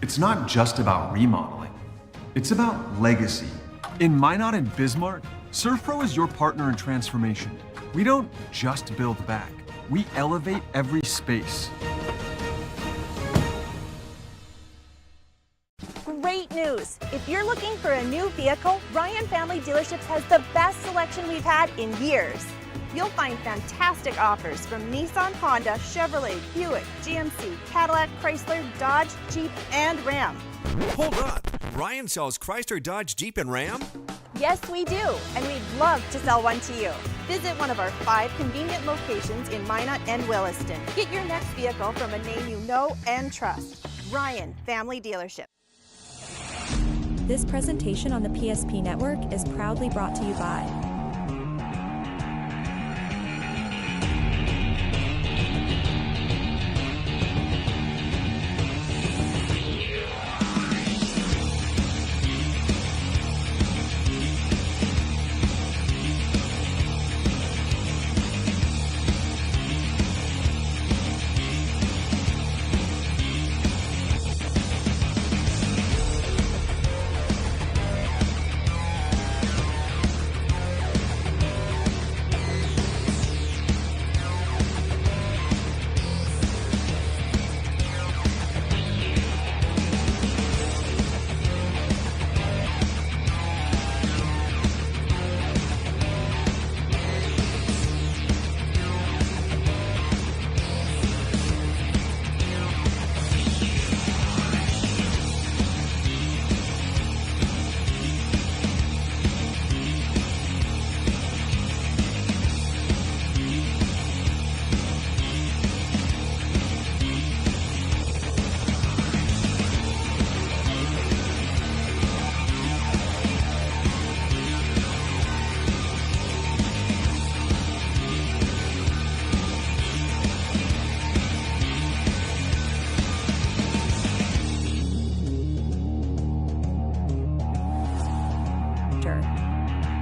It's not just about remodeling. It's about legacy. In Minot and Bismarck, ServPro is your partner in transformation. We don't just build back. We elevate every space. Great news! If you're looking for a new vehicle, Ryan Family Dealerships has the best selection we've had in years. You'll find fantastic offers from Nissan, Honda, Chevrolet, Buick, GMC, Cadillac, Chrysler, Dodge, Jeep, and Ram. Hold on. Ryan sells Chrysler, Dodge, Jeep, and Ram? Yes, we do, and we'd love to sell one to you. Visit one of our 5 convenient locations in Minot and Williston. Get your next vehicle from a name you know and trust. Ryan Family Dealership. This presentation on the PSP Network is proudly brought to you by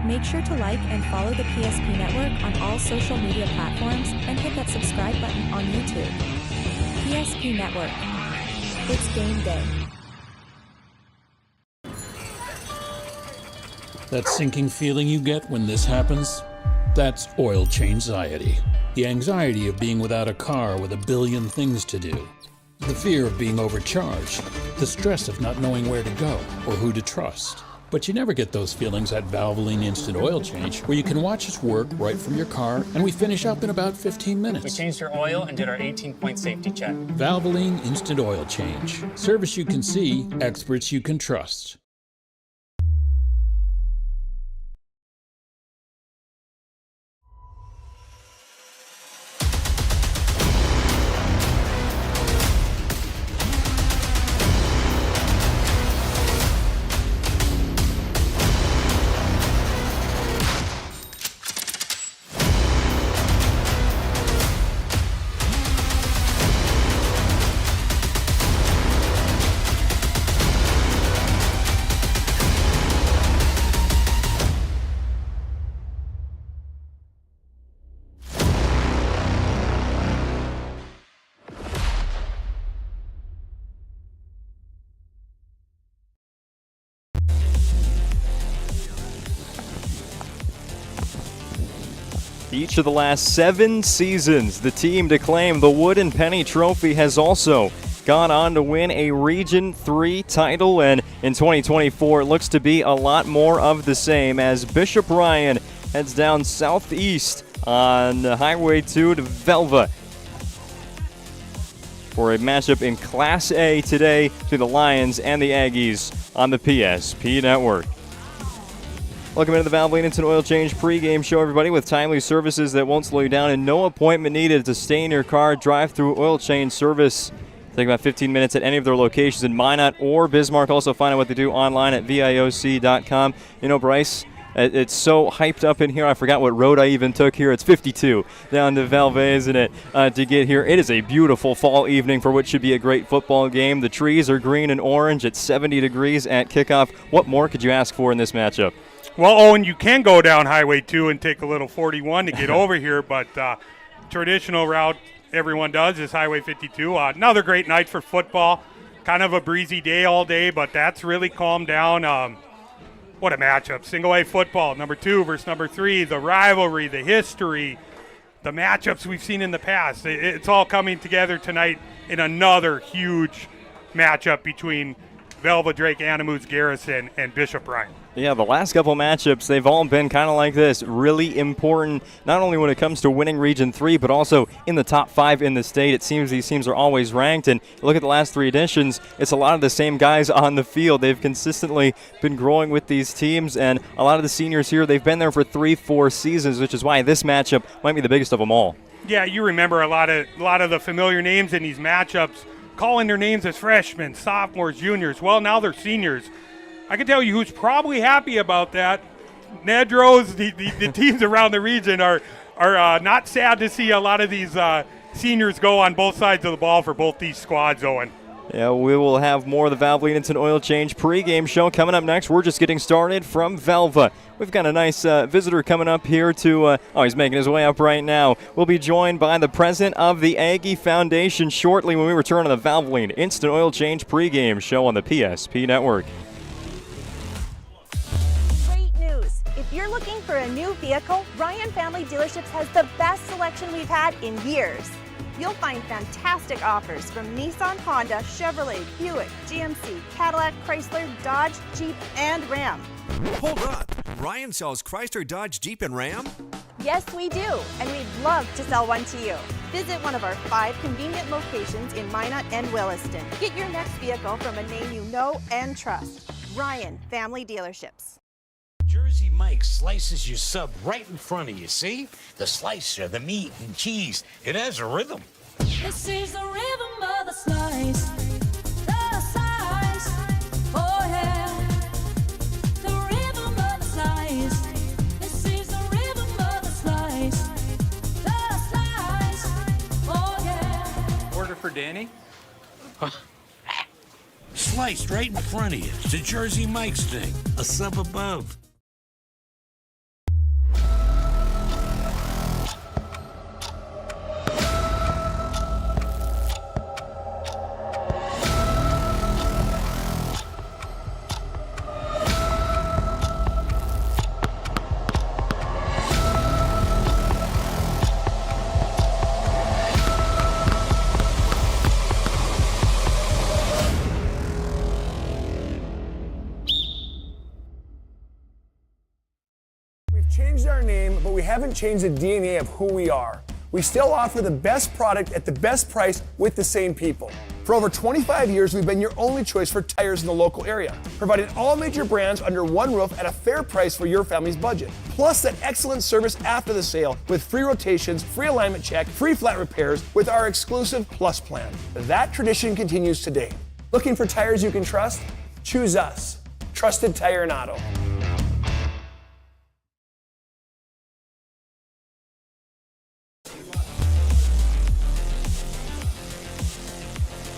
Make sure to like and follow the PSP Network on all social media platforms and hit that subscribe button on YouTube. PSP Network. It's game day. That sinking feeling you get when this happens? That's oil change-anxiety. The anxiety of being without a car with a billion things to do. The fear of being overcharged. The stress of not knowing where to go or who to trust. But you never get those feelings at Valvoline Instant Oil Change, where you can watch us work right from your car, and we finish up in about 15 minutes. We changed your oil and did our 18-point safety check. Valvoline Instant Oil Change. Service you can see, experts you can trust. Each of the last 7 seasons, the team to claim the Wood and Penny Trophy has also gone on to win a Region 3 title, and in 2024 it looks to be a lot more of the same as Bishop Ryan heads down southeast on Highway 2 to Velva for a matchup in Class A today between the Lions and the Aggies on the PSP Network. Welcome into the Valvoline Instant Oil Change pregame show, everybody, with timely services that won't slow you down and no appointment needed to stay in your car. Drive-through oil change service. Take about 15 minutes at any of their locations in Minot or Bismarck. Also find out what they do online at VIOC.com. You know, Bryce, it's so hyped up in here. I forgot what road I even took here. It's 52 down to Velva, isn't it, to get here. It is a beautiful fall evening for what should be a great football game. The trees are green and orange. It's 70 degrees at kickoff. What more could you ask for in this matchup? Well, Owen, you can go down Highway 2 and take a little 41 to get over here, but traditional route everyone does is Highway 52. Another great night for football. kind of a breezy day all day, but that's really calmed down. What a matchup. Single A football, number 2 versus number 3, the rivalry, the history, the matchups we've seen in the past. It's all coming together tonight in another huge matchup between Velva-D-A-G Garrison and Bishop Ryan. Yeah, the last couple matchups, they've all been kind of like this. Really important, not only when it comes to winning Region 3, but also in the top 5 in the state. It seems these teams are always ranked, and look at the last 3 editions, it's a lot of the same guys on the field. They've consistently been growing with these teams, and a lot of the seniors here, they've been there for 3-4 seasons, which is why this matchup might be the biggest of them all. Yeah, you remember a lot of the familiar names in these matchups, calling their names as freshmen, sophomores, juniors. Well, now they're seniors. I can tell you who's probably happy about that. Nedros, the teams around the region are not sad to see a lot of these seniors go on both sides of the ball for both these squads, Owen. Yeah, we will have more of the Valvoline Instant Oil Change pregame show coming up next. We're just getting started from Velva. We've got a nice visitor coming up here to, he's making his way up right now. We'll be joined by the president of the Aggie Foundation shortly when we return on the Valvoline Instant Oil Change pregame show on the PSP Network. Great news! If you're looking for a new vehicle, Ryan Family Dealerships has the best selection we've had in years. You'll find fantastic offers from Nissan, Honda, Chevrolet, Buick, GMC, Cadillac, Chrysler, Dodge, Jeep, and Ram. Hold on. Ryan sells Chrysler, Dodge, Jeep, and Ram? Yes, we do, and we'd love to sell one to you. Visit one of our 5 convenient locations in Minot and Williston. Get your next vehicle from a name you know and trust. Ryan Family Dealerships. Jersey Mike's slices your sub right in front of you, see? The slicer, the meat and cheese, it has a rhythm. This is the rhythm of the slice. The slice, oh yeah. The rhythm of the slice. This is the rhythm of the slice. The slice, oh yeah. Order for Danny? Sliced right in front of you. It's a Jersey Mike's thing. A sub above. Changed our name, but we haven't changed the DNA of who we are. We still offer the best product at the best price with the same people. For over 25 years, we've been your only choice for tires in the local area, providing all major brands under one roof at a fair price for your family's budget. Plus that excellent service after the sale with free rotations, free alignment check, free flat repairs with our exclusive Plus plan. That tradition continues today. Looking for tires you can trust? Choose us. Trusted Tire and Auto.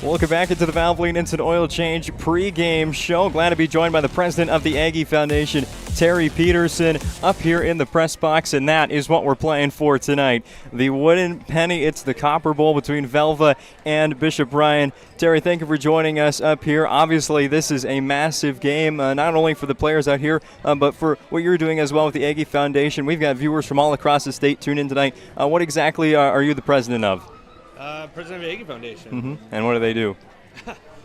Welcome back into the Valvoline Instant Oil Change pregame show. Glad to be joined by the president of the Aggie Foundation, Terry Peterson, up here in the press box, and that is what we're playing for tonight. The wooden penny, it's the Copper Bowl between Velva and Bishop Ryan. Terry, thank you for joining us up here. Obviously, this is a massive game, not only for the players out here, but for what you're doing as well with the Aggie Foundation. We've got viewers from all across the state tuned in tonight. What exactly are you the president of? President of the Aggie Foundation. Mm-hmm. And what do they do?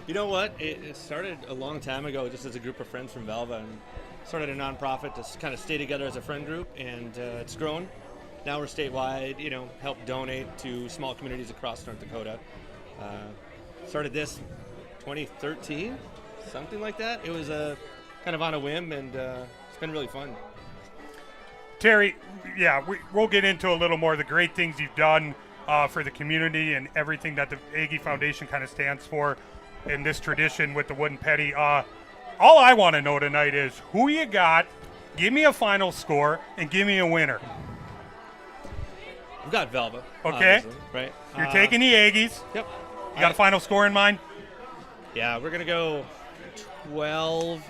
You know what? It started a long time ago just as a group of friends from Velva, and started a nonprofit to kind of stay together as a friend group, and it's grown. Now we're statewide, help donate to small communities across North Dakota. Started this 2013, something like that. It was kind of on a whim, and it's been really fun. Terry, yeah, we'll get into a little more of the great things you've done for the community and everything that the Aggie Foundation kind of stands for in this tradition with the wooden penny. All I want to know tonight is who you got, give me a final score, and give me a winner. We've got Velva. Okay. Right. You're taking the Aggies. Yep. You got a final score in mind? Yeah, we're going to go 12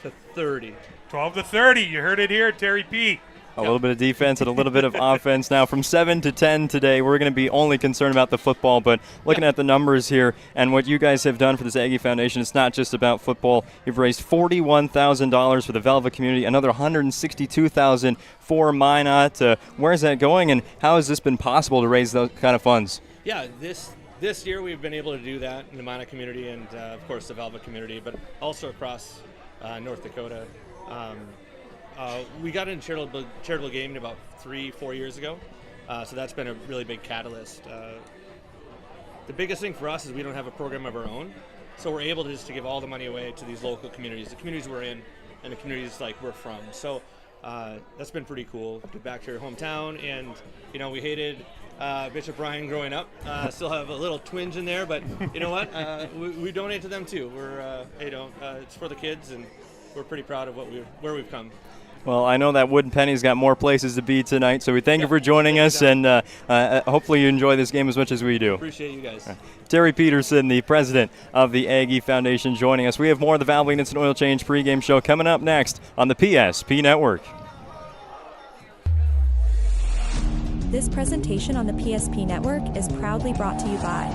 to 30. 12 to 30. You heard it here, Terry P. A little bit of defense and a little bit of offense. Now, from 7 to 10 today, we're going to be only concerned about the football, but looking at the numbers here and what you guys have done for this Aggie Foundation, it's not just about football. You've raised $41,000 for the Velva community, another $162,000 for Minot. Where's that going, and how has this been possible to raise those kind of funds? Yeah, this year we've been able to do that in the Minot community and, of course, the Velva community, but also across North Dakota. We got in charitable gaming about 3-4 years ago, so that's been a really big catalyst. The biggest thing for us is we don't have a program of our own, so we're able to just to give all the money away to these local communities, the communities we're in, and the communities like we're from. So that's been pretty cool. Get back to your hometown, and we hated Bishop Brian growing up. Still have a little twinge in there, but you know what? We donate to them too. We're it's for the kids, and we're pretty proud of where we've come. Well, I know that Wooden Penny's got more places to be tonight, so we thank you for joining us, and hopefully you enjoy this game as much as we do. Appreciate you guys. Terry Peterson, the president of the Aggie Foundation, joining us. We have more of the Valvoline Instant Oil Change pregame show coming up next on the PSP Network. This presentation on the PSP Network is proudly brought to you by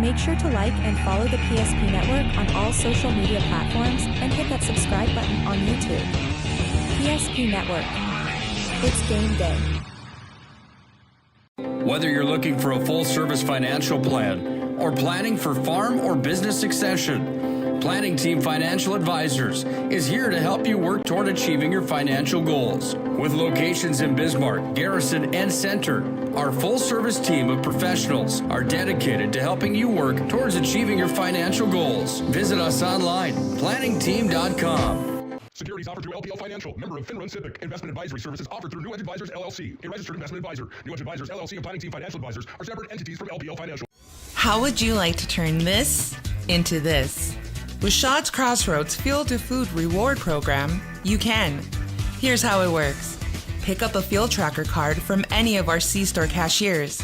Make sure to like and follow the PSP Network on all social media platforms and hit that subscribe button on YouTube. PSP Network. It's game day. Whether you're looking for a full-service financial plan or planning for farm or business succession, Planning Team Financial Advisors is here to help you work toward achieving your financial goals. With locations in Bismarck, Garrison, and Center, our full-service team of professionals are dedicated to helping you work towards achieving your financial goals. Visit us online, planningteam.com. Securities offered through LPL Financial, member of FINRA Civic. Investment advisory services offered through New Edge Advisors, LLC, a registered investment advisor. New Edge Advisors, LLC, and Planning Team Financial Advisors are separate entities from LPL Financial. How would you like to turn this into this? With Shaw's Crossroads Fuel to Food Reward Program, you can. Here's how it works. Pick up a fuel tracker card from any of our C-store cashiers.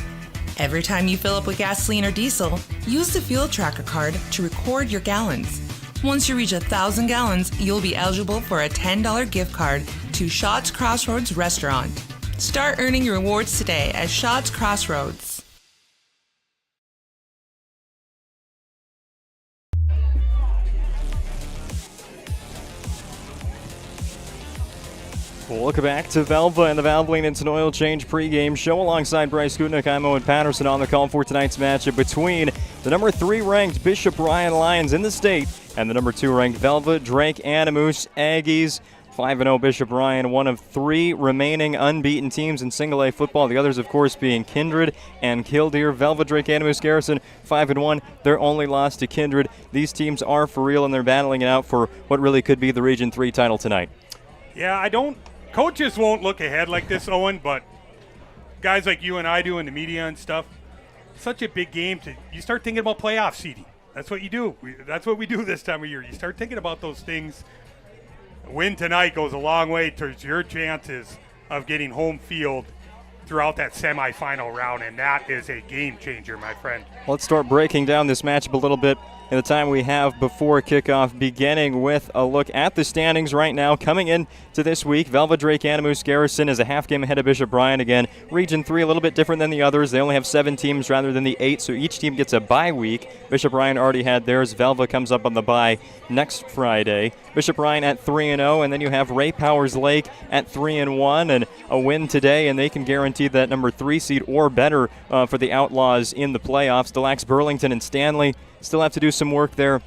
Every time you fill up with gasoline or diesel, use the fuel tracker card to record your gallons. Once you reach 1,000 gallons, you'll be eligible for a $10 gift card to Shaw's Crossroads Restaurant. Start earning your rewards today at Shaw's Crossroads. Welcome back to Velva and the Valvoline Instant Oil Change pregame show. Alongside Bryce Gutknecht, I'm Owen Patterson on the call for tonight's matchup between the number 3 ranked Bishop Brian Lions in the state and the number 2 ranked Velva-D-A-G Aggies. 5-0 Bishop Brian, one of 3 remaining unbeaten teams in single A football. The others, of course, being Kindred and Killdeer. Velva-D-A-G Garrison, 5-1. Their only loss to Kindred. These teams are for real, and they're battling it out for what really could be the Region 3 title tonight. Yeah, coaches won't look ahead like this, Owen, but guys like you and I do in the media and stuff, such a big game. You start thinking about playoff seeding. That's what you do. That's what we do this time of year. You start thinking about those things. A win tonight goes a long way towards your chances of getting home field throughout that semifinal round, and that is a game changer, my friend. Let's start breaking down this matchup a little bit in the time we have before kickoff, beginning with a look at the standings right now. Coming in to this week, Velva-D-A-G Garrison is a half game ahead of Bishop Bryan. Again, Region 3 a little bit different than the others. They only have 7 teams rather than the 8, so each team gets a bye week. Bishop Bryan already had theirs. Velva comes up on the bye next Friday. Bishop Bryan at 3-0, and then you have Ray Powers Lake at 3-1, and a win today, and they can guarantee that number 3 seed or better for the Outlaws in the playoffs. Delax Burlington and Stanley still have to do some work there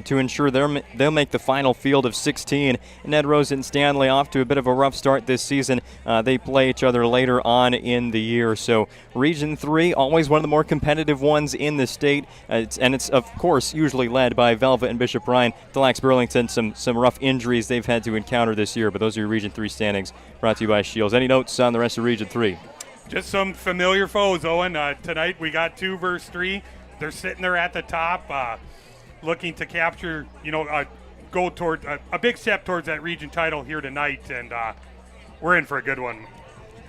to ensure they'll make the final field of 16. Ned Rose and Stanley off to a bit of a rough start this season. They play each other later on in the year. So Region 3, always one of the more competitive ones in the state. And it's, of course, usually led by Velva and Bishop Bryan. Delax Burlington, some rough injuries they've had to encounter this year. But those are your Region 3 standings brought to you by Shields. Any notes on the rest of Region 3? Just some familiar foes, Owen. Tonight we got 2 versus 3. They're sitting there at the top, looking to capture, go toward a big step towards that region title here tonight, and we're in for a good one.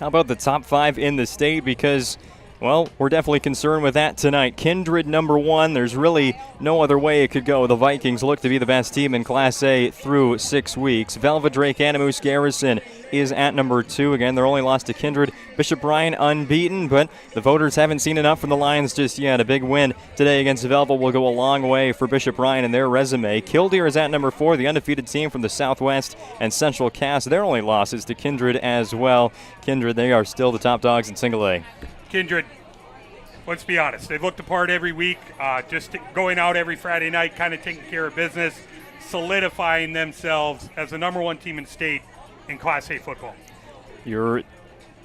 How about the top 5 in the state? Because, well, we're definitely concerned with that tonight. Kindred number 1. There's really no other way it could go. The Vikings look to be the best team in Class A through 6 weeks. Velva-D-A-G Garrison is at number 2. Again, they're only lost to Kindred. Bishop Bryan unbeaten, but the voters haven't seen enough from the Lions just yet. A big win today against Velva will go a long way for Bishop Bryan and their resume. Killdeer is at number 4, the undefeated team from the Southwest, and Central Cass, their only losses to Kindred as well. Kindred, they are still the top dogs in Single A. Kindred, let's be honest, they've looked the part every week, just going out every Friday night, kind of taking care of business, solidifying themselves as the number 1 team in state in Class A football. Your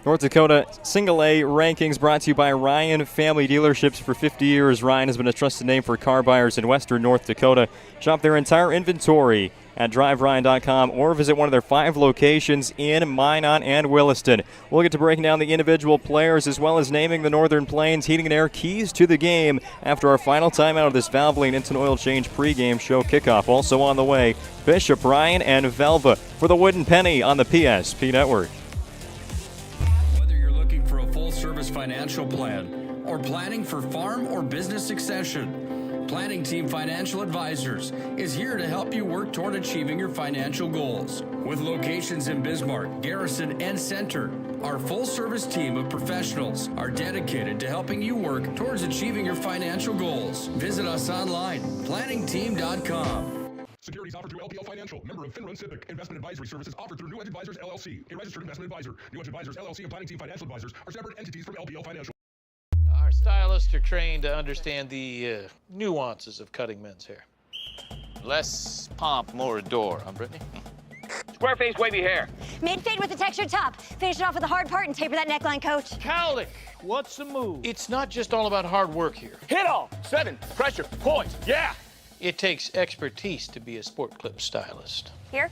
North Dakota Single A rankings brought to you by Ryan Family Dealerships. For 50 years, Ryan has been a trusted name for car buyers in western North Dakota. Shop their entire inventory at driveryan.com or visit one of their 5 locations in Minot and Williston. We'll get to breaking down the individual players as well as naming the Northern Plains Heating and Air keys to the game after our final time out of this Valvoline Instant Oil Change pregame show kickoff. Also on the way, Bishop Bryan and Velva for the Wooden Penny on the PSP Network. Whether you're looking for a full-service financial plan or planning for farm or business succession, Planning Team Financial Advisors is here to help you work toward achieving your financial goals. With locations in Bismarck, Garrison, and Center, our full-service team of professionals are dedicated to helping you work towards achieving your financial goals. Visit us online, planningteam.com. Securities offered through LPL Financial, member of Finrun Civic. Investment advisory services offered through New Edge Advisors LLC, a registered investment advisor. New Edge Advisors LLC and Planning Team Financial Advisors are separate entities from LPL Financial. Our stylists are trained to understand the nuances of cutting men's hair. Less pomp, more adore, huh, Brittany? Square face, wavy hair. Mid-fade with a textured top. Finish it off with a hard part and taper that neckline, coach. Cowlick, what's the move? It's not just all about hard work here. Hit all. 7. Pressure. Point. Yeah. It takes expertise to be a sport clip stylist. Here?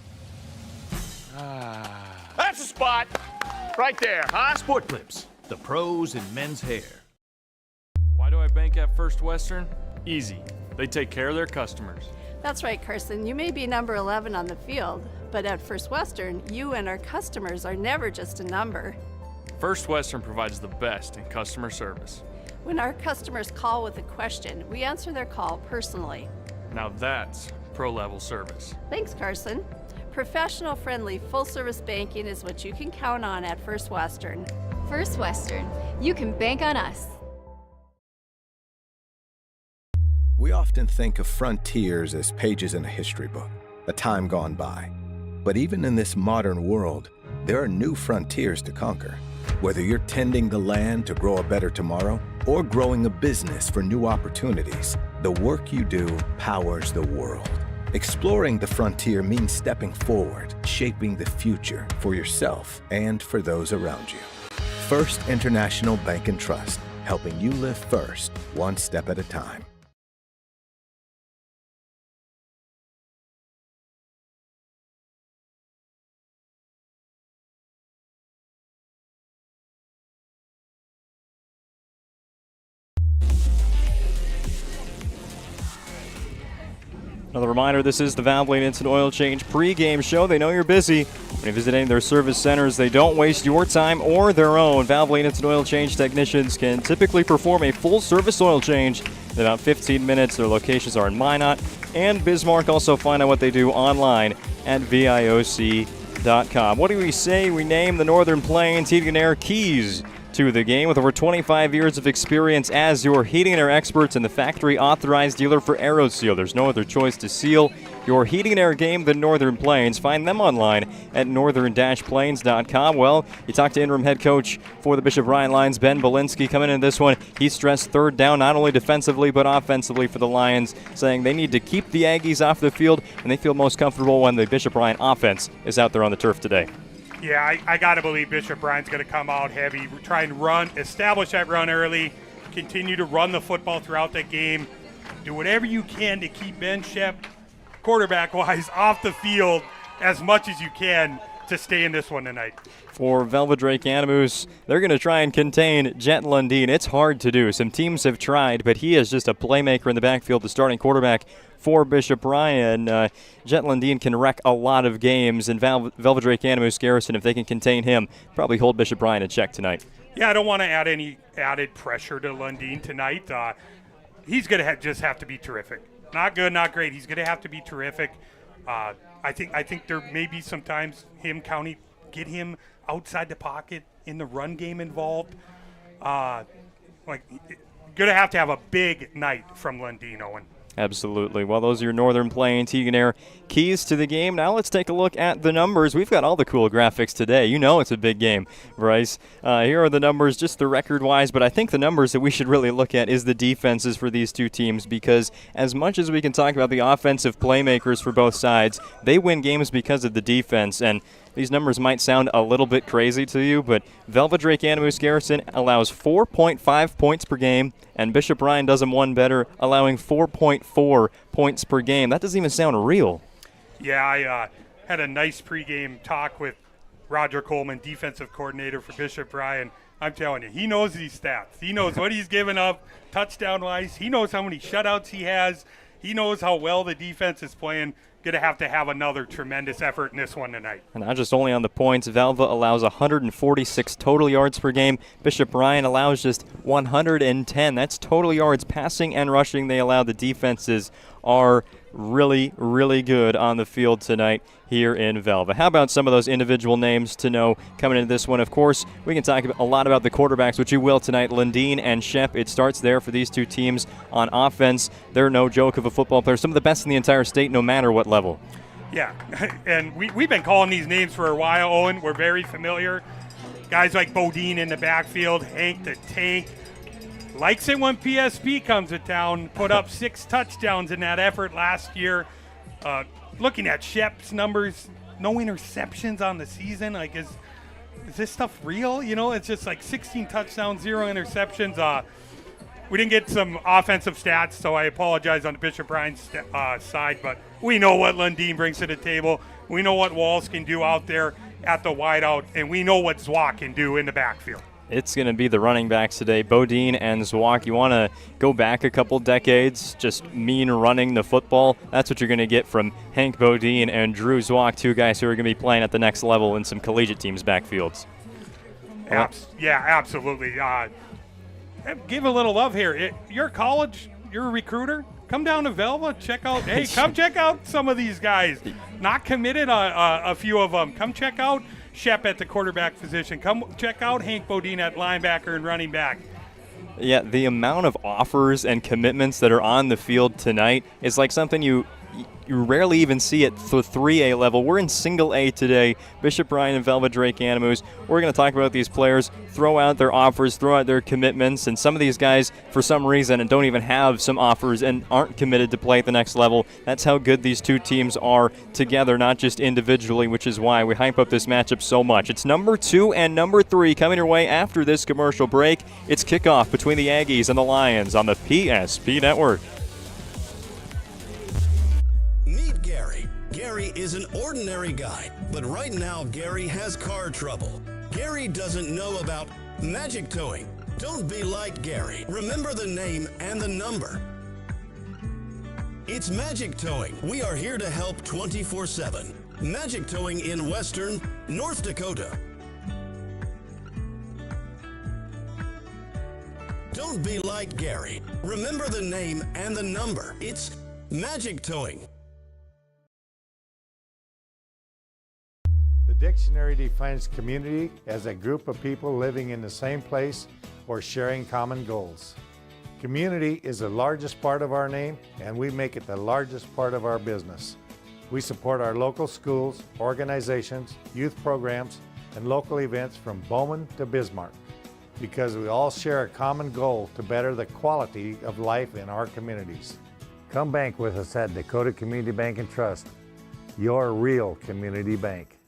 That's the spot. Right there, huh? Sport Clips, the pros in men's hair. Why do I bank at First Western? Easy. They take care of their customers. That's right, Carson. You may be number 11 on the field, but at First Western, you and our customers are never just a number. First Western provides the best in customer service. When our customers call with a question, we answer their call personally. Now that's pro-level service. Thanks, Carson. Professional, friendly, full-service banking is what you can count on at First Western. First Western. You can bank on us. We often think of frontiers as pages in a history book, a time gone by. But even in this modern world, there are new frontiers to conquer. Whether you're tending the land to grow a better tomorrow or growing a business for new opportunities, the work you do powers the world. Exploring the frontier means stepping forward, shaping the future for yourself and for those around you. First International Bank and Trust, helping you live first, one step at a time. Another reminder, this is the Valvoline Instant Oil Change pregame show. They know you're busy. When you visit any of their service centers, they don't waste your time or their own. Valvoline Instant Oil Change technicians can typically perform a full-service oil change in about 15 minutes. Their locations are in Minot and Bismarck. Also find out what they do online at VIOC.com. What do we say? We name the Northern Plains Heating and Air keys to the game. With over 25 years of experience as your heating and air experts and the factory authorized dealer for AeroSeal. There's no other choice to seal your heating and air game than Northern Plains. Find them online at northern-plains.com. Well, you talked to interim head coach for the Bishop Bryan Lions, Ben Belinsky, coming into this one. He stressed third down not only defensively but offensively for the Lions, saying they need to keep the Aggies off the field and they feel most comfortable when the Bishop Bryan offense is out there on the turf today. Yeah, I got to believe Bishop Bryan's going to come out heavy, try and run, establish that run early, continue to run the football throughout that game. Do whatever you can to keep Ben Shep, quarterback-wise, off the field as much as you can to stay in this one tonight. For Velva-D-A-G Aggies, they're going to try and contain Jet Lundeen. It's hard to do. Some teams have tried, but he is just a playmaker in the backfield, the starting quarterback for Bishop Bryan. Jet Lundeen can wreck a lot of games, and Velva-D-A-G Aggies Garrison, if they can contain him, probably hold Bishop Bryan in check tonight. Yeah, I don't want to add any added pressure to Lundeen tonight. He's going to just have to be terrific. Not good, not great. He's going to have to be terrific. I think there may be sometimes get him outside the pocket in the run game involved. Going to have a big night from Lundeen, Owen. Absolutely. Well, those are your Northern Plains Heating and Air keys to the game. Now let's take a look at the numbers. We've got all the cool graphics today. You know it's a big game, Bryce. Here are the numbers, just the record-wise, but I think the numbers that we should really look at is the defenses for these two teams, because as much as we can talk about the offensive playmakers for both sides, they win games because of the defense. And these numbers might sound a little bit crazy to you, but Velva-D-A-G Aggies Garrison allows 4.5 points per game, and Bishop Bryan does them one better, allowing 4.4 points per game. That doesn't even sound real. Yeah, I had a nice pregame talk with Roger Coleman, defensive coordinator for Bishop Bryan. I'm telling you, he knows these stats. He knows what he's given up touchdown-wise. He knows how many shutouts he has. He knows how well the defense is playing. Going to have another tremendous effort in this one tonight. And not just only on the points, Velva allows 146 total yards per game. Bishop Bryan allows just 110. That's total yards passing and rushing they allow. The defenses are really, really good on the field tonight here in Velva. How about some of those individual names to know coming into this one? Of course, we can talk a lot about the quarterbacks, which you will tonight. Lundeen and Shep, it starts there for these two teams on offense. They're no joke of a football player. Some of the best in the entire state, no matter what level. Yeah, and we've been calling these names for a while, Owen. We're very familiar. Guys like Bodine in the backfield, Hank the Tank. Likes it when PSP comes to town. Put up 6 touchdowns in that effort last year. Looking at Shep's numbers, no interceptions on the season. Is this stuff real? You know, it's just 16 touchdowns, 0 interceptions. We didn't get some offensive stats, so I apologize on the Bishop Bryan side, but we know what Lundeen brings to the table. We know what Walls can do out there at the wideout, and we know what Zwak can do in the backfield. It's going to be the running backs today, Bodine and Zwak. You want to go back a couple decades, just mean running the football. That's what you're going to get from Hank Bodine and Drew Zwak, two guys who are going to be playing at the next level in some collegiate teams' backfields. Yeah, absolutely. Give a little love here. You're a college, you're a recruiter. Come down to Velva, come check out some of these guys. Not committed, a few of them. Come check out Shep at the quarterback position. Come check out Hank Bodine at linebacker and running back. Yeah, the amount of offers and commitments that are on the field tonight is like something you rarely even see at the 3A level. We're in single A today. Bishop Bryan and Velva-D-A-G Aggies. We're going to talk about these players, throw out their offers, throw out their commitments, and some of these guys, for some reason, and don't even have some offers and aren't committed to play at the next level. That's how good these two teams are together, not just individually, which is why we hype up this matchup so much. It's number 2 and number 3 coming your way after this commercial break. It's kickoff between the Aggies and the Lions on the PSP Network. Gary is an ordinary guy, but right now Gary has car trouble. Gary doesn't know about magic towing. Don't be like Gary. Remember the name and the number. It's Magic Towing. We are here to help 24/7. Magic Towing in Western North Dakota. Don't be like Gary. Remember the name and the number. It's Magic Towing. The dictionary defines community as a group of people living in the same place or sharing common goals. Community is the largest part of our name, and we make it the largest part of our business. We support our local schools, organizations, youth programs, and local events from Bowman to Bismarck, because we all share a common goal to better the quality of life in our communities. Come bank with us at Dakota Community Bank and Trust, your real community bank.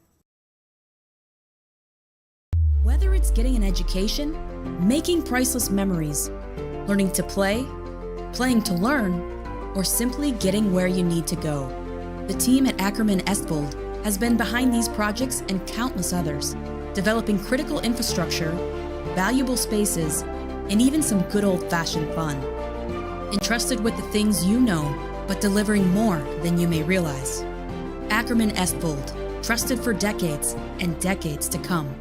Whether it's getting an education, making priceless memories, learning to play, playing to learn, or simply getting where you need to go, the team at Ackerman Estvold has been behind these projects and countless others, developing critical infrastructure, valuable spaces, and even some good old-fashioned fun. Entrusted with the things you know, but delivering more than you may realize. Ackerman Estvold, trusted for decades and decades to come.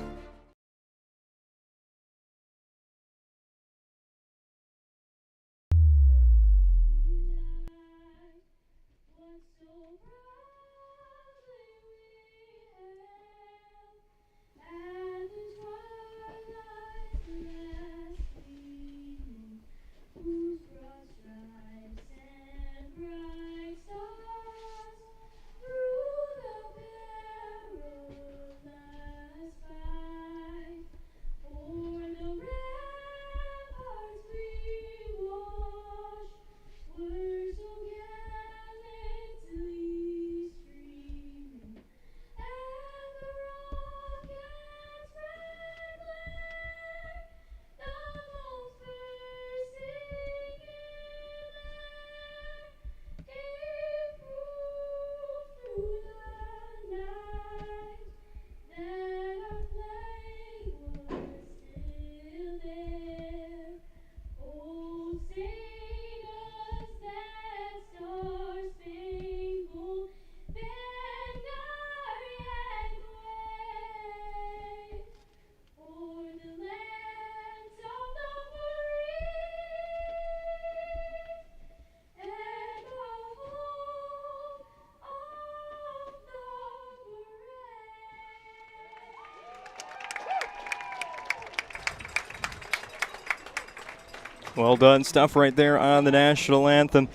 Well done stuff right there on the national anthem.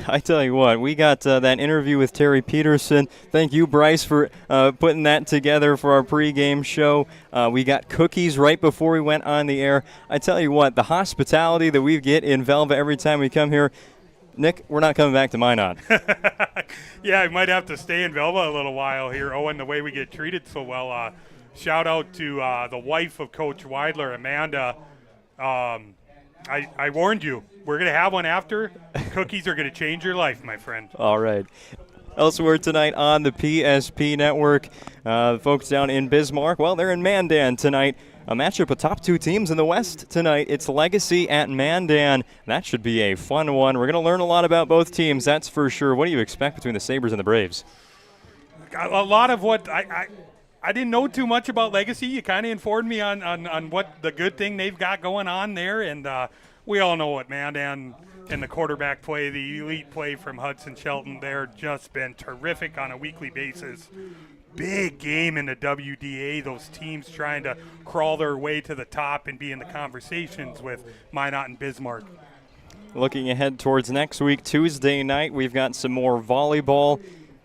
I tell you what, we got that interview with Terry Patterson. Thank you, Bryce, for putting that together for our pregame show. We got cookies right before we went on the air. I tell you what, the hospitality that we get in Velva every time we come here, Nick, we're not coming back to Minot. Yeah, I might have to stay in Velva a little while here, Owen, the way we get treated so well. Shout out to the wife of Coach Weidler, Amanda. I warned you. We're going to have one after. Cookies are going to change your life, my friend. All right. Elsewhere tonight on the PSP Network, the folks down in Bismarck, well, they're in Mandan tonight. A matchup of top two teams in the West tonight. It's Legacy at Mandan. That should be a fun one. We're going to learn a lot about both teams, that's for sure. What do you expect between the Sabres and the Braves? A lot of what I didn't know too much about Legacy. You kind of informed me on what the good thing they've got going on there, and we all know what Mandan and the quarterback play, the elite play from Hudson Shelton, they're just been terrific on a weekly basis. Big game in the WDA, those teams trying to crawl their way to the top and be in the conversations with Minot and Bismarck. Looking ahead towards next week, Tuesday night, we've got some more volleyball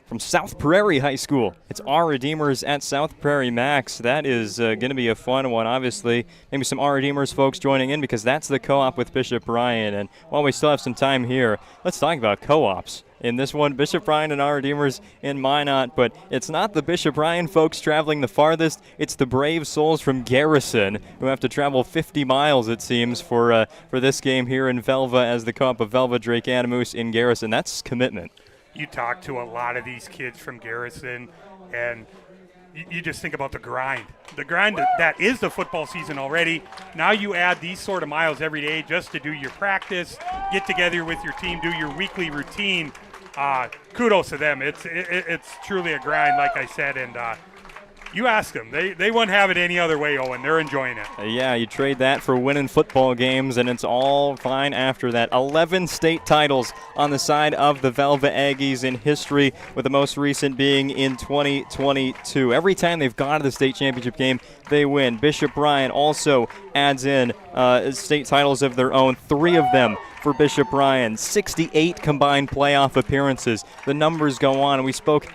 from South Prairie High School. It's our Redeemers at South Prairie Max. That is going to be a fun one, obviously. Maybe some our Redeemers folks joining in because that's the co-op with Bishop Bryan. And while we still have some time here, let's talk about co-ops. In this one, Bishop Bryan and our Redeemers in Minot, but it's not the Bishop Bryan folks traveling the farthest. It's the brave souls from Garrison who have to travel 50 miles, it seems, for this game here in Velva as the co-op of Velva Drake Animus in Garrison. That's commitment. You talk to a lot of these kids from Garrison, and you just think about the grind. The grind that is the football season already. Now you add these sort of miles every day just to do your practice, get together with your team, do your weekly routine. kudos to them. It's truly a grind, like I said, and you ask them. They wouldn't have it any other way, Owen. They're enjoying it. Yeah, you trade that for winning football games, and it's all fine after that. 11 state titles on the side of the Velva Aggies in history, with the most recent being in 2022. Every time they've gone to the state championship game, they win. Bishop Bryan also adds in state titles of their own, 3 of them for Bishop Bryan. 68 combined playoff appearances. The numbers go on, and we spoke.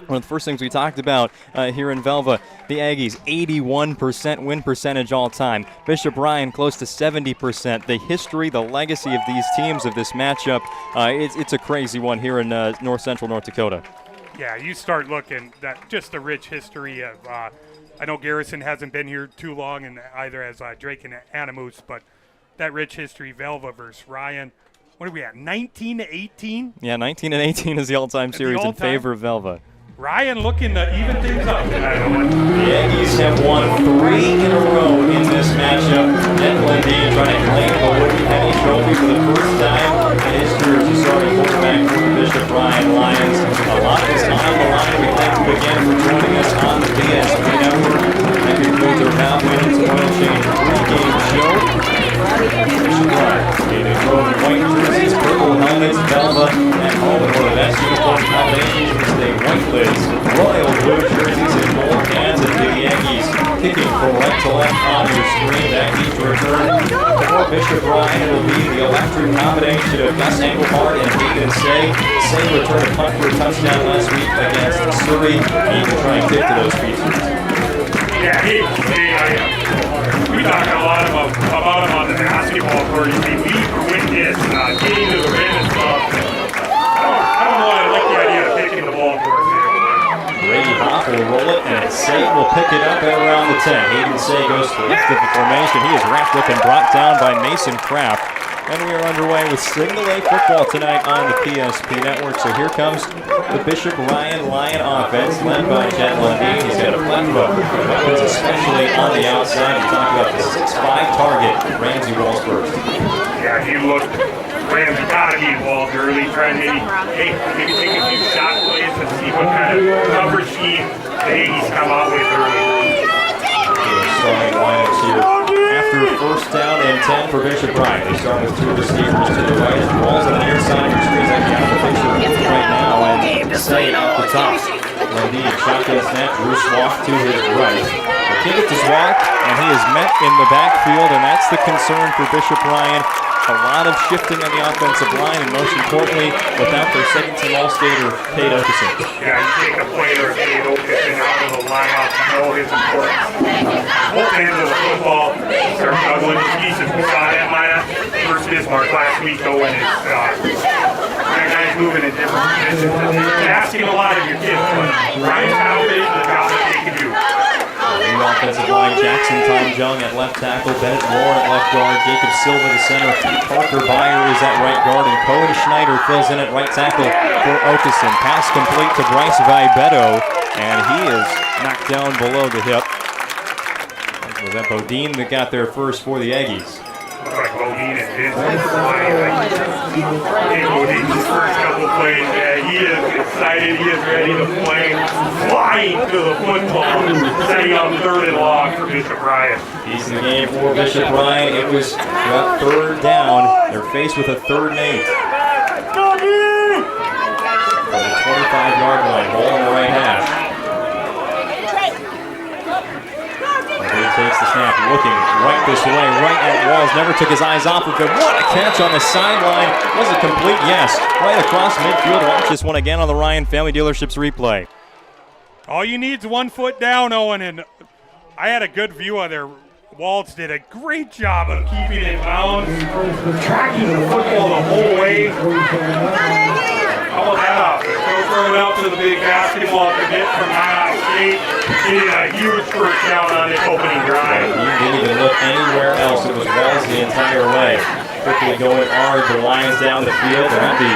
One of the first things we talked about here in Velva, the Aggies, 81% win percentage all time. Bishop Bryan close to 70%. The history, the legacy of these teams, of this matchup, it's a crazy one here in north central North Dakota. Yeah, you start looking at just the rich history of, I know Garrison hasn't been here too long, and either as Drake and Animus, but that rich history, Velva versus Ryan. What are we at, 19-18? Yeah, 19-18 is the all-time series in favor of Velva. Ryan looking to even things up tonight, Owen. The Aggies have won 3 in a row in this matchup. Velva-D trying to claim the Woody Penny Trophy for the first time in his career as a starting quarterback for the Bishop Bryan Lions. A lot is on the line. We thank you again for joining us on the PSP Network. That concludes our Valvoline Oil Change pregame show. Bishop Bryan skating from white jerseys, purple helmets, Velva at home with one of the best uniform combinations in the state. White lids, royal blue jerseys, and gold cans of the Aggies. Kicking from right to left on your screen. That keeps return for Bishop Bryan. It'll be the electric combination of Gus Engelhardt and Hayden Say. Say returned a punt for a touchdown last week against Surrey. He will try and kick to those pieces. Yeah, we talk a lot about him on the basketball court. You see, we witnessed getting to the rim and stuff. I don't know. I like the idea of picking the ball for us. Brady Hoff will roll it, and Say will pick it up at around the 10. Hayden Say goes to the left of the formation. He is wrapped up and brought down by Mason Kraft. And we are underway with single A football tonight on the PSP Network. So here comes the Bishop Bryan Lion offense, led by Jet Lundeen. He's got a plethora of weapons, especially on the outside. You talk about the 6'5 target, Ramsey Walls first. Yeah, he looked. Ramsey got to be involved early, trying to maybe take a few shot plays to see what kind of coverage scheme the Aggies come out with early. Starting lineups here after first down and 10 for Bishop Bryan. They start with 2 receivers to the right. Balls on the near side of your screen. I got the picture right now, and Say at the top. Lundeen, shotgun snap, Drew Swaff to his right. The kick it to Swaff, and he is met in the backfield, and that's the concern for Bishop Bryan. A lot of shifting on the offensive line, and most importantly, without their second-team All-Stater, Cade Okeson. Yeah, you take a player of Cade Okeson out of the lineup, you know his importance. Both ends of the football start juggling the pieces. We saw that lineup versus Bismarck last week, Owen. That guy's moving in different positions. It's asking a lot of your kids, but Ryan's confident in the job that they can do. New offensive line, Jackson Tom Jung at left tackle, Bennett Moore at left guard, Jacob Silva the center, Parker Byer is at right guard, and Cohen Schneider fills in at right tackle for Okeson. Pass complete to Bryce Vibeto, and he is knocked down below the hip. Was that Bodine that got there first for the Aggies? Looks like Bodine and Vince are flying. Bodine's first couple plays, he is excited, he is ready to play. Flying to the football, setting up 3rd and long for Bishop Bryan. Piece of the game for Bishop Bryan. It was about 3rd down. They're faced with a 3rd and 8. From the 25-yard line, ball on the right half. He takes the snap, looking right this way, right at Walls. Never took his eyes off of him. What a catch on the sideline. Was it complete? Yes. Right across midfield. Watch this one again on the Ryan Family Dealerships replay. All you need is 1 foot down, Owen, and I had a good view of there. Waltz did a great job of keeping it bounds, tracking the football the whole way. How about that? Go throw it out to the big basketball commit from Iowa State. Getting a huge first down on this opening drive. He didn't even look anywhere else. It was Walls the entire way. Quickly going hard, the Lions down the field. They're at the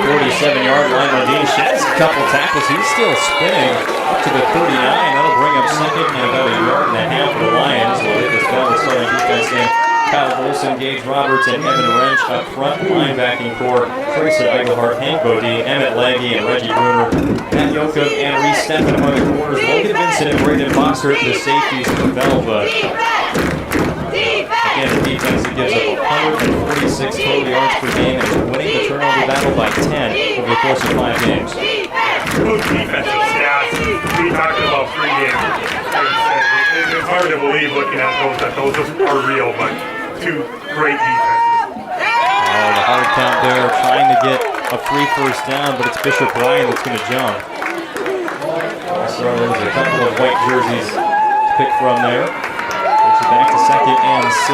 47-yard line. Lundeen sheds a couple tackles. He's still spinning up to the 39. That'll bring up second and about 1.5 yards for the Lions. We'll hit this ball with starting defense in Kyle Olson, Gage Roberts, and Evan Wrench up front. Linebacking core, Tracy Eichelhart, Hank Bodine, Emmett Legge, and Reggie Bruner. Matt Yoakum and Reese Steffen among the corners. Logan Vincent and Braden Foster, the safeties for Velva. Again, the defense that gives up 146 total yards per game and is winning the turnover battle by 10 over the course of 5 games. Those defensive stats, we talked about pregame. It's hard to believe looking at those that those are real, but two great defenses. Oh, the hard count there, trying to get a free first down, but it's Bishop Ryan that's going to jump. Also, there's a couple of white jerseys to pick from there. Takes it back to 2nd and 6.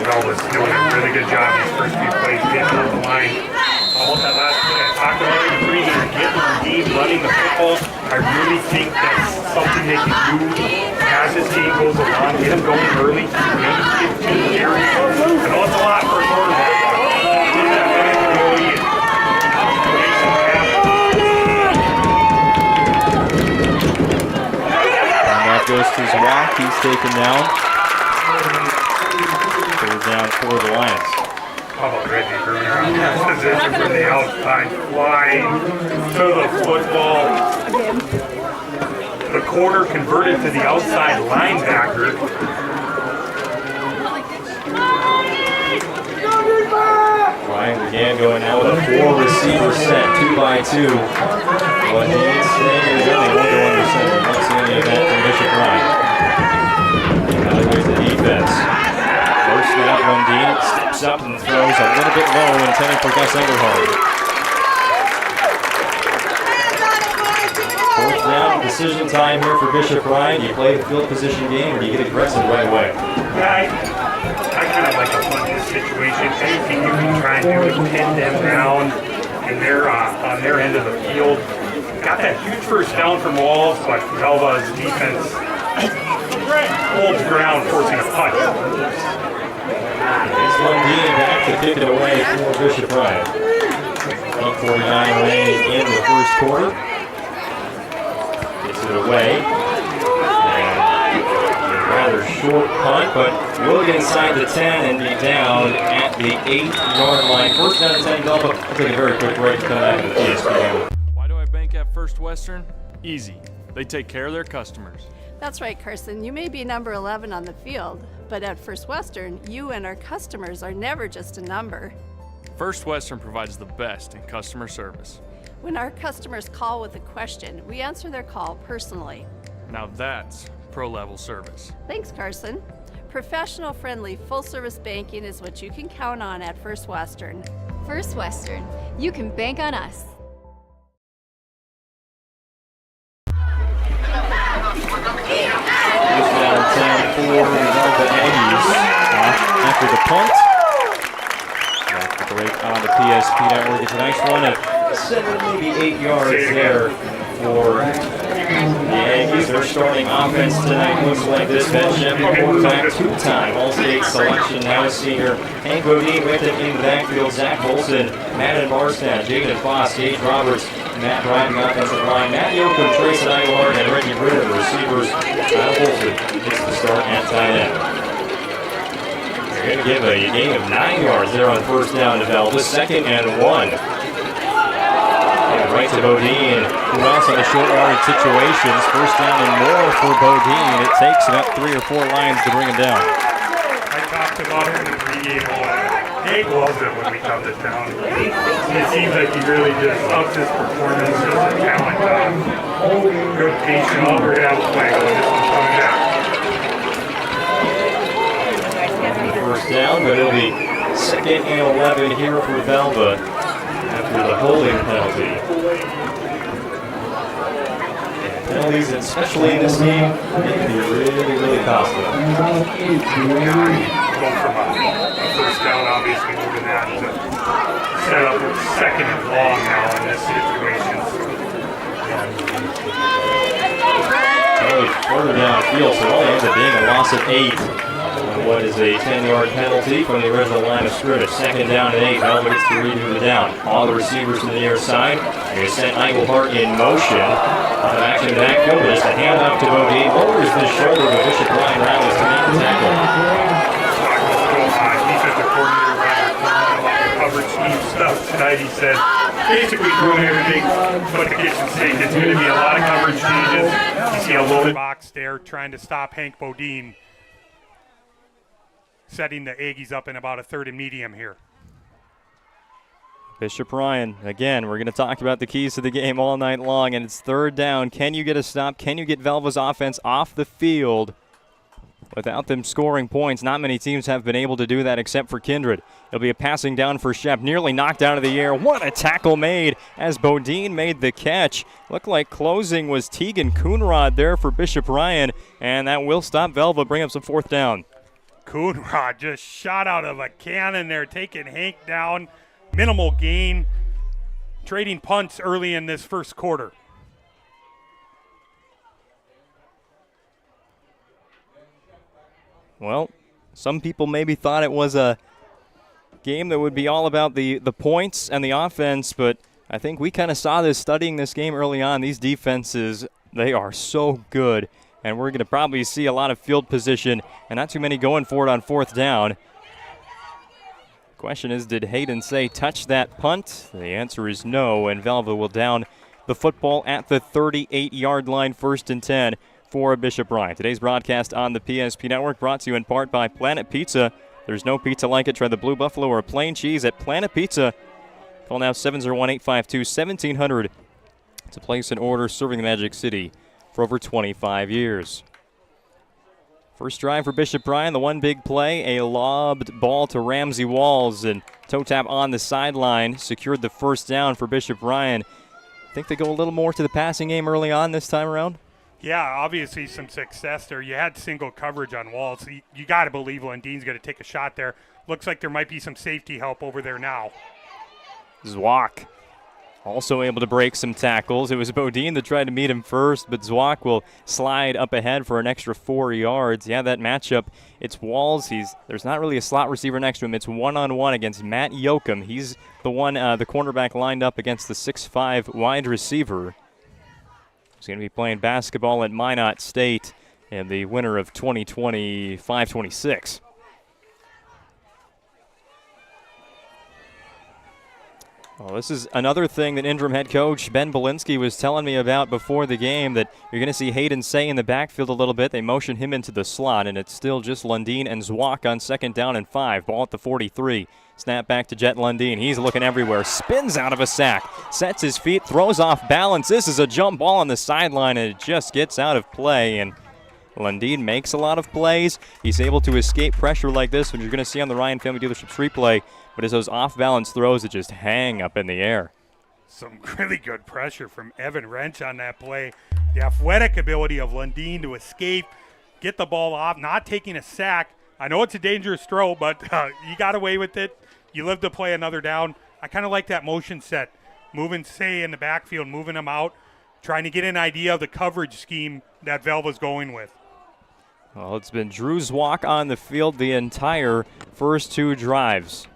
Velva's doing a really good job these first few plays, getting on the line. Almost that last play, I talked about it in pregame, getting the game, running the football. I really think that's something they can do as this game goes along. Get them going early, maybe 15 carries. I know it's a lot for a quarterback, but get that flexibility and information And that goes to Zwak. He's taken down. Third down for the Lions. How about Reggie Bruner on that position from the outside, flying to the football. The corner converted to the outside linebacker. Ryan again going out with a 4-receiver set, 2x2. But he is staying in the gun. They won't go under center. Not seeing any of that from Bishop Ryan. Now there's the defense. First snap, Lundeen steps up and throws a little bit low, intended for Gus Engelhard. Fourth down, decision time here for Bishop Ryan. Do you play the field position game or do you get aggressive right away? Yeah, I kind of like to punt this situation. Anything you can try and do to pin them down in their, on their end of the field. Got that huge first down from Walls, but Velva's defense holds ground, forcing a punt. It's Lundeen back to kick it away for Bishop Ryan. 8:49 remaining in the first quarter. Gets it away. And a rather short punt, but will get inside the 10 and be down at the 8-yard line. First down and 10, Velva. I'll take a very quick break to come back to the PSP. Why do I bank at First Western? Easy. They take care of their customers. That's right, Carson. You may be number 11 on the field, but at First Western, you and our customers are never just a number. First Western provides the best in customer service. When our customers call with a question, we answer their call personally. Now that's pro-level service. Thanks, Carson. Professional, friendly, full-service banking is what you can count on at First Western. First Western, you can bank on us. First down and 10 for Velva-D-A-G's after the punt. Back to break on the PSP network. It's a nice run of 7, maybe 8 yards there for the Aggies. Their starting offense tonight looks like this. Ben Shepard, quarterback, 2-time All-State selection. Now a senior. Hank Bodine with it in the backfield. Zach Olson, Madden Barstow, Jaden Foss, Gage Roberts, Matt driving offensive line. Matt Yoakum, Tracy Eichelhart, and Reggie Bruner, the receivers. Kyle Olson gets the start at tight end. They're going to give a gain of 9 yards there on first down to Velva. 2nd and 1. Right to Bodine. Who else on the short yardage situations? First down and more for Bodine. It takes about 3 or 4 lines to bring him down. I talked about it in the pregame. Hank loves it when we come to town. It seems like he really just ups his performance, just a talent. Good patient. All we're going to have a flag on this one coming down. First down, but it'll be 2nd and 11 here for Velva after the holding penalty. Penalties, especially in this game, they can be really, really costly. Go from a first down, obviously, moving that to set up 2nd and long now in this situation. Further downfield, so it only ends up being a loss of 8. What is a 10-yard penalty from the original line of scrimmage. 2nd down and 8. Velva gets to redo the down. All the receivers to the near side. They send Eichelhart in motion. Out of action backfield. Just a handoff to Bodine. Lowers the shoulder, but Bishop Ryan rallies to make the tackle. coordinator Roger Clown about the coverage team stuff tonight. He said basically doing everything but the kitchen sink. It's going to be a lot of coverage changes. You see a loaded box there trying to stop Hank Bodine, setting the Aggies up in about a third and medium here. Bishop Ryan, again, we're going to talk about the keys to the game all night long, and it's third down. Can you get a stop? Can you get Velva's offense off the field without them scoring points? Not many teams have been able to do that except for Kindred. It'll be a passing down for Shep, nearly knocked out of the air. What a tackle made as Bodine made the catch. Looked like closing was Tegan Coonrod there for Bishop Ryan, and that will stop Velva, bring up some fourth down. Coonrod just shot out of a cannon there, taking Hank down. Minimal gain, trading punts early in this first quarter. Well, some people maybe thought it was a game that would be all about the points and the offense, but I think we kind of saw this studying this game early on. These defenses, they are so good, and we're going to probably see a lot of field position and not too many going for it on fourth down. Question is, did Hayden Say touch that punt? The answer is no, and Velva will down the football at the 38-yard line, 1st and 10 for Bishop Ryan. Today's broadcast on the PSP Network brought to you in part by Planet Pizza. There's no pizza like it. Try the Blue Buffalo or plain cheese at Planet Pizza. Call now 701-852-1700 to place an order, serving the Magic City for over 25 years. First drive for Bishop Ryan, the one big play, a lobbed ball to Ramsey Walls, and toe tap on the sideline secured the first down for Bishop Ryan. Think they go a little more to the passing game early on this time around? Yeah, obviously some success there. You had single coverage on Walls. You got to believe Lundine's going to take a shot there. Looks like there might be some safety help over there now. Zwak also able to break some tackles. It was Bodine that tried to meet him first, but Zwak will slide up ahead for an extra 4 yards. Yeah, that matchup, it's Walls. There's not really a slot receiver next to him. It's one-on-one against Matt Yoakum. He's the one, the cornerback lined up against the 6'5 wide receiver. He's going to be playing basketball at Minot State and the winner of 2025-26. Well, this is another thing that interim head coach Ben Belinsky was telling me about before the game, that you're going to see Hayden Say in the backfield a little bit. They motion him into the slot, and it's still just Lundeen and Zwak on 2nd down and 5. Ball at the 43. Snap back to Jet Lundeen. He's looking everywhere. Spins out of a sack. Sets his feet. Throws off balance. This is a jump ball on the sideline, and it just gets out of play. And Lundeen makes a lot of plays. He's able to escape pressure like this, which you're going to see on the Ryan Family Dealerships replay. But it's those off-balance throws that just hang up in the air. Some really good pressure from Evan Wrench on that play. The athletic ability of Lundeen to escape, get the ball off, not taking a sack. I know it's a dangerous throw, but you got away with it. You live to play another down. I kind of like that motion set. Moving Say in the backfield, moving him out, trying to get an idea of the coverage scheme that Velva's going with. Well, it's been Drew Zwak on the field the entire first 2 drives.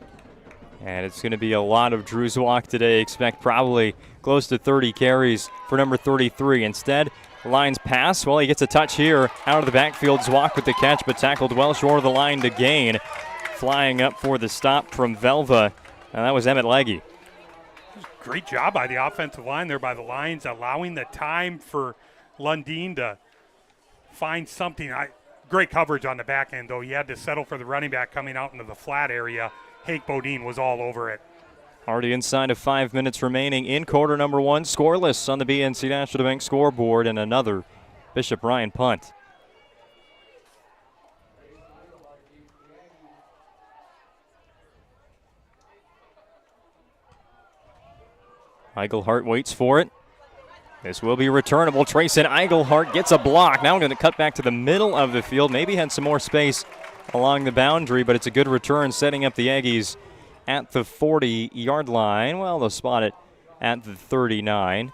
And it's going to be a lot of Drew Zwak today. Expect probably close to 30 carries for number 33. Instead, Lions pass. Well, he gets a touch here out of the backfield. Zwak with the catch, but tackled well short of the line to gain. Flying up for the stop from Velva, and that was Emmett Legge. Great job by the offensive line there by the Lions, allowing the time for Lundeen to find something. Great coverage on the back end, though. He had to settle for the running back coming out into the flat area. Hank Bodine was all over it. Already inside of 5 minutes remaining in quarter number 1. Scoreless on the BNC National Bank scoreboard, and another Bishop Ryan punt. Eigelhart waits for it. This will be returnable. Trayson Eigelhart gets a block. Now we're going to cut back to the middle of the field. Maybe had some more space along the boundary, but it's a good return, setting up the Aggies at the 40-yard line. Well, they'll spot it at the 39.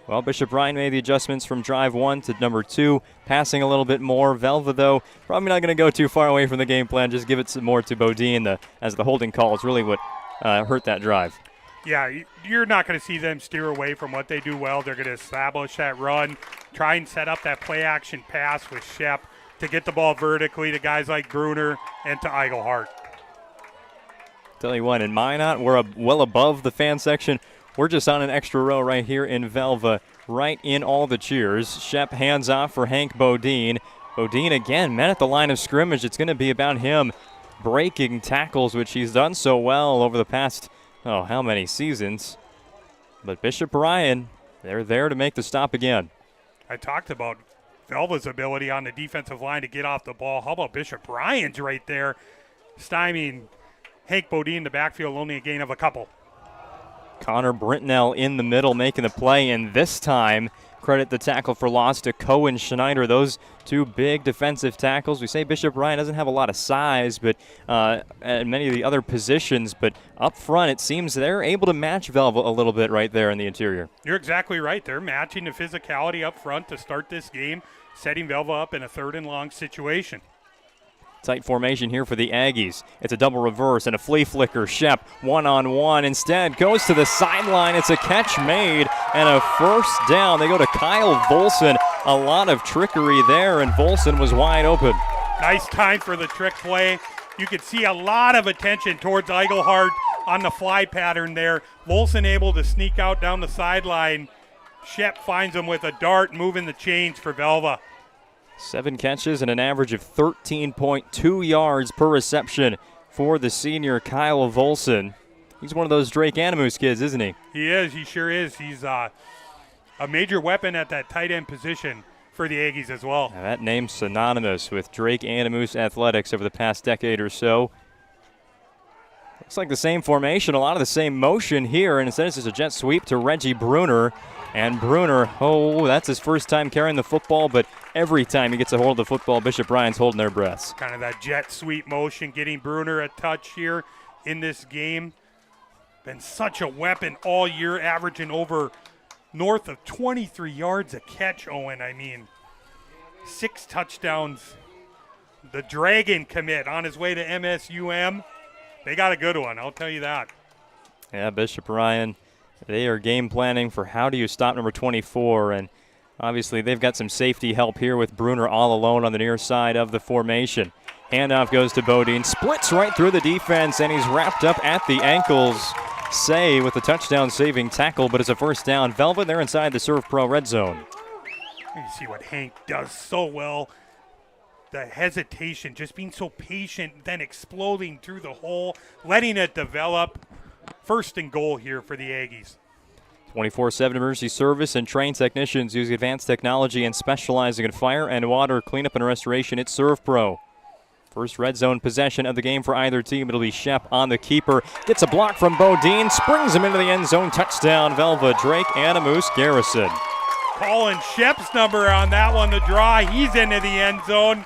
Well, Bishop Ryan made the adjustments from drive 1 to number 2, passing a little bit more. Velva, though, probably not going to go too far away from the game plan. Just give it some more to Bodine, as the holding call is really what hurt that drive. Yeah, you're not going to see them steer away from what they do well. They're going to establish that run, try and set up that play-action pass with Shep to get the ball vertically to guys like Bruner and to Eigelhart. Tell you what, in Minot, we're well above the fan section. We're just on an extra row right here in Velva, right in all the cheers. Shep hands off for Hank Bodine. Bodine again, met at the line of scrimmage. It's going to be about him breaking tackles, which he's done so well over the past, how many seasons. But Bishop Ryan, they're there to make the stop again. I talked about Velva's ability on the defensive line to get off the ball. How about Bishop Ryan's right there, stymieing Hank Bodine in the backfield, only a gain of a couple. Connor Brintnell in the middle making the play, and this time credit the tackle for loss to Cohen Schneider. Those two big defensive tackles. We say Bishop Ryan doesn't have a lot of size, but at many of the other positions, but up front it seems they're able to match Velva a little bit right there in the interior. You're exactly right. They're matching the physicality up front to start this game, setting Velva up in a 3rd and long situation. Tight formation here for the Aggies. It's a double reverse and a flea flicker. Shep one-on-one instead goes to the sideline. It's a catch made and a first down. They go to Kyle Volson. A lot of trickery there, and Volson was wide open. Nice time for the trick play. You could see a lot of attention towards Eigelhart on the fly pattern there. Volson able to sneak out down the sideline. Shep finds him with a dart, moving the chains for Velva. 7 catches and an average of 13.2 yards per reception for the senior Kyle Volson. He's one of those Drake Animus kids, isn't he? He is. He sure is. He's a major weapon at that tight end position for the Aggies as well. Now that name's synonymous with Drake Animus athletics over the past decade or so. Looks like the same formation, a lot of the same motion here, and instead it's just a jet sweep to Reggie Bruner. And Bruner, that's his first time carrying the football, but every time he gets a hold of the football, Bishop Ryan's holding their breaths. Kind of that jet sweep motion, getting Bruner a touch here in this game. Been such a weapon all year, averaging over north of 23 yards a catch, Owen. 6 touchdowns. The Dragon commit on his way to MSUM. They got a good one, I'll tell you that. Yeah, Bishop Ryan. They are game planning for how do you stop number 24, and obviously they've got some safety help here with Bruner all alone on the near side of the formation. Handoff goes to Bodine, splits right through the defense, and he's wrapped up at the ankles. Say with the touchdown saving tackle, but it's a first down. Velva, they're inside the Serve Pro red zone. You see what Hank does so well. The hesitation, just being so patient, then exploding through the hole, letting it develop. 1st and goal here for the Aggies. 24/7 emergency service and trained technicians using advanced technology and specializing in fire and water cleanup and restoration. It's Serve Pro. First red zone possession of the game for either team. It'll be Shep on the keeper. Gets a block from Bodine, springs him into the end zone. Touchdown, Velva. Drake Animus Garrison. Calling Shep's number on that one, the draw. He's into the end zone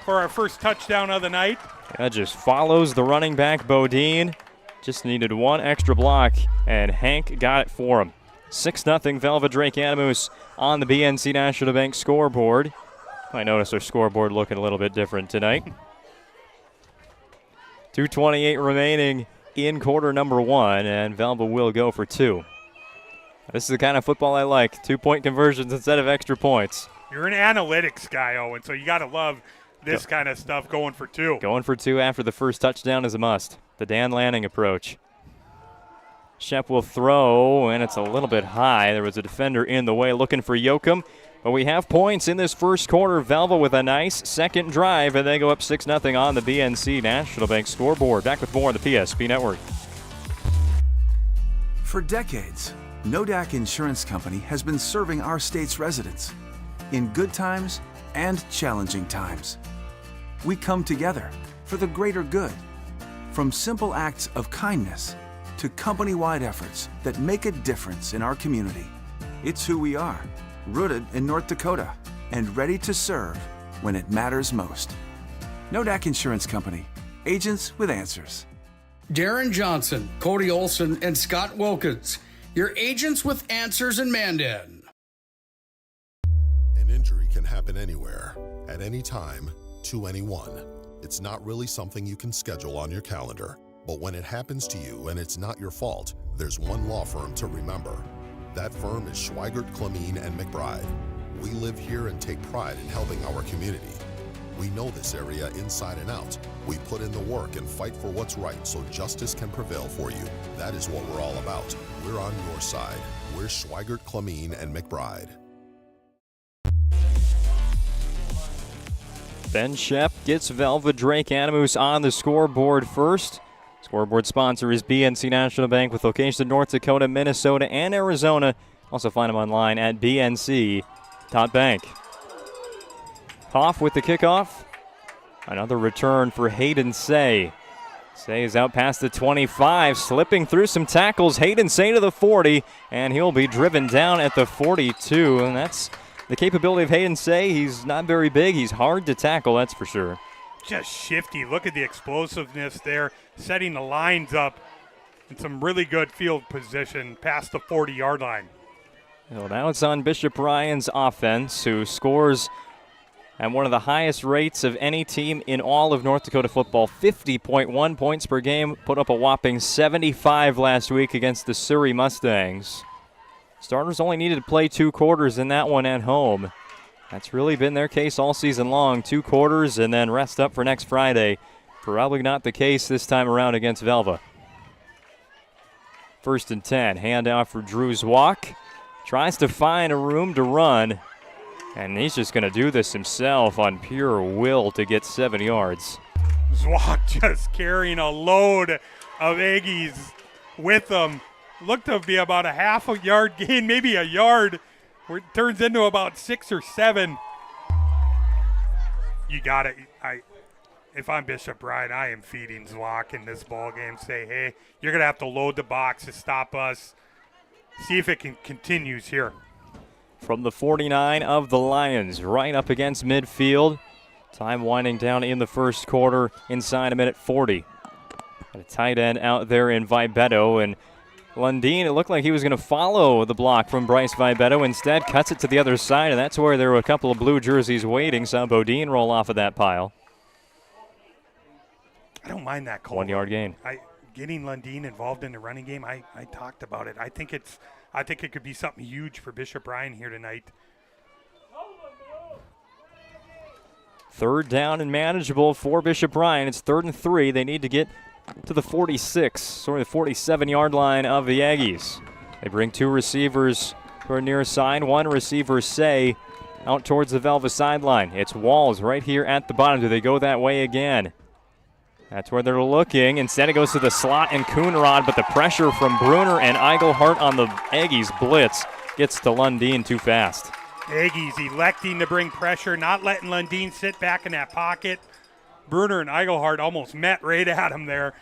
for our first touchdown of the night. That just follows the running back, Bodine. Just needed one extra block, and Hank got it for him. 6-0 Velva. Drake Animus on the BNC National Bank scoreboard. I noticed our scoreboard looking a little bit different tonight. 2:28 remaining in quarter number 1, and Velva will go for 2. This is the kind of football I like. 2-point conversions instead of extra points. You're an analytics guy, Owen, so you got to love this kind of stuff going for 2. Going for 2 after the first touchdown is a must. The Dan Lanning approach. Shep will throw, and it's a little bit high. There was a defender in the way looking for Yoakum. But we have points in this first quarter. Velva with a nice second drive, and they go up 6-0 on the BNC National Bank scoreboard. Back with more on the PSP Network. For decades, Nodak Insurance Company has been serving our state's residents in good times and challenging times. We come together for the greater good. From simple acts of kindness to company-wide efforts that make a difference in our community. It's who we are, rooted in North Dakota and ready to serve when it matters most. Nodak Insurance Company, agents with answers. Darren Johnson, Cody Olson, and Scott Wilkins, your agents with answers in Mandan. An injury can happen anywhere, at any time, to anyone. It's not really something you can schedule on your calendar. But when it happens to you and it's not your fault, there's one law firm to remember. That firm is Schweigert, Clemeen, and McBride. We live here and take pride in helping our community. We know this area inside and out. We put in the work and fight for what's right so justice can prevail for you. That is what we're all about. We're on your side. We're Schweigert, Clamine, and McBride. Ben Shep gets Velva-Drake Animus on the scoreboard first. Scoreboard sponsor is BNC National Bank with locations in North Dakota, Minnesota, and Arizona. Also find them online at bnc.bank. Hoff with the kickoff. Another return for Hayden Say. Say is out past the 25, slipping through some tackles. Hayden Say to the 40, and he'll be driven down at the 42. And that's the capability of Hayden Say. He's not very big. He's hard to tackle, that's for sure. Just shifty. Look at the explosiveness there, setting the lines up in some really good field position past the 40-yard line. Well, now it's on Bishop Ryan's offense, who scores at one of the highest rates of any team in all of North Dakota football, 50.1 points per game, put up a whopping 75 last week against the Surrey Mustangs. Starters only needed to play 2 quarters in that one at home. That's really been their case all season long, 2 quarters and then rest up for next Friday. Probably not the case this time around against Velva. 1st and 10, handoff for Drew Zwak. Tries to find a room to run. And he's just going to do this himself on pure will to get 7 yards. Zwak just carrying a load of Aggies with him. Looked to be about a half a yard gain, maybe a yard, where it turns into about 6 or 7. You got it. If I'm Bishop Ryan, I am feeding Zwak in this ball game. Say, hey, you're going to have to load the box to stop us. See if it continues here. From the 49 of the Lions, right up against midfield. Time winding down in the first quarter, inside a minute 40. Got a tight end out there in Vibeto, and Lundeen, it looked like he was going to follow the block from Bryce Vibeto. Instead, cuts it to the other side, and that's where there were a couple of blue jerseys waiting. Saw Bodine roll off of that pile. I don't mind that call. 1 yard gain. Getting Lundeen involved in the running game, I talked about it. I think it could be something huge for Bishop Ryan here tonight. 3rd down and manageable for Bishop Ryan. It's 3rd and 3. They need to get to the 46, the 47-yard line of the Aggies. They bring 2 receivers to our near side. 1 receiver, Say, out towards the Velva sideline. It's Walls right here at the bottom. Do they go that way again? That's where they're looking. Instead, it goes to the slot and Coonrod, but the pressure from Bruner and Eigelhart on the Aggies blitz gets to Lundeen too fast. Aggies electing to bring pressure, not letting Lundeen sit back in that pocket. Bruner and Eigelhart almost met right at him there.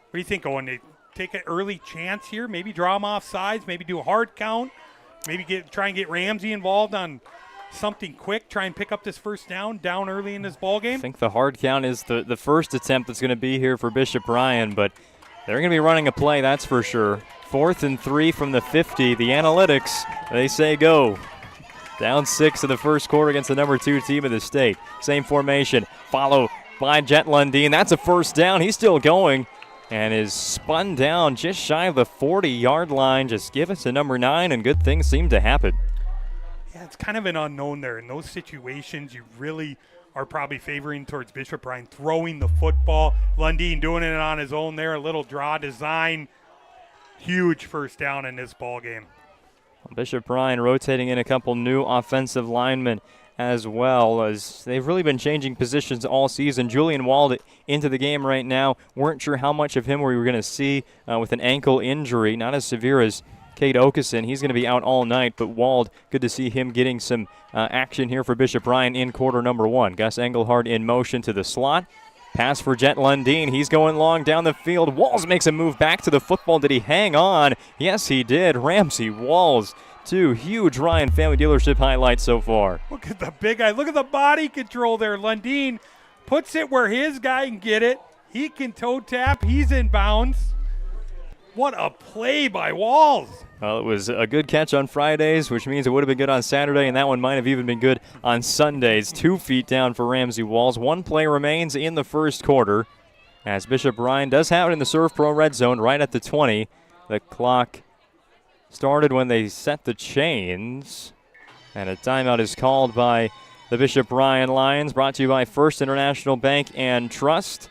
What do you think, Owen? They take an early chance here, maybe draw him off sides, maybe do a hard count, maybe try and get Ramsey involved on something quick, try and pick up this first down early in this ball game? I think the hard count is the first attempt that's going to be here for Bishop Ryan, but they're going to be running a play, that's for sure. 4th and 3 from the 50. The analytics, they say go. Down 6 in the first quarter against the number 2 team of the state. Same formation, followed by Jet Lundeen. That's a first down. He's still going and is spun down just shy of the 40-yard line. Just give it to number 9, and good things seem to happen. Yeah, it's kind of an unknown there. In those situations, you really are probably favoring towards Bishop Ryan throwing the football. Lundeen doing it on his own there, a little draw design. Huge first down in this ball game. Bishop Ryan rotating in a couple new offensive linemen as well, as they've really been changing positions all season. Julian Wald into the game right now. Weren't sure how much of him we were going to see with an ankle injury, not as severe as Cade Okeson. He's going to be out all night, but Wald, good to see him getting some action here for Bishop Ryan in quarter number 1. Gus Engelhardt in motion to the slot. Pass for Jet Lundeen. He's going long down the field. Walls makes a move back to the football. Did he hang on? Yes, he did. Ramsey Walls, 2 huge Ryan Family Dealership highlights so far. Look at the big guy. Look at the body control there. Lundeen puts it where his guy can get it. He can toe tap. He's in bounds. What a play by Walls. Well, it was a good catch on Fridays, which means it would have been good on Saturday, and that one might have even been good on Sundays. 2 feet down for Ramsey Walls. 1 play remains in the first quarter, as Bishop Ryan does have it in the Serve Pro red zone right at the 20. The clock started when they set the chains, and a timeout is called by the Bishop Ryan Lions, brought to you by First International Bank and Trust.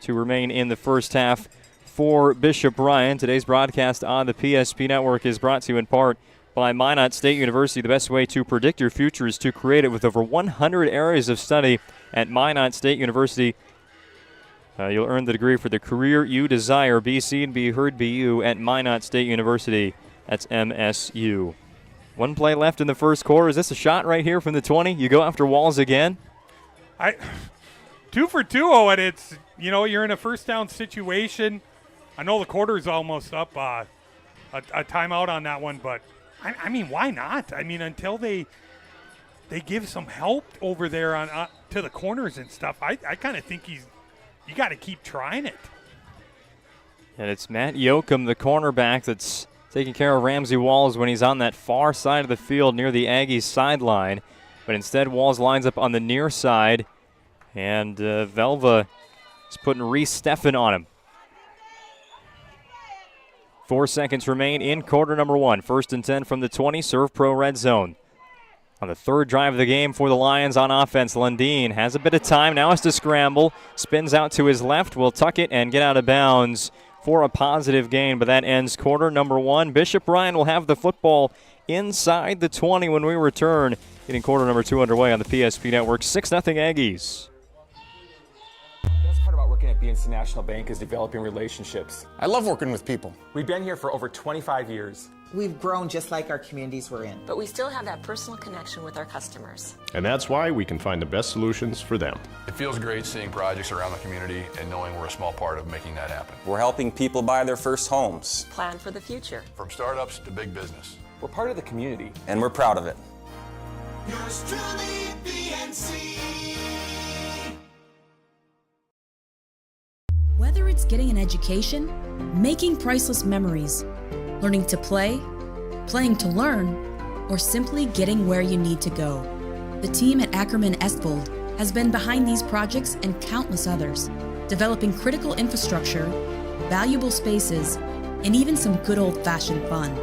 To remain in the first half for Bishop Ryan. Today's broadcast on the PSP Network is brought to you in part by Minot State University. The best way to predict your future is to create it with over 100 areas of study at Minot State University. You'll earn the degree for the career you desire. Be seen, be heard, be you at Minot State University. That's MSU. One play left in the first quarter. Is this a shot right here from the 20? You go after Walls again? 2 for 2, Owen. It's, you're in a first down situation. I know the quarter's almost up. A timeout on that one, but I mean, why not? I mean, until they give some help over there on to the corners and stuff, I kind of think you got to keep trying it. And it's Matt Yoakum, the cornerback, that's taking care of Ramsey Walls when he's on that far side of the field near the Aggies sideline. But instead, Walls lines up on the near side, and Velva is putting Reese Steffen on him. 4 seconds remain in quarter number 1. 1st and 10 from the 20, Serve Pro red zone. On the third drive of the game for the Lions on offense, Lundeen has a bit of time, now has to scramble, spins out to his left, will tuck it and get out of bounds for a positive gain, but that ends quarter number 1. Bishop Ryan will have the football inside the 20 when we return, getting quarter number 2 underway on the PSP Network. 6-0 Aggies. The best part about working at BNC National Bank is developing relationships. I love working with people. We've been here for over 25 years. We've grown just like our communities we're in. But we still have that personal connection with our customers. And that's why we can find the best solutions for them. It feels great seeing projects around the community and knowing we're a small part of making that happen. We're helping people buy their first homes. Plan for the future. From startups to big business. We're part of the community. And we're proud of it. Yours truly, BNC. Whether it's getting an education, making priceless memories, learning to play, playing to learn, or simply getting where you need to go, the team at Ackerman Estvold has been behind these projects and countless others, developing critical infrastructure, valuable spaces, and even some good old-fashioned fun.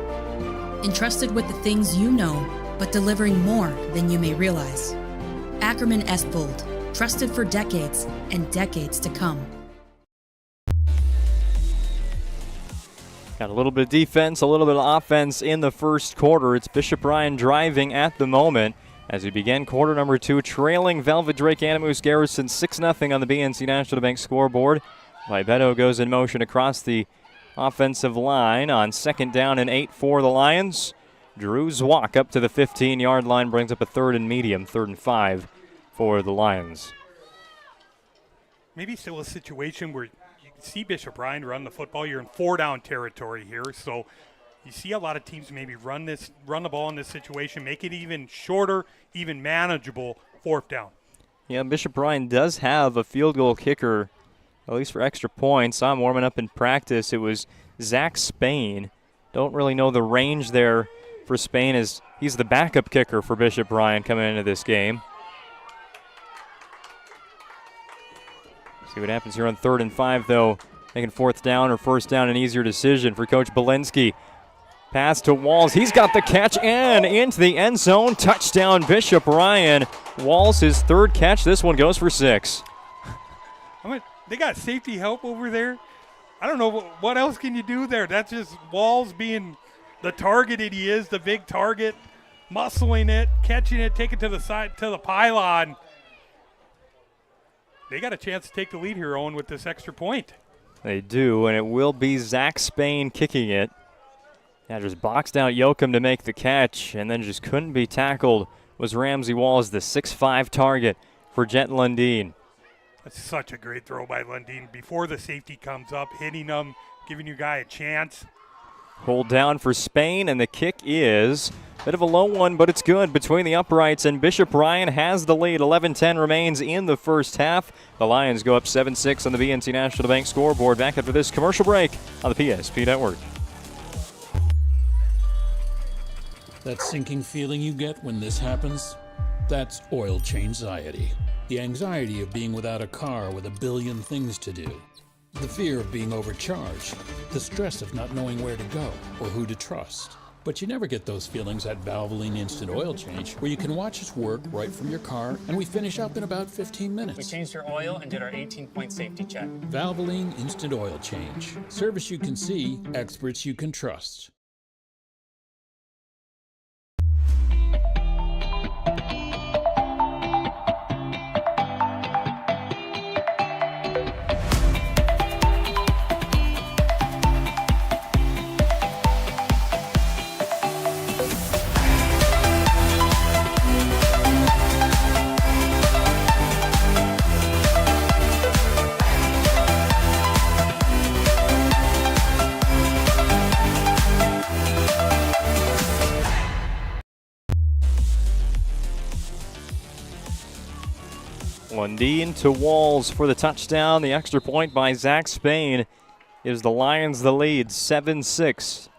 Entrusted with the things you know, but delivering more than you may realize. Ackerman Estvold, trusted for decades and decades to come. Got a little bit of defense, a little bit of offense in the first quarter. It's Bishop Ryan driving at the moment as we begin quarter number 2, trailing Velva-D-A-G Garrison 6-0 on the BNC National Bank scoreboard. Beto goes in motion across the offensive line on 2nd down and 8 for the Lions. Drew's walk up to the 15-yard line brings up a 3rd and medium, 3rd and 5 for the Lions. Maybe still a situation where see Bishop Ryan run the football. You're in 4-down territory here, so you see a lot of teams maybe run the ball in this situation, make it even shorter, even manageable 4th down. Yeah, Bishop Ryan does have a field goal kicker, at least for extra points. Saw him warming up in practice. It was Zach Spain. Don't really know the range there for Spain, as he's the backup kicker for Bishop Ryan coming into this game. See what happens here on 3rd and 5, though. Making 4th down or 1st down an easier decision for Coach Belinsky. Pass to Walls. He's got the catch and into the end zone. Touchdown, Bishop Ryan. Walls, his 3rd catch. This one goes for 6. They got safety help over there. I don't know what else can you do there. That's just Walls being the target he is, the big target, muscling it, catching it, taking it to the side, to the pylon. They got a chance to take the lead here, Owen, with this extra point. They do, and it will be Zach Spain kicking it. Yeah, just boxed out Yoakum to make the catch, and then just couldn't be tackled was Ramsey Walls, the 6'5 target for Jet Lundeen. That's such a great throw by Lundeen. Before the safety comes up, hitting him, giving your guy a chance. Hold down for Spain, and the kick is a bit of a low one, but it's good between the uprights, and Bishop Ryan has the lead. 11-10 remains in the first half. The Lions go up 7-6 on the BNC National Bank scoreboard. Back after this commercial break on the PSP Network. That sinking feeling you get when this happens? That's oil change-anxiety. The anxiety of being without a car with a billion things to do. The fear of being overcharged. The stress of not knowing where to go or who to trust. But you never get those feelings at Valvoline Instant Oil Change, where you can watch us work right from your car, and we finish up in about 15 minutes. We changed your oil and did our 18-point safety check. Valvoline Instant Oil Change. Service you can see, experts you can trust. Lundeen to Walls for the touchdown. The extra point by Zach Spain gives the Lions the lead, 7-6.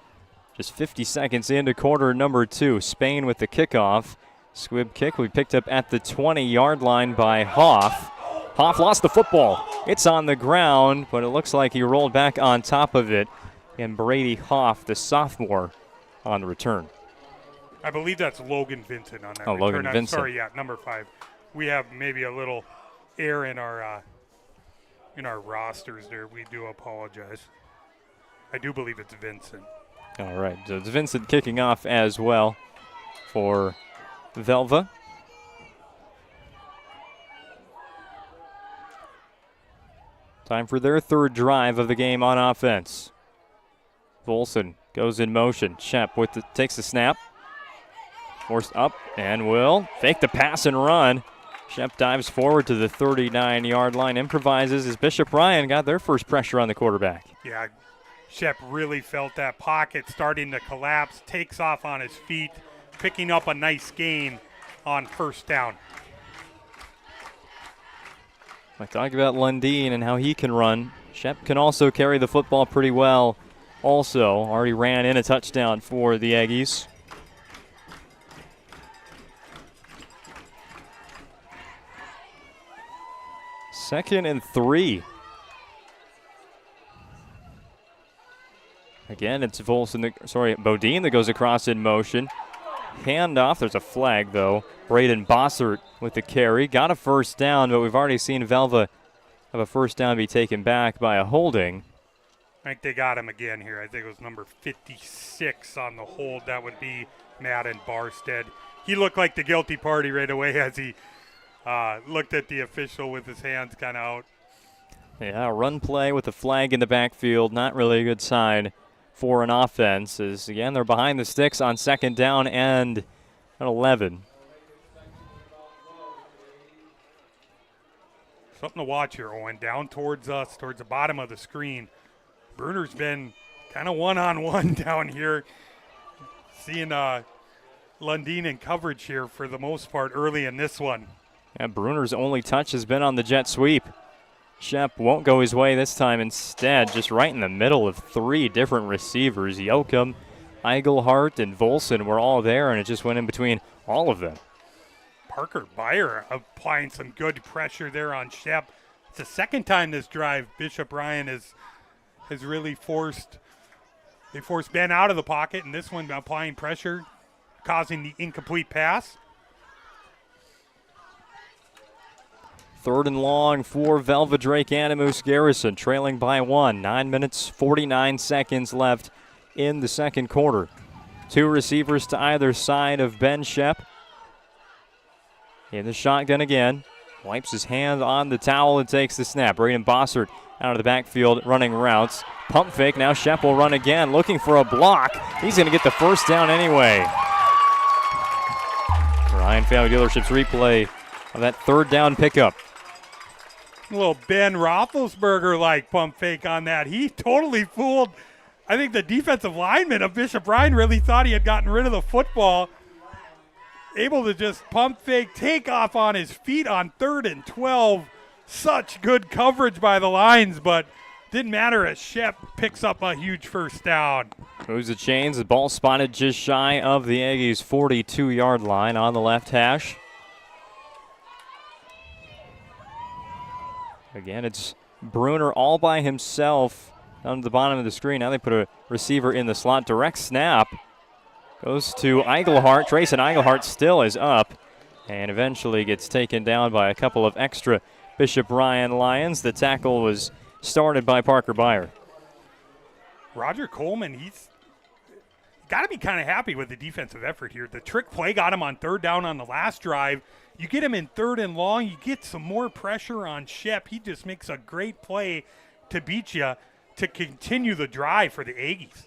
Just 50 seconds into quarter number 2. Spain with the kickoff. Squib kick will be picked up at the 20-yard line by Hoff. Hoff lost the football. It's on the ground, but it looks like he rolled back on top of it. And Brady Hoff, the sophomore, on the return. I believe that's Logan Vincent on that return. Logan I'm Vincent. sorry, yeah, number 5. We have maybe a little error in our rosters there. We do apologize. I do believe it's Vincent. All right, so it's Vincent kicking off as well for Velva. Time for their third drive of the game on offense. Volson goes in motion. Shep takes the snap. Forced up and will fake the pass and run. Shep dives forward to the 39-yard line, improvises as Bishop Ryan got their first pressure on the quarterback. Yeah, Shep really felt that pocket starting to collapse, takes off on his feet, picking up a nice gain on first down. I talk about Lundeen and how he can run. Shep can also carry the football pretty well. Also, already ran in a touchdown for the Aggies. Second and 3. Again, it's Bodine that goes across in motion. Handoff, there's a flag though. Braden Bossert with the carry. Got a first down, but we've already seen Velva have a first down be taken back by a holding. I think they got him again here. I think it was number 56 on the hold. That would be Madden Barstead. He looked like the guilty party right away as he looked at the official with his hands kind of out. Yeah, run play with the flag in the backfield. Not really a good sign for an offense. As again, they're behind the sticks on second down and at 11. Something to watch here, Owen. Down towards us, towards the bottom of the screen. Bruner's been kind of one-on-one down here. Seeing Lundeen in coverage here for the most part early in this one. Yeah, Bruner's only touch has been on the jet sweep. Shep won't go his way this time. Instead, just right in the middle of 3 different receivers. Yoakum, Eigelhart, and Volson were all there, and it just went in between all of them. Parker Beyer applying some good pressure there on Shep. It's the second time this drive Bishop Ryan has really forced Ben out of the pocket, and this one applying pressure, causing the incomplete pass. Third and long for Velva Drake Animus Garrison, trailing by 1. 9 minutes, 49 seconds left in the second quarter. 2 receivers to either side of Ben Shep. In the shotgun again. Wipes his hand on the towel and takes the snap. Braden Bossert out of the backfield running routes. Pump fake, now Shep will run again, looking for a block. He's going to get the first down anyway. Ryan Family Dealership's replay of that third down pickup. A little Ben Roethlisberger-like pump fake on that. He totally fooled, I think, the defensive lineman of Bishop Ryan really thought he had gotten rid of the football. Able to just pump fake, take off on his feet on 3rd and 12. Such good coverage by the Lions, but didn't matter as Shep picks up a huge first down. Moves the chains. The ball spotted just shy of the Aggies' 42-yard line on the left hash. Again, it's Bruner all by himself down to the bottom of the screen. Now they put a receiver in the slot. Direct snap. Goes to Eigelhart. Trayson Eigelhart still is up and eventually gets taken down by a couple of extra Bishop Ryan Lions. The tackle was started by Parker Byer. Roger Coleman, he's got to be kind of happy with the defensive effort here. The trick play got him on third down on the last drive. You get him in third and long, you get some more pressure on Shep. He just makes a great play to beat you to continue the drive for the Aggies.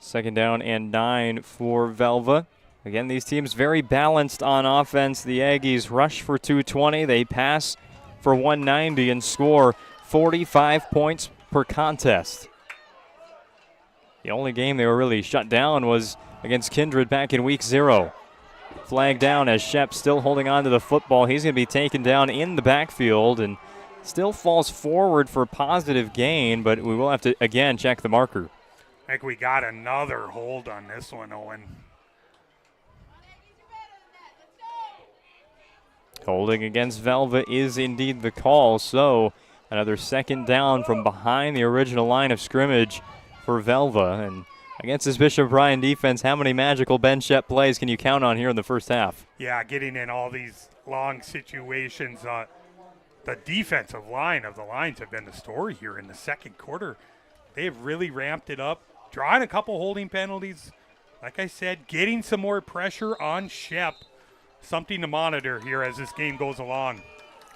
2nd down and 9 for Velva. Again, these teams very balanced on offense. The Aggies rush for 220. They pass for 190 and score 45 points per contest. The only game they were really shut down was against Kindred back in week 0. Flag down as Shep still holding on to the football. He's going to be taken down in the backfield and still falls forward for positive gain, but we will have to, again, check the marker. I think we got another hold on this one, Owen. Holding against Velva is indeed the call, so another 2nd down from behind the original line of scrimmage for Velva. And against this Bishop Ryan defense, how many magical Ben Shep plays can you count on here in the first half? Yeah, getting in all these long situations. The defensive line of the Lions have been the story here in the second quarter. They've really ramped it up, drawing a couple holding penalties. Like I said, getting some more pressure on Shep. Something to monitor here as this game goes along.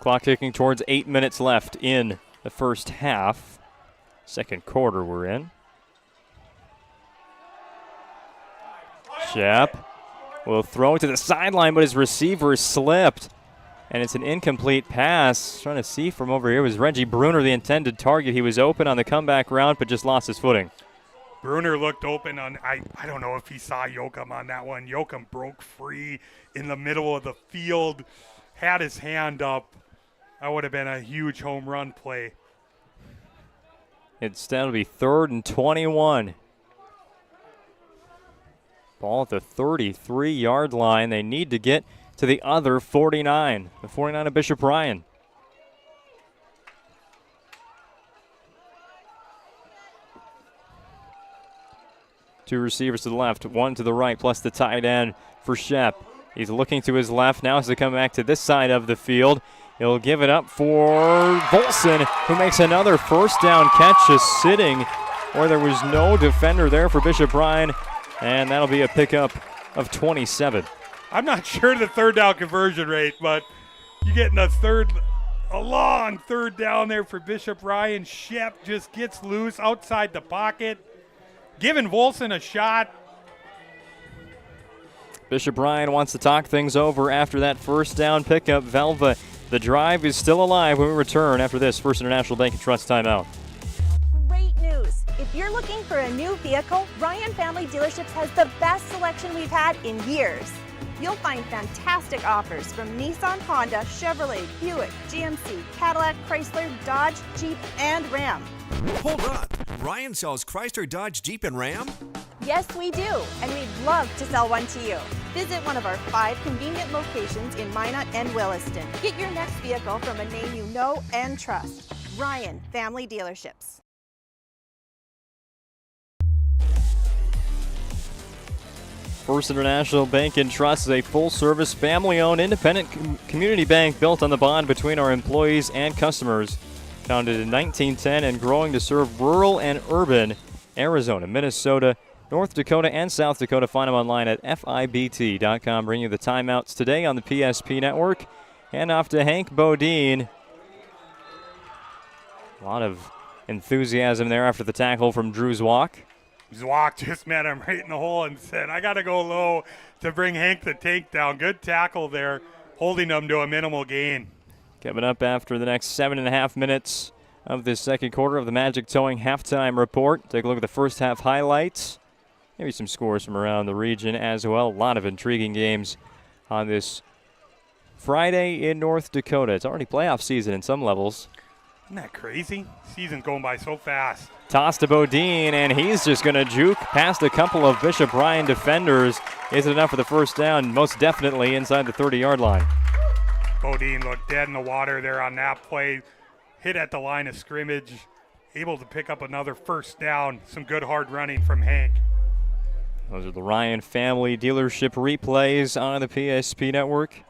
Clock ticking towards 8 minutes left in the first half. Second quarter we're in. Shep will throw it to the sideline, but his receiver slipped. And it's an incomplete pass. Trying to see from over here was Reggie Bruner, the intended target. He was open on the comeback route, but just lost his footing. Bruner looked open on, I don't know if he saw Yoakum on that one. Yoakum broke free in the middle of the field, had his hand up. That would have been a huge home run play. Instead, it'll be 3rd and 21. Ball at the 33-yard line. They need to get to the other 49, the 49 of Bishop Ryan. Two receivers to the left, one to the right, plus the tight end for Shep. He's looking to his left now as they come back to this side of the field. He'll give it up for Volson, who makes another first down catch, just sitting where there was no defender there for Bishop Ryan, and that'll be a pickup of 27. I'm not sure the third down conversion rate, but you're getting a long third down there for Bishop Ryan. Shep just gets loose outside the pocket, giving Volson a shot. Bishop Ryan wants to talk things over after that first down pickup. Velva, the drive is still alive when we return after this First International Bank and Trust timeout. Great news. If you're looking for a new vehicle, Ryan Family Dealerships has the best selection we've had in years. You'll find fantastic offers from Nissan, Honda, Chevrolet, Buick, GMC, Cadillac, Chrysler, Dodge, Jeep, and Ram. Hold on. Ryan sells Chrysler, Dodge, Jeep, and Ram? Yes, we do, and we'd love to sell one to you. Visit one of our 5 convenient locations in Minot and Williston. Get your next vehicle from a name you know and trust. Ryan Family Dealerships. First International Bank and Trust is a full-service, family-owned, independent community bank built on the bond between our employees and customers. Founded in 1910 and growing to serve rural and urban Arizona, Minnesota, North Dakota, and South Dakota. Find them online at FIBT.com. Bring you the timeouts today on the PSP Network. Hand off to Hank Bodine. A lot of enthusiasm there after the tackle from Drew Zwak. Zwak just met him right in the hole and said, I got to go low to bring Hank the tank down. Good tackle there, holding him to a minimal gain. Coming up after the next 7.5 minutes of this second quarter of the Magic Towing halftime report. Take a look at the first half highlights. Maybe some scores from around the region as well. A lot of intriguing games on this Friday in North Dakota. It's already playoff season in some levels. Isn't that crazy? Season's going by so fast. Toss to Bodine, and he's just going to juke past a couple of Bishop Ryan defenders. Is it enough for the first down? Most definitely inside the 30-yard line. Bodine looked dead in the water there on that play. Hit at the line of scrimmage. Able to pick up another first down. Some good hard running from Hank. Those are the Ryan family dealership replays on the PSP network.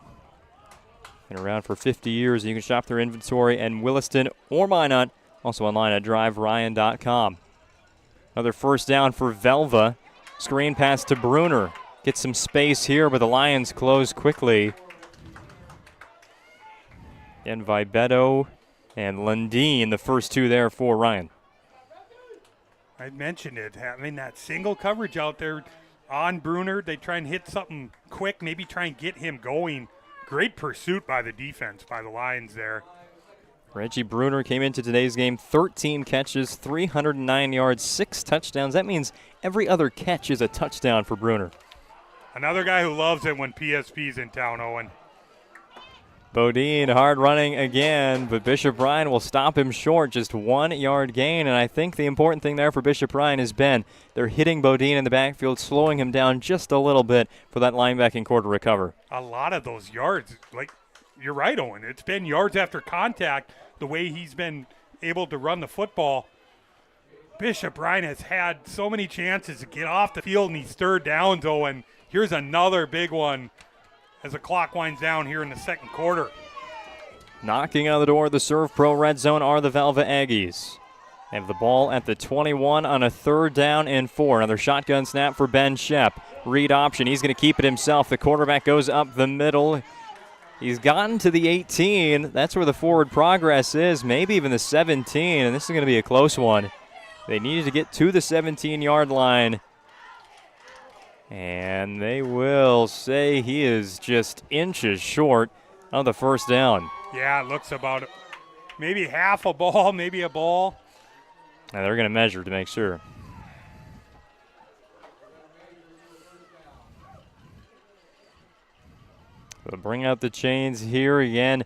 Been around for 50 years. You can shop their inventory in Williston or Minot. Also online at driveryan.com. Another first down for Velva. Screen pass to Bruner. Get some space here, but the Lions close quickly. And Vibeto and Lundeen, the first two there for Ryan. I mentioned it, having that single coverage out there on Bruner. They try and hit something quick, maybe try and get him going. Great pursuit by the defense, by the Lions there. Reggie Bruner came into today's game, 13 catches, 309 yards, 6 touchdowns. That means every other catch is a touchdown for Bruner. Another guy who loves it when PSP's in town, Owen. Bodine hard running again, but Bishop Ryan will stop him short, just 1 yard gain. And I think the important thing there for Bishop Ryan has been they're hitting Bodine in the backfield, slowing him down just a little bit for that linebacking core to recover. A lot of those yards, like you're right, Owen. It's been yards after contact, the way he's been able to run the football. Bishop Ryan has had so many chances to get off the field in these third downs, Owen. Here's another big one as the clock winds down here in the second quarter. Knocking on the door of the Serve Pro red zone are the Velva-Aggies. They have the ball at the 21 on a 3rd down and 4. Another shotgun snap for Ben Shep. Read option. He's going to keep it himself. The quarterback goes up the middle. He's gotten to the 18. That's where the forward progress is, maybe even the 17, and this is going to be a close one. They needed to get to the 17-yard line, and they will say he is just inches short of the first down. Yeah, it looks about maybe half a ball, maybe a ball. Now they're going to measure to make sure. So bring out the chains here again.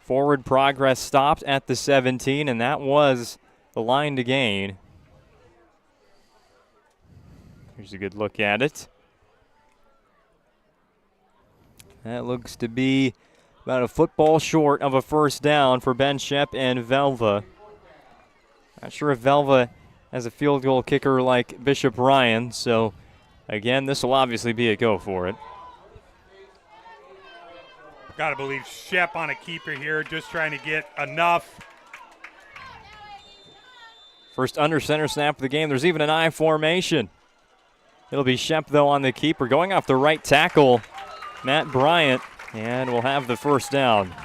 Forward progress stopped at the 17, and that was the line to gain. Here's a good look at it. That looks to be about a football short of a first down for Ben Shep and Velva. Not sure if Velva has a field goal kicker like Bishop Ryan, so again, this will obviously be a go for it. Got to believe Shep on a keeper here, just trying to get enough. First under center snap of the game. There's even an I formation. It'll be Shep, though, on the keeper. Going off the right tackle, Matt Bryant, and we'll have the first down.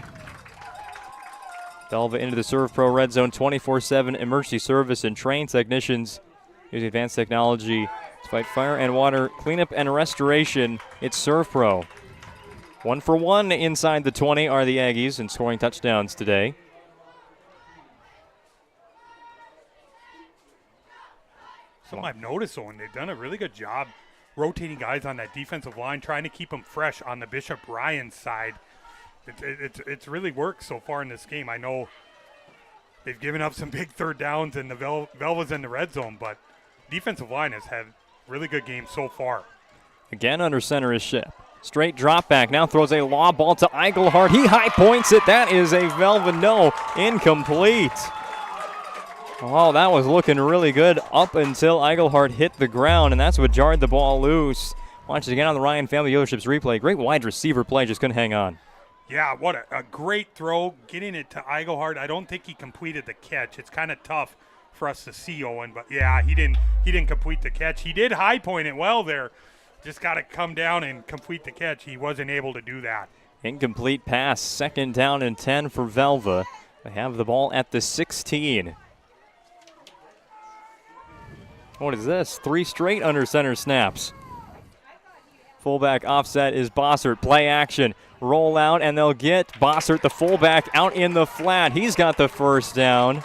Velva into the Serve Pro red zone, 24/7 emergency service and trained technicians using advanced technology to fight fire and water cleanup and restoration. It's Serve Pro. 1 for 1 inside the 20 are the Aggies in scoring touchdowns today. Something I've noticed, Owen, they've done a really good job rotating guys on that defensive line, trying to keep them fresh on the Bishop Ryan side. It's really worked so far in this game. I know they've given up some big third downs and the Velva's in the red zone, but defensive line has had really good games so far. Again, under center is Shep. Straight drop back, now throws a law ball to Eigelhart. He high points it. That is a Velva no, incomplete. Oh, that was looking really good up until Eigelhart hit the ground, and that's what jarred the ball loose. Watch it again on the Ryan Family Dealerships replay. Great wide receiver play, just couldn't hang on. Yeah, what a great throw, getting it to Eigelhart. I don't think he completed the catch. It's kind of tough for us to see, Owen, but yeah, he didn't complete the catch. He did high point it well there. Just got to come down and complete the catch. He wasn't able to do that. Incomplete pass, 2nd down and 10 for Velva. They have the ball at the 16. What is this? 3 straight under center snaps. Fullback offset is Bossert. Play action. Roll out, and they'll get Bossert, the fullback, out in the flat. He's got the first down.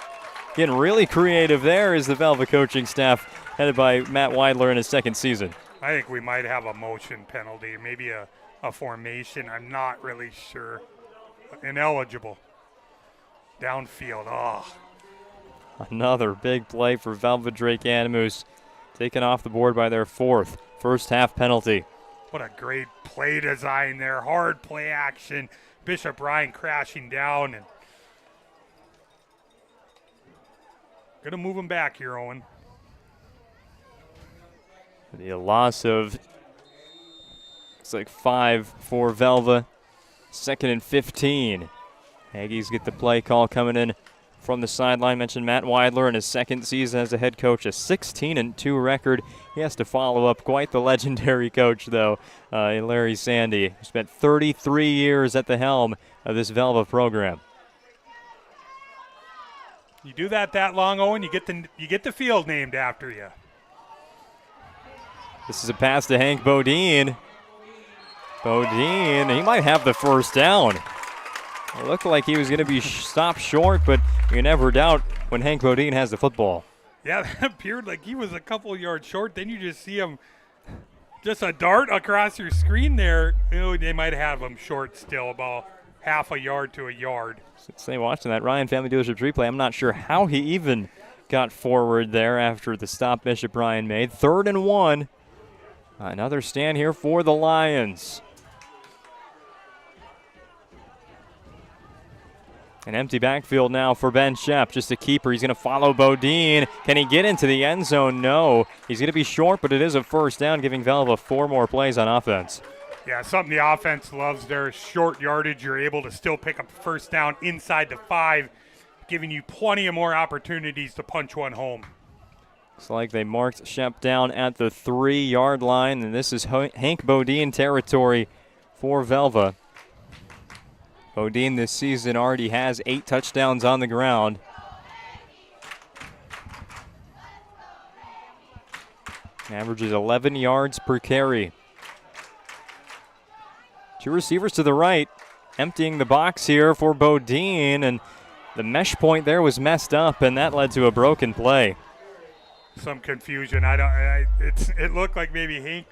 Getting really creative there is the Velva coaching staff, headed by Matt Weidler in his 2nd season. I think we might have a motion penalty, maybe a formation. I'm not really sure. Ineligible. Downfield. Oh. Another big play for Velva Drake Animus, taken off the board by their 4th first half penalty. What a great play design there. Hard play action. Bishop Ryan crashing down. And gonna move him back here, Owen. The loss of, it's like 5 for Velva. 2nd and 15. Aggies get the play call coming in from the sideline. Mentioned Matt Weidler in his second season as a head coach, a 16-2 record. He has to follow up quite the legendary coach, though, Larry Sandy, who spent 33 years at the helm of this Velva program. You do that long, Owen, you get the field named after you. This is a pass to Hank Bodine. Bodine, he might have the first down. It looked like he was going to be stopped short, but you never doubt when Hank Bodine has the football. Yeah, that appeared like he was a couple yards short. Then you just see him, just a dart across your screen there. They might have him short still, about half a yard to a yard. Say, watching that Ryan Family Dealerships replay, I'm not sure how he even got forward there after the stop Bishop Ryan made. 3rd and 1. Another stand here for the Lions. An empty backfield now for Ben Shep, just a keeper. He's going to follow Bodine. Can he get into the end zone? No. He's going to be short, but it is a first down, giving Velva 4 more plays on offense. Yeah, something the offense loves there is short yardage. You're able to still pick up a first down inside the 5, giving you plenty of more opportunities to punch one home. Looks like they marked Shep down at the 3-yard line, and this is Hank Bodine territory for Velva. Bodine this season already has 8 touchdowns on the ground. Averages 11 yards per carry. 2 receivers to the right, emptying the box here for Bodine, and the mesh point there was messed up, and that led to a broken play. Some confusion. It looked like maybe Hank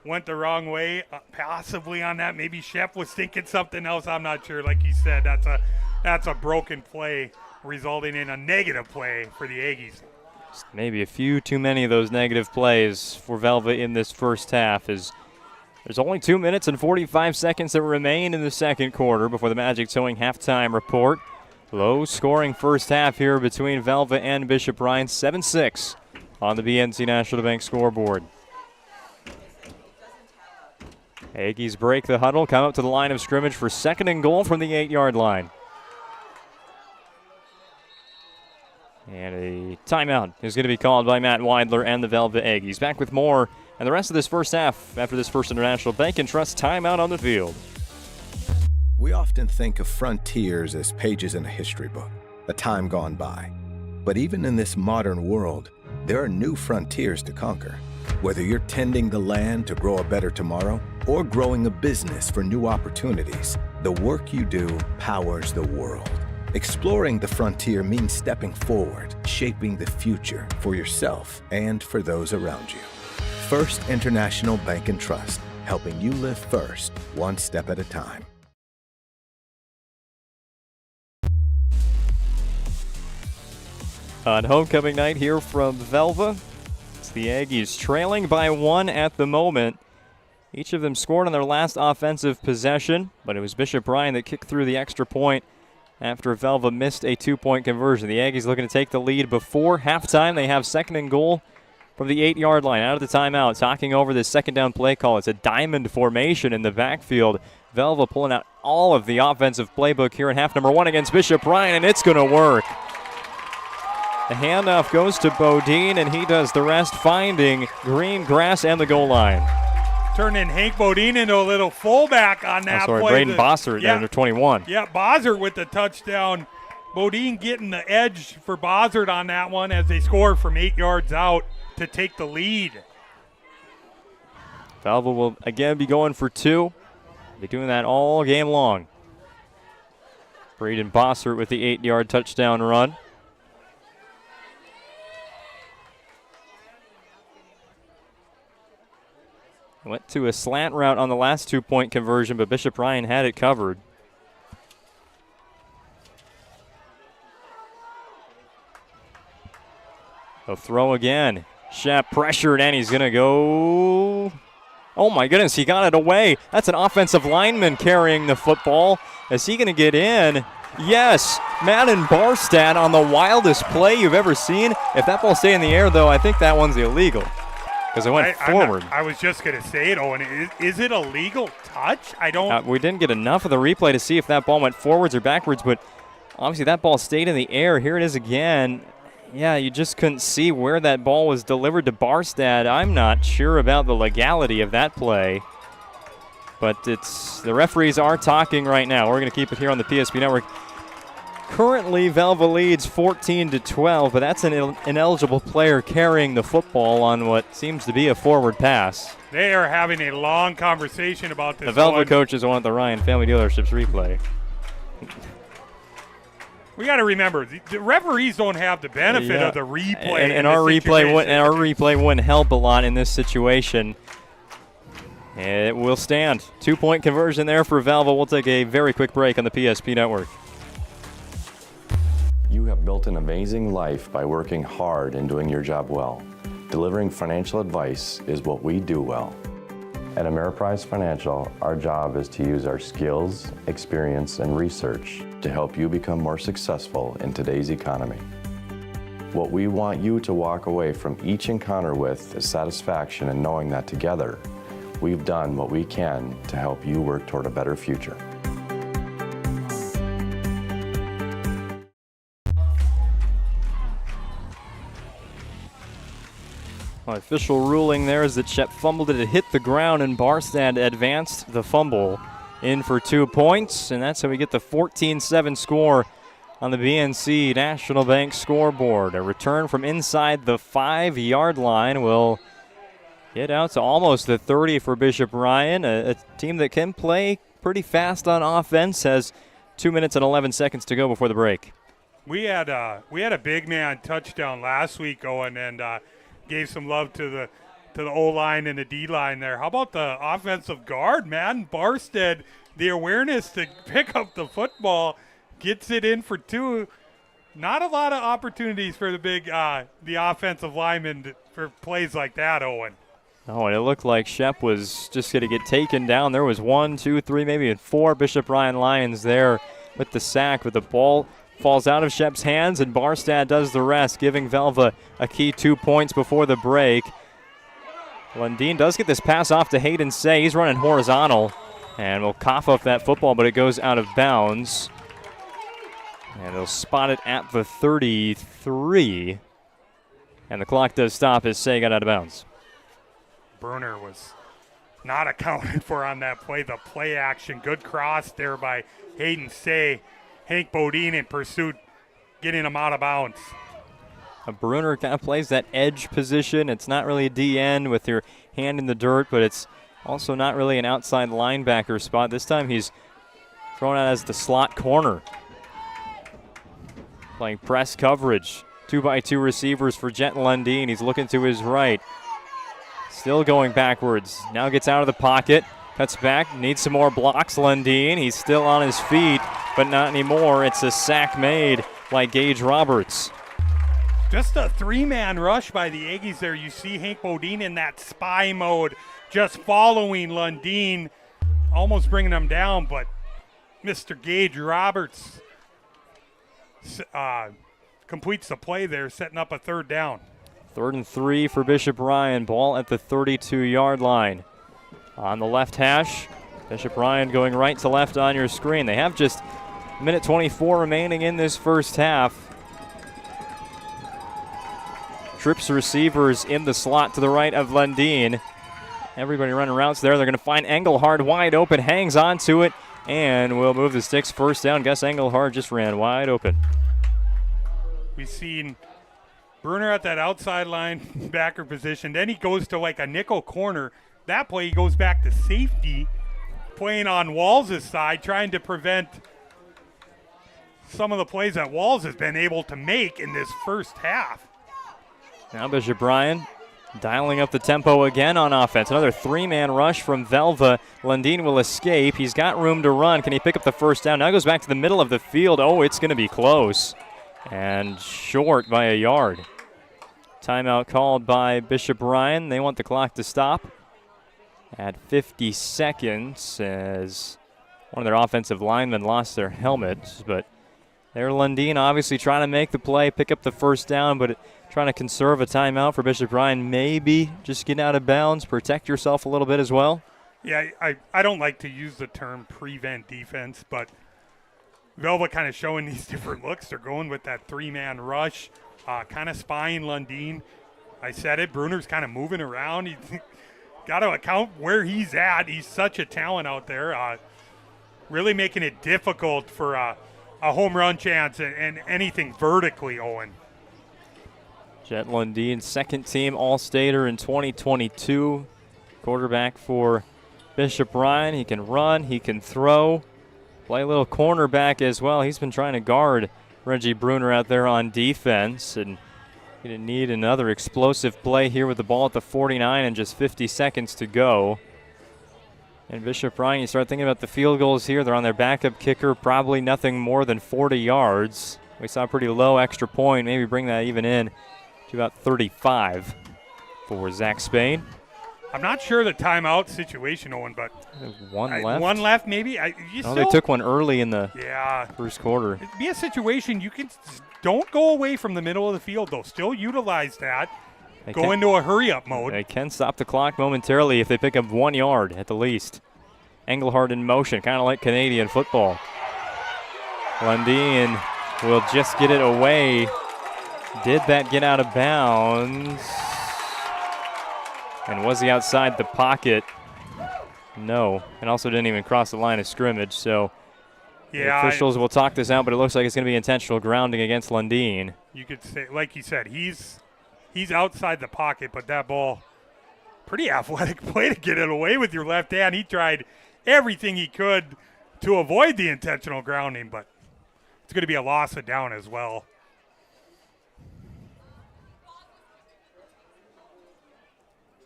went the wrong way, possibly on that. Maybe Shep was thinking something else. I'm not sure. Like you said, that's a broken play, resulting in a negative play for the Aggies. Just maybe a few too many of those negative plays for Velva in this first half. As there's only 2 minutes and 45 seconds that remain in the second quarter before the Magic Towing halftime report. Low-scoring first half here between Velva and Bishop Ryan, 7-6 on the BNC National Bank scoreboard. Aggies break the huddle, come up to the line of scrimmage for 2nd and goal from the 8-yard line. And a timeout is going to be called by Matt Weidler and the Velva Aggies. Back with more and the rest of this first half after this First International Bank and Trust timeout on the field. We often think of frontiers as pages in a history book, a time gone by. But even in this modern world, there are new frontiers to conquer. Whether you're tending the land to grow a better tomorrow or growing a business for new opportunities, the work you do powers the world. Exploring the frontier means stepping forward, shaping the future for yourself and for those around you. First International Bank and Trust, helping you live first, one step at a time. On homecoming night here from Velva, it's the Aggies trailing by 1 at the moment. Each of them scored on their last offensive possession, but it was Bishop Ryan that kicked through the extra point after Velva missed a 2-point conversion. The Aggies looking to take the lead before halftime. They have 2nd and goal from the 8-yard line. Out of the timeout, talking over this second down play call. It's a diamond formation in the backfield. Velva pulling out all of the offensive playbook here in half number 1 against Bishop Ryan, and it's going to work. The handoff goes to Bodine, and he does the rest, finding green grass and the goal line. Turning Hank Bodine into a little fullback on that play. Braden Bossert, number 21. Yeah, Bossert with the touchdown. Bodine getting the edge for Bossert on that one as they score from 8 yards out to take the lead. Velva will again be going for 2. They're doing that all game long. Braden Bossert with the 8-yard touchdown run. Went to a slant route on the last 2-point conversion, but Bishop Ryan had it covered. A throw again. Shep pressured, and he's going to go. Oh, my goodness, he got it away. That's an offensive lineman carrying the football. Is he going to get in? Yes, Madden Barstad on the wildest play you've ever seen. If that ball stay in the air, though, I think that one's illegal. because it went forward. I was just going to say it, Owen. Is it a legal touch? I don't. We didn't get enough of the replay to see if that ball went forwards or backwards, but obviously that ball stayed in the air. Here it is again. Yeah, you just couldn't see where that ball was delivered to Barstad. I'm not sure about the legality of that play, but the referees are talking right now. We're going to keep it here on the PSP Network. Currently, Velva leads 14-12, but that's an ineligible player carrying the football on what seems to be a forward pass. They are having a long conversation about this. The Velva coaches want the Ryan Family Dealerships replay. We got to remember, the referees don't have the benefit of the replay. And our replay wouldn't help a lot in this situation. It will stand. 2-point conversion there for Velva. We'll take a very quick break on the PSP Network. You have built an amazing life by working hard and doing your job well. Delivering financial advice is what we do well. At Ameriprise Financial, our job is to use our skills, experience, and research to help you become more successful in today's economy. What we want you to walk away from each encounter with is satisfaction in knowing that together, we've done what we can to help you work toward a better future. Official ruling there is that Shep fumbled it, it hit the ground, and Barstad advanced the fumble in for 2 points, and that's how we get the 14-7 score on the BNC National Bank scoreboard. A return from inside the 5-yard line will get out to almost the 30 for Bishop Ryan, a team that can play pretty fast on offense, has 2 minutes and 11 seconds to go before the break. We had a big man touchdown last week, Owen, and gave some love to the O-line and the D-line there. How about the offensive guard, man? Barstead, the awareness to pick up the football, gets it in for 2. Not a lot of opportunities for the offensive lineman for plays like that, Owen. Oh, and it looked like Shep was just going to get taken down. There was 1, 2, 3, maybe 4 Bishop Ryan Lions there with the sack, but the ball falls out of Shep's hands, and Barstad does the rest, giving Velva a key 2 points before the break. Lundin does get this pass off to Hayden Say. He's running horizontal, and will cough off that football, but it goes out of bounds. And they'll spot it at the 33. And the clock does stop as Say got out of bounds. Bruner was not accounted for on that play. The play action, good cross there by Hayden Say. Hank Bodine in pursuit, getting him out of bounds. Bruner kind of plays that edge position. It's not really a DN with your hand in the dirt, but it's also not really an outside linebacker spot. This time he's thrown out as the slot corner. Playing press coverage. 2x2 receivers for Jet Lundin. He's looking to his right. Still going backwards. Now gets out of the pocket. Cuts back, needs some more blocks, Lundin. He's still on his feet, but not anymore. It's a sack made by Gage Roberts. Just a 3-man rush by the Aggies there. You see Hank Bodine in that spy mode, just following Lundin, almost bringing him down, but Mr. Gage Roberts completes the play there, setting up a 3rd down. 3rd and 3 for Bishop Ryan. Ball at the 32-yard line. On the left hash, Bishop Ryan going right to left on your screen. They have just a minute 24 remaining in this first half. Trips receivers in the slot to the right of Lundin. Everybody running routes there. They're going to find Engelhard wide open, hangs on to it, and will move the sticks. First down. Gus Engelhard just ran wide open. We've seen Bruner at that outside linebacker position. Then he goes to like a nickel corner. That play, he goes back to safety, playing on Walls' side, trying to prevent some of the plays that Walls has been able to make in this first half. Now Bishop Ryan dialing up the tempo again on offense. Another 3-man rush from Velva. Lundin will escape. He's got room to run. Can he pick up the first down? Now goes back to the middle of the field. Oh, it's going to be close. And short by a yard. Timeout called by Bishop Ryan. They want the clock to stop at 50 seconds as one of their offensive linemen lost their helmet, but There, Lundeen obviously trying to make the play, pick up the first down, but trying to conserve a timeout for Bishop Ryan. Maybe just get out of bounds, protect yourself a little bit as well. Yeah, I don't like to use the term prevent defense, but Velva kind of showing these different looks. They're going with that three-man rush, kind of spying Lundeen. I said it, Bruner's kind of moving around. He's got to account where he's at. He's such a talent out there, really making it difficult for a home run chance and anything vertically, Owen. Jet Lundeen, second team All-Stater in 2022. Quarterback for Bishop Ryan. He can run, he can throw, play a little cornerback as well. He's been trying to guard Reggie Bruner out there on defense, and going to need another explosive play here with the ball at the 49 and just 50 seconds to go. And Bishop Ryan, you start thinking about the field goals here. They're on their backup kicker, probably nothing more than 40 yards. We saw a pretty low extra point, maybe bring that even in to about 35 for Zach Spain. I'm not sure the timeout situation, Owen, but one left. One left, maybe. They took one early in the first quarter. It'd be a situation you can don't go away from the middle of the field, though. Still utilize that. Go into a hurry-up mode. They can stop the clock momentarily if they pick up 1 yard at the least. Engelhardt in motion, kind of like Canadian football. Lundeen will just get it away. Did that get out of bounds? And was he outside the pocket? No. And also didn't even cross the line of scrimmage. So the officials will talk this out, but it looks like it's going to be intentional grounding against Lundeen. You could say, like you said, he's outside the pocket, but that ball, pretty athletic play to get it away with your left hand. He tried everything he could to avoid the intentional grounding, but it's going to be a loss of down as well.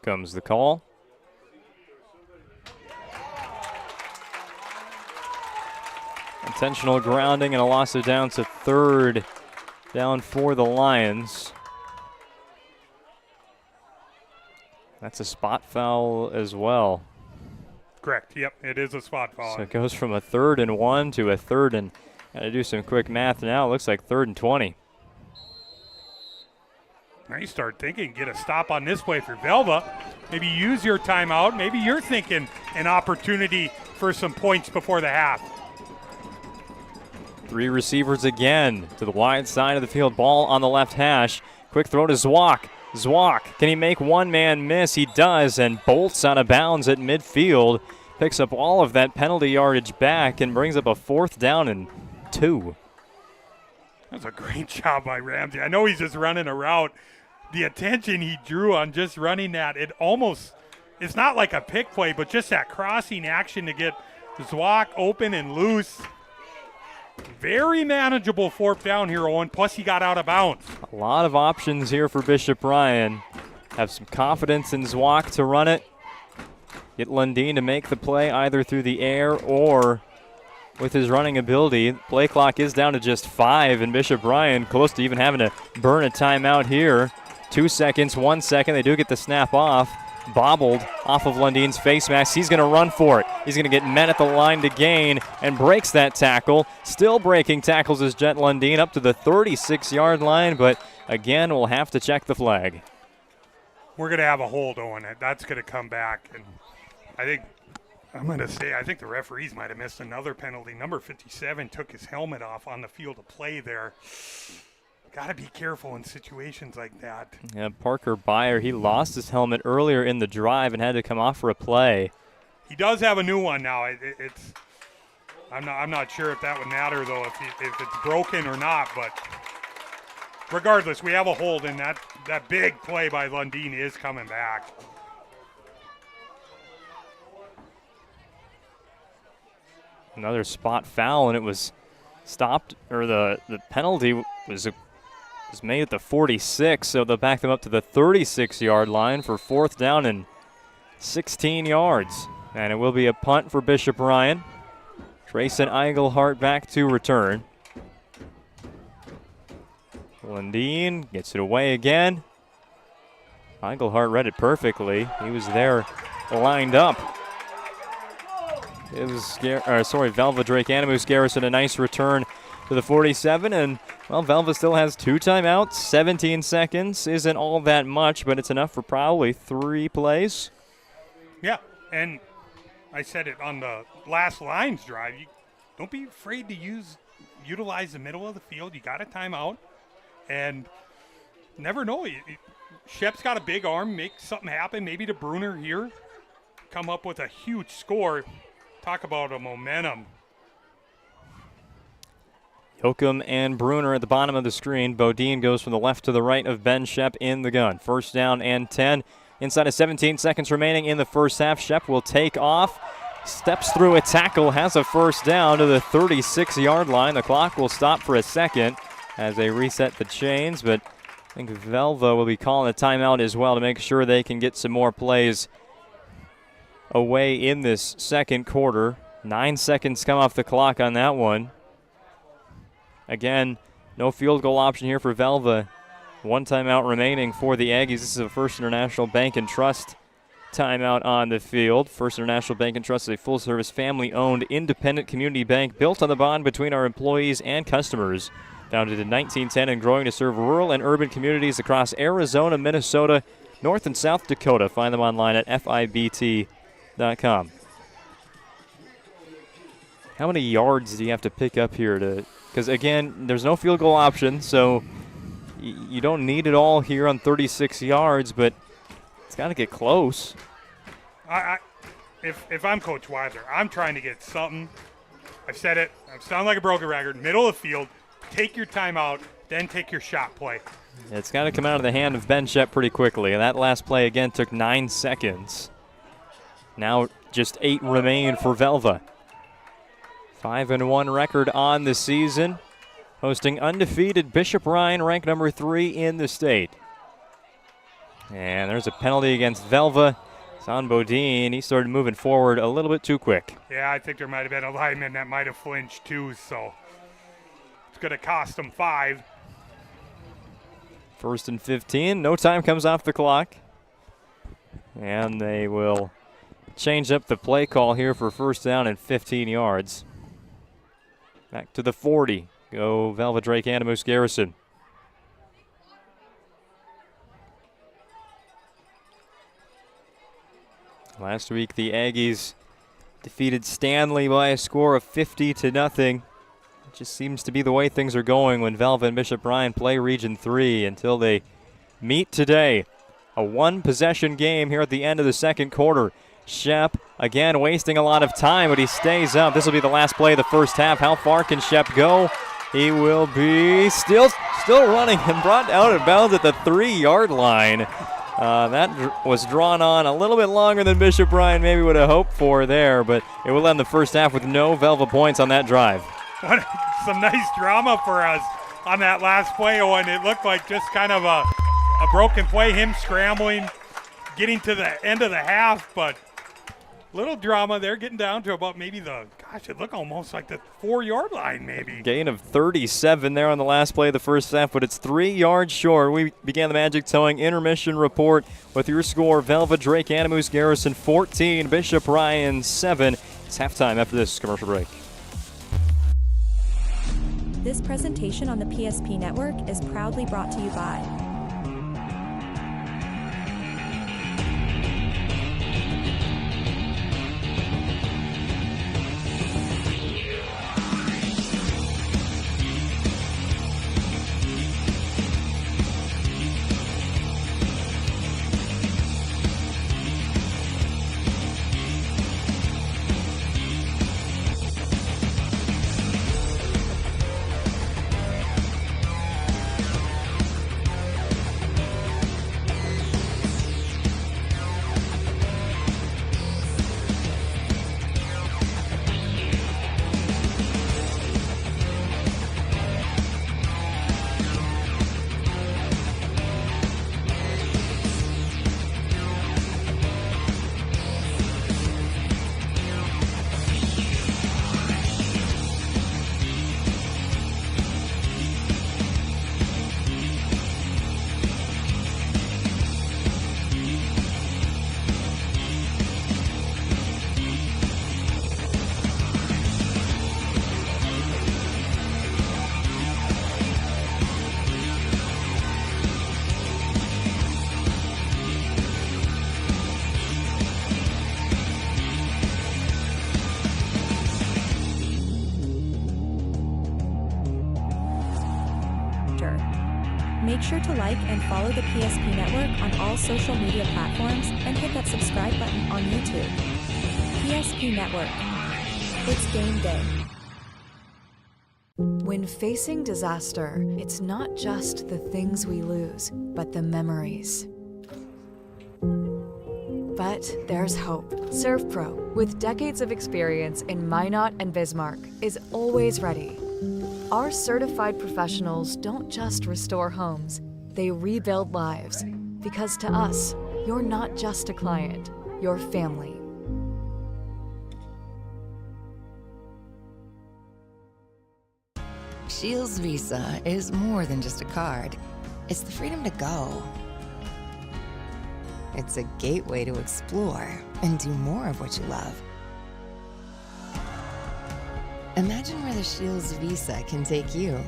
Comes the call. Intentional grounding and a loss of down to third down for the Lions. That's a spot foul as well. Correct. Yep, it is a spot foul. So it goes from a 3rd and 1 to a 3rd and, got to do some quick math now. It looks like 3rd and 20. Now you start thinking, get a stop on this play for Velva. Maybe use your timeout. Maybe you're thinking an opportunity for some points before the half. 3 receivers again to the wide side of the field. Ball on the left hash. Quick throw to Zwak. Zwak, can he make one man miss? He does, and bolts out of bounds at midfield. Picks up all of that penalty yardage back and brings up a 4th down and 2. That was a great job by Ramsey. I know he's just running a route. The attention he drew on just running that, it's not like a pick play, but just that crossing action to get Zwak open and loose. Very manageable 4th down here, Owen, plus he got out of bounds. A lot of options here for Bishop Ryan. Have some confidence in Zwak to run it. Get Lundeen to make the play either through the air or with his running ability. Play clock is down to just 5, and Bishop Ryan close to even having to burn a timeout here. 2 seconds, 1 second. They do get the snap off. Bobbled off of Lundeen's face mask. He's going to run for it. He's going to get met at the line to gain and breaks that tackle. Still breaking tackles is Jet Lundeen up to the 36-yard line, but again, we'll have to check the flag. We're going to have a hold, Owen. That's going to come back. And I think the referees might have missed another penalty. Number 57 took his helmet off on the field of play there. Got to be careful in situations like that. Yeah, Parker Byer, he lost his helmet earlier in the drive and had to come off for a play. He does have a new one now. I'm not sure if that would matter, though, if it's broken or not. But regardless, we have a hold, and that big play by Lundeen is coming back. Another spot foul, and it was stopped, or the penalty was made at the 46, so they'll back them up to the 36-yard line for 4th down and 16 yards. And it will be a punt for Bishop Ryan. Trayson Eigelhart back to return. Lundeen gets it away again. Eigelhart read it perfectly. He was there lined up. It was, Velva Drake Animus Garrison, a nice return to the 47, and, well, Velva still has 2 timeouts. 17 seconds isn't all that much, but it's enough for probably 3 plays. Yeah, and I said it on the last Lions drive. You don't be afraid to utilize the middle of the field. You got a timeout, and never know. Shep's got a big arm. Make something happen. Maybe to Bruner here. Come up with a huge score. Talk about a momentum. Yoakum and Bruner at the bottom of the screen. Bodine goes from the left to the right of Ben Shep in the gun. First down and 10. Inside of 17 seconds remaining in the first half. Shep will take off. Steps through a tackle. Has a first down to the 36-yard line. The clock will stop for a second as they reset the chains. But I think Velva will be calling a timeout as well to make sure they can get some more plays away in this second quarter. 9 seconds come off the clock on that one. Again, no field goal option here for Velva. 1 timeout remaining for the Aggies. This is a First International Bank and Trust timeout on the field. First International Bank and Trust is a full-service, family-owned, independent community bank built on the bond between our employees and customers. Founded in 1910 and growing to serve rural and urban communities across Arizona, Minnesota, North and South Dakota. Find them online at fibt.com. How many yards do you have to pick up here to... Because, again, there's no field goal option, so you don't need it all here on 36 yards, but it's got to get close. If I'm Coach Weiser, I'm trying to get something. I've said it. I sound like a broken record. Middle of the field, take your timeout, then take your shot play. It's got to come out of the hand of Ben Shep pretty quickly, and that last play, again, took 9 seconds. Now just 8 remain for Velva. 5-1 record on the season, hosting undefeated Bishop Ryan, ranked number 3 in the state. And there's a penalty against Velva. It's on Bodine. He started moving forward a little bit too quick. Yeah, I think there might have been a lineman that might have flinched too, so it's going to cost them 5. 1st and 15. No time comes off the clock. And they will change up the play call here for first down and 15 yards. Back to the 40. Go Velva-Drake Animus Garrison. Last week, the Aggies defeated Stanley by a score of 50-0. It just seems to be the way things are going when Velva and Bishop Ryan play Region 3 until they meet today. A 1-possession game here at the end of the second quarter. Shep, again, wasting a lot of time, but he stays up. This will be the last play of the first half. How far can Shep go? He will be still running and brought out of bounds at the 3-yard line. That was drawn on a little bit longer than Bishop Ryan maybe would have hoped for there, but it will end the first half with no Velva points on that drive. Some nice drama for us on that last play, Owen. It looked like just kind of a broken play, him scrambling, getting to the end of the half, but little drama there, getting down to about maybe it looked almost like the 4-yard line maybe. Gain of 37 there on the last play of the first half, but it's 3 yards short. We began the Magic Towing intermission report with your score: Velva-Drake Animus Garrison 14, Bishop Ryan 7. It's halftime after this commercial break. This presentation on the PSP Network is proudly brought to you by Make sure to like and follow the PSP Network on all social media platforms and hit that subscribe button on YouTube. PSP Network. It's game day. When facing disaster, it's not just the things we lose, but the memories. But there's hope. ServPro, with decades of experience in Minot and Bismarck, is always ready. Our certified professionals don't just restore homes, they rebuild lives. Because to us, you're not just a client, you're family. Shields Visa is more than just a card. It's the freedom to go. It's a gateway to explore and do more of what you love. Imagine where the Shields Visa can take you.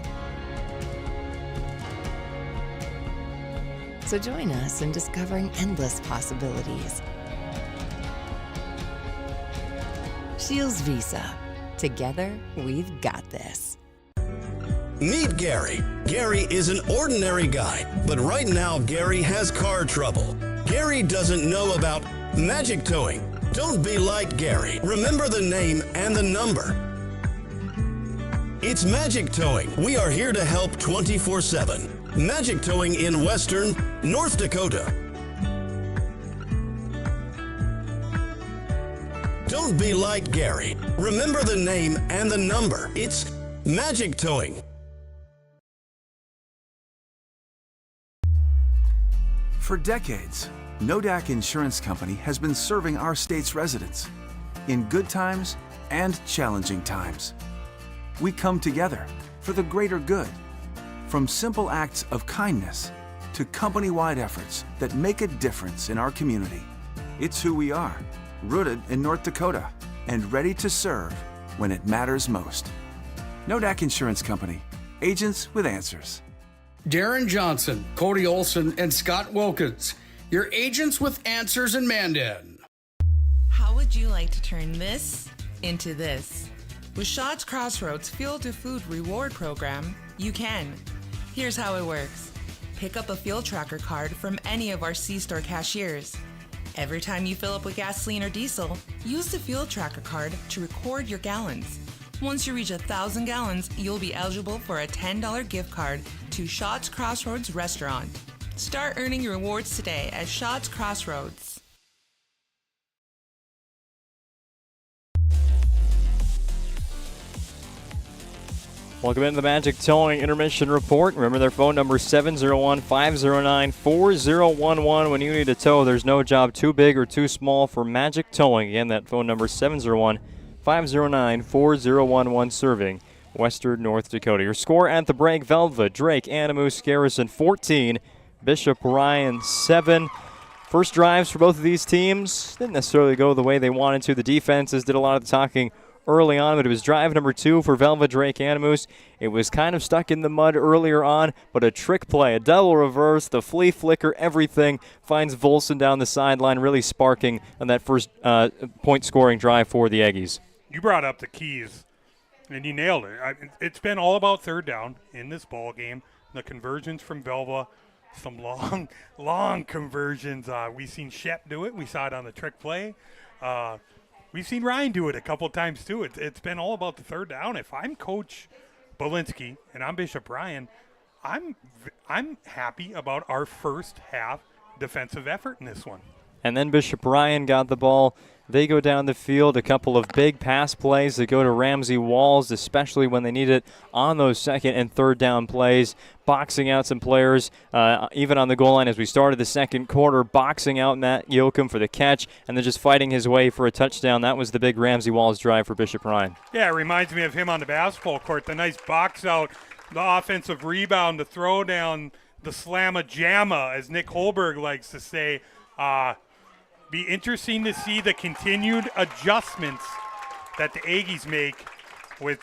So join us in discovering endless possibilities. Shields Visa. Together, we've got this. Meet Gary. Gary is an ordinary guy, but right now Gary has car trouble. Gary doesn't know about magic towing. Don't be like Gary. Remember the name and the number. It's Magic Towing. We are here to help 24/7. Magic Towing in Western North Dakota. Don't be like Gary. Remember the name and the number. It's Magic Towing. For decades, Nodak Insurance Company has been serving our state's residents in good times and challenging times. We come together for the greater good, from simple acts of kindness to company-wide efforts that make a difference in our community. It's who we are, rooted in North Dakota and ready to serve when it matters most. Nodak Insurance Company, agents with answers. Darren Johnson, Cody Olson, and Scott Wilkins, your agents with answers in Mandan. How would you like to turn this into this? With Shots Crossroads Fuel to Food Reward Program, you can. Here's how it works. Pick up a fuel tracker card from any of our C-store cashiers. Every time you fill up with gasoline or diesel, use the fuel tracker card to record your gallons. Once you reach 1,000 gallons, you'll be eligible for a $10 gift card to Shots Crossroads Restaurant. Start earning your rewards today at Shots Crossroads. Welcome into the Magic Towing Intermission Report. Remember their phone number 701-509-4011. When you need a tow, there's no job too big or too small for Magic Towing. Again, that phone number 701-509-4011, serving Western North Dakota. Your score at the break: Velva, Drake, Animus, Garrison 14, Bishop Ryan 7. First drives for both of these teams didn't necessarily go the way they wanted to. The defenses did a lot of the talking early on, but it was drive number 2 for Velva, Drake, Animus. It was kind of stuck in the mud earlier on, but a trick play, a double reverse, the flea flicker, everything finds Volson down the sideline, really sparking on that first point-scoring drive for the Aggies. You brought up the keys, and you nailed it. It's been all about third down in this ball game. The conversions from Velva, some long conversions. We've seen Shep do it. We saw it on the trick play. We've seen Ryan do it a couple times, too. It's been all about the third down. If I'm Coach Belinsky and I'm Bishop Ryan, I'm happy about our first half defensive effort in this one. And then Bishop Ryan got the ball. They go down the field, a couple of big pass plays that go to Ramsey Walls, especially when they need it on those second and third down plays, boxing out some players, even on the goal line as we started the second quarter, boxing out Matt Yoakum for the catch, and then just fighting his way for a touchdown. That was the big Ramsey Walls drive for Bishop Ryan. Yeah, it reminds me of him on the basketball court, the nice box out, the offensive rebound, the throw down, the slamma-jamma, as Nick Holberg likes to say. Be interesting to see the continued adjustments that the Aggies make with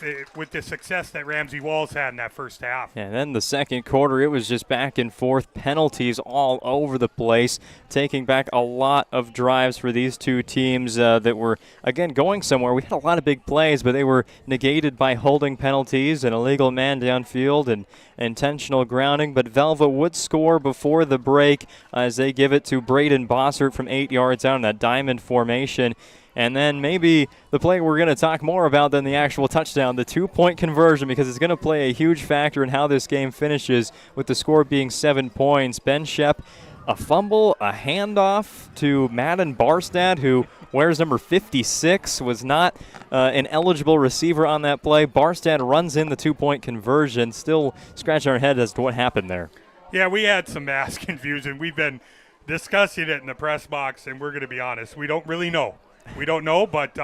the success that Ramsey Walls had in that first half. And then the second quarter, it was just back and forth, penalties all over the place, taking back a lot of drives for these two teams that were, again, going somewhere. We had a lot of big plays, but they were negated by holding penalties, an illegal man downfield, and intentional grounding. But Velva would score before the break as they give it to Braden Bossert from 8 yards out in that diamond formation. And then maybe the play we're going to talk more about than the actual touchdown, the two-point conversion, because it's going to play a huge factor in how this game finishes, with the score being 7 points. Ben Shep, a fumble, a handoff to Madden Barstad, who wears number 56, was not an eligible receiver on that play. Barstad runs in the two-point conversion, still scratching our head as to what happened there. Yeah, we had some mass confusion. We've been discussing it in the press box, and we're going to be honest, we don't really know. We don't know, but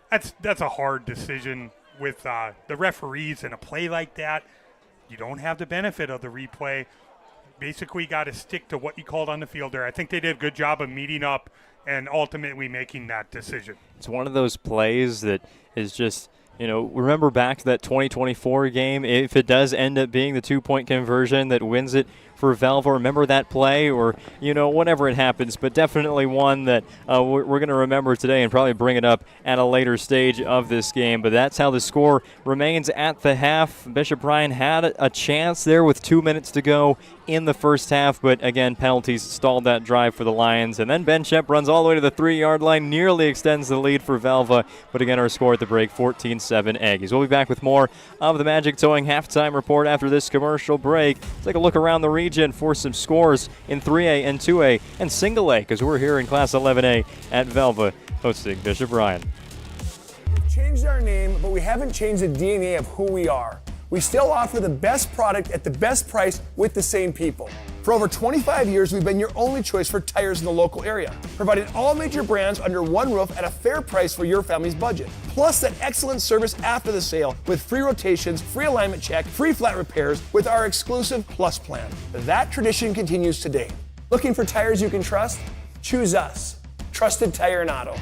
that's a hard decision with the referees in a play like that. You don't have the benefit of the replay. Basically, got to stick to what you called on the field there. I think they did a good job of meeting up and ultimately making that decision. It's one of those plays that is just, remember back to that 2024 game, if it does end up being the two-point conversion that wins it for Velva, remember that play, or whatever it happens, but definitely one that we're going to remember today and probably bring it up at a later stage of this game. But that's how the score remains at the half. Bishop Bryan had a chance there with 2 minutes to go in the first half, but again, penalties stalled that drive for the Lions. And then Ben Shep runs all the way to the 3-yard line, nearly extends the lead for Velva, but again, our score at the break, 14-7 Aggies. We'll be back with more of the Magic Towing halftime report after this commercial break. Let's take a look around the region for some scores in 3A and 2A and single A, because we're here in Class 11A at Velva hosting Bishop Bryan. We've changed our name, but we haven't changed the DNA of who we are. We still offer the best product at the best price with the same people. For over 25 years, we've been your only choice for tires in the local area, providing all major brands under one roof at a fair price for your family's budget. Plus that excellent service after the sale with free rotations, free alignment check, free flat repairs with our exclusive Plus plan. That tradition continues today. Looking for tires you can trust? Choose us. Trusted Tire and Auto.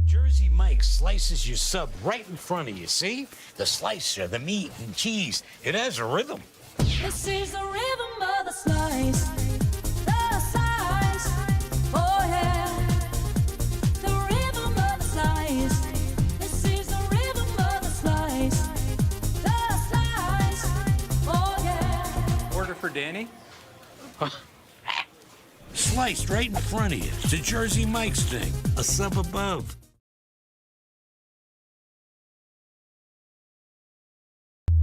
Jersey Mike slices your sub right in front of you, see? The slicer, the meat and cheese, it has a rhythm. This is the rhythm of the slice, oh yeah. The rhythm of the slice, this is the rhythm of the slice, oh yeah. Order for Danny? Sliced right in front of you. It's a Jersey Mike's thing, a sub above.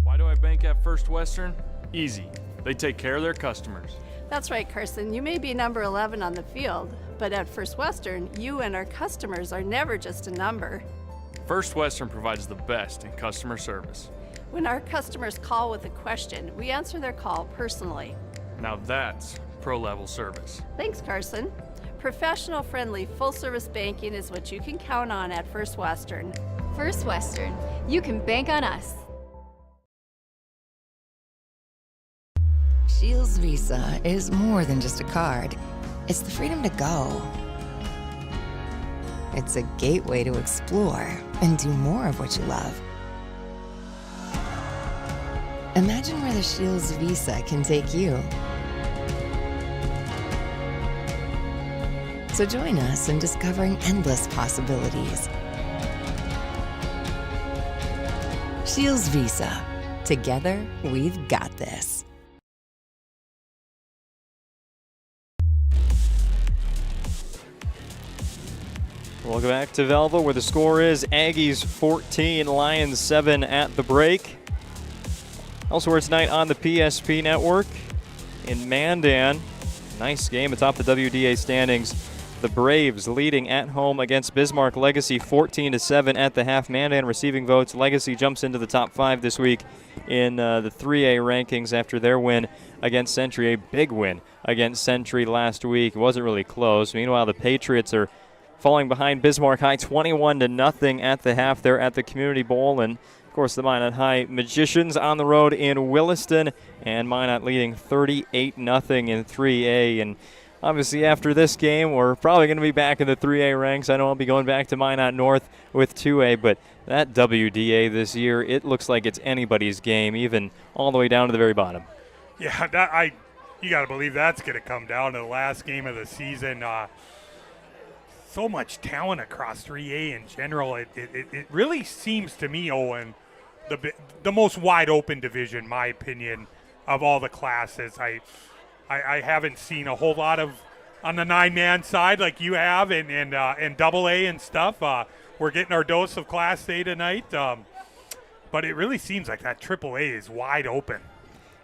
Why do I bank at First Western? Easy. They take care of their customers. That's right, Carson. You may be number 11 on the field, but at First Western, you and our customers are never just a number. First Western provides the best in customer service. When our customers call with a question, we answer their call personally. Now that's pro-level service. Thanks, Carson. Professional, friendly, full-service banking is what you can count on at First Western. First Western. You can bank on us. Shields Visa is more than just a card. It's the freedom to go. It's a gateway to explore and do more of what you love. Imagine where the Shields Visa can take you. So join us in discovering endless possibilities. Shields Visa. Together, we've got this. Welcome back to Velva, where the score is Aggies 14, Lions 7 at the break. Elsewhere tonight on the PSP network in Mandan. Nice game atop the WDA standings. The Braves leading at home against Bismarck Legacy 14-7 at the half. Mandan receiving votes. Legacy jumps into the top 5 this week in the 3A rankings after their win against Century, a big win against Century last week. It wasn't really close. Meanwhile, the Patriots are falling behind Bismarck High 21-0 at the half there at the Community Bowl. And, of course, the Minot High Magicians on the road in Williston, and Minot leading 38-0 in 3A. And obviously after this game, we're probably going to be back in the 3A ranks. I know I'll be going back to Minot North with 2A, but that WDA this year, it looks like it's anybody's game, even all the way down to the very bottom. Yeah, you got to believe that's going to come down to the last game of the season. So much talent across 3A in general. It really seems to me, Owen, the most wide open division, my opinion, of all the classes. I haven't seen a whole lot of on the 9-man side like you have, and AA and stuff. We're getting our dose of Class A tonight, but it really seems like that AAA is wide open.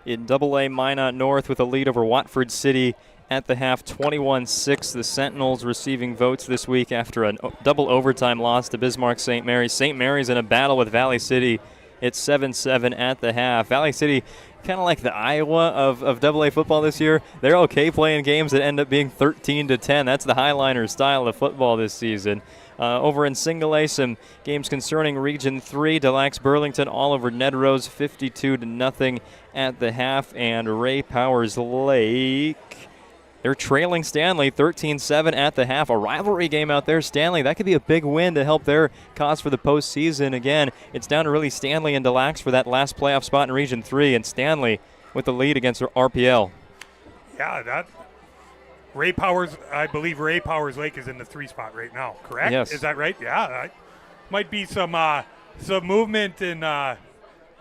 In AA, Minot North with a lead over Watford City at the half, 21-6. The Sentinels receiving votes this week after a double overtime loss to Bismarck St. Mary's. St. Mary's in a battle with Valley City. It's 7-7 at the half. Valley City, kind of like the Iowa of AA football this year. They're okay playing games that end up being 13-10. That's the Highliner style of football this season. Over in Single A, some games concerning Region 3. Delax Burlington all over Ned Rose, 52-0 at the half. And Ray Powers Lake, they're trailing Stanley 13-7 at the half. A rivalry game out there. Stanley, that could be a big win to help their cause for the postseason. Again, it's down to really Stanley and Delax for that last playoff spot in Region 3. And Stanley with the lead against RPL. Yeah, Ray Powers, I believe Ray Powers Lake is in the 3 spot right now, correct? Yes. Is that right? Yeah. Might be some movement in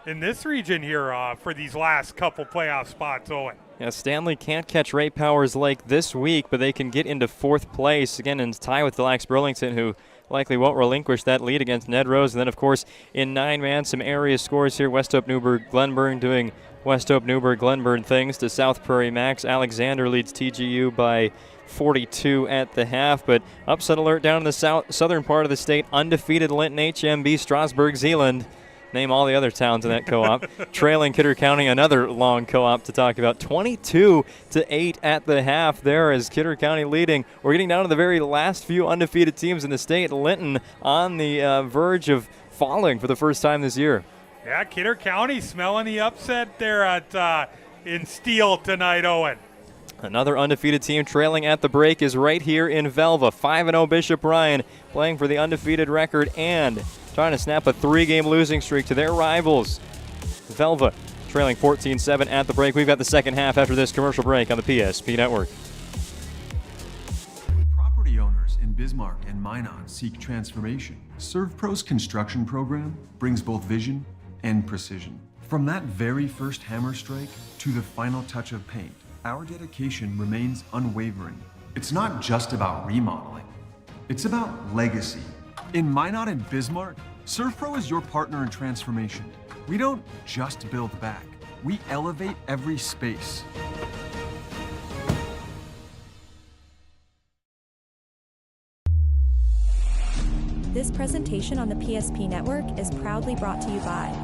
this region here for these last couple playoff spots, Owen. Yeah, Stanley can't catch Ray Powers Lake this week, but they can get into 4th place, again, in tie with Delax Burlington, who likely won't relinquish that lead against Ned Rose. And then, of course, in 9-man, some area scores here. West Hope Newburgh Glenburn doing West Hope Newburgh Glenburn things to South Prairie Max. Alexander leads TGU by 42 at the half, but upset alert down in the southern part of the state. Undefeated Linton HMB, Strasburg, Zeeland. Name all the other towns in that co-op. Trailing Kidder County, another long co-op to talk about. 22-8 at the half there as Kidder County leading. We're getting down to the very last few undefeated teams in the state. Linton on the verge of falling for the first time this year. Yeah, Kidder County smelling the upset there in Steele tonight, Owen. Another undefeated team trailing at the break is right here in Velva. 5-0 Bishop Ryan playing for the undefeated record and trying to snap a 3-game losing streak to their rivals. Velva trailing 14-7 at the break. We've got the second half after this commercial break on the PSP Network. Property owners in Bismarck and Minot seek transformation. ServPro's construction program brings both vision and precision. From that very first hammer strike to the final touch of paint, our dedication remains unwavering. It's not just about remodeling, it's about legacy. In Minot and Bismarck, ServPro is your partner in transformation. We don't just build back, we elevate every space. This presentation on the PSP Network is proudly brought to you by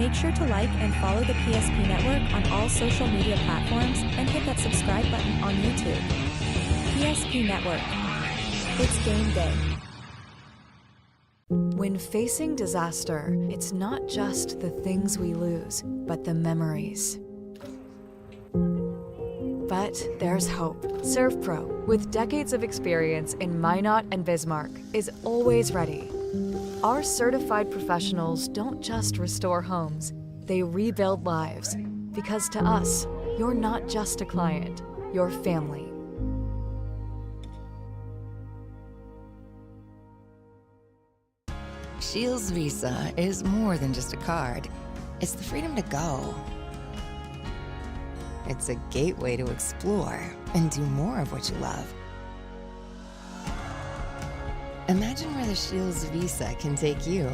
Make sure to like and follow the PSP Network on all social media platforms and hit that subscribe button on YouTube. PSP Network. It's game day. When facing disaster, it's not just the things we lose, but the memories. But there's hope. ServPro, with decades of experience in Minot and Bismarck, is always ready. Our certified professionals don't just restore homes, they rebuild lives. Because to us, you're not just a client, you're family. Shields Visa is more than just a card. It's the freedom to go. It's a gateway to explore and do more of what you love. Imagine where the Shields Visa can take you.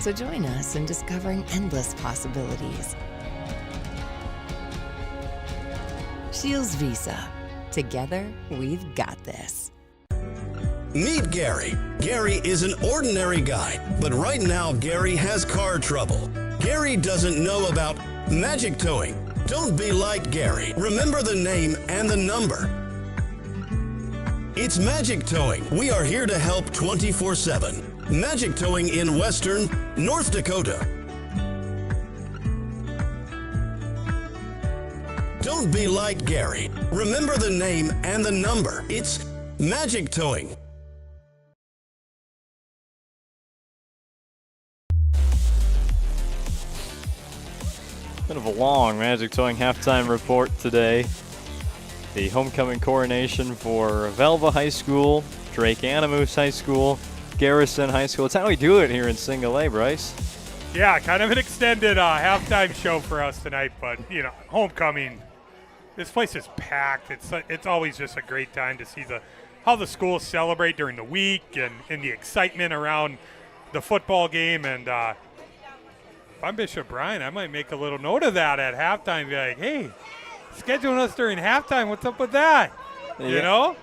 So join us in discovering endless possibilities. Shields Visa. Together, we've got this. Meet Gary. Gary is an ordinary guy, but right now Gary has car trouble. Gary doesn't know about magic towing. Don't be like Gary. Remember the name and the number. It's Magic Towing. We are here to help 24/7. Magic Towing in Western North Dakota. Don't be like Gary. Remember the name and the number. It's Magic Towing. Bit of a long Magic Towing halftime report today. The homecoming coronation for Velva High School, Drake Animus High School, Garrison High School. It's how we do it here in Single A, Bryce. Yeah, kind of an extended halftime show for us tonight, but, homecoming. This place is packed. It's always just a great time to see how the schools celebrate during the week and the excitement around the football game. And if I'm Bishop Bryan, I might make a little note of that at halftime. Be like, hey, scheduling us during halftime. What's up with that? You know?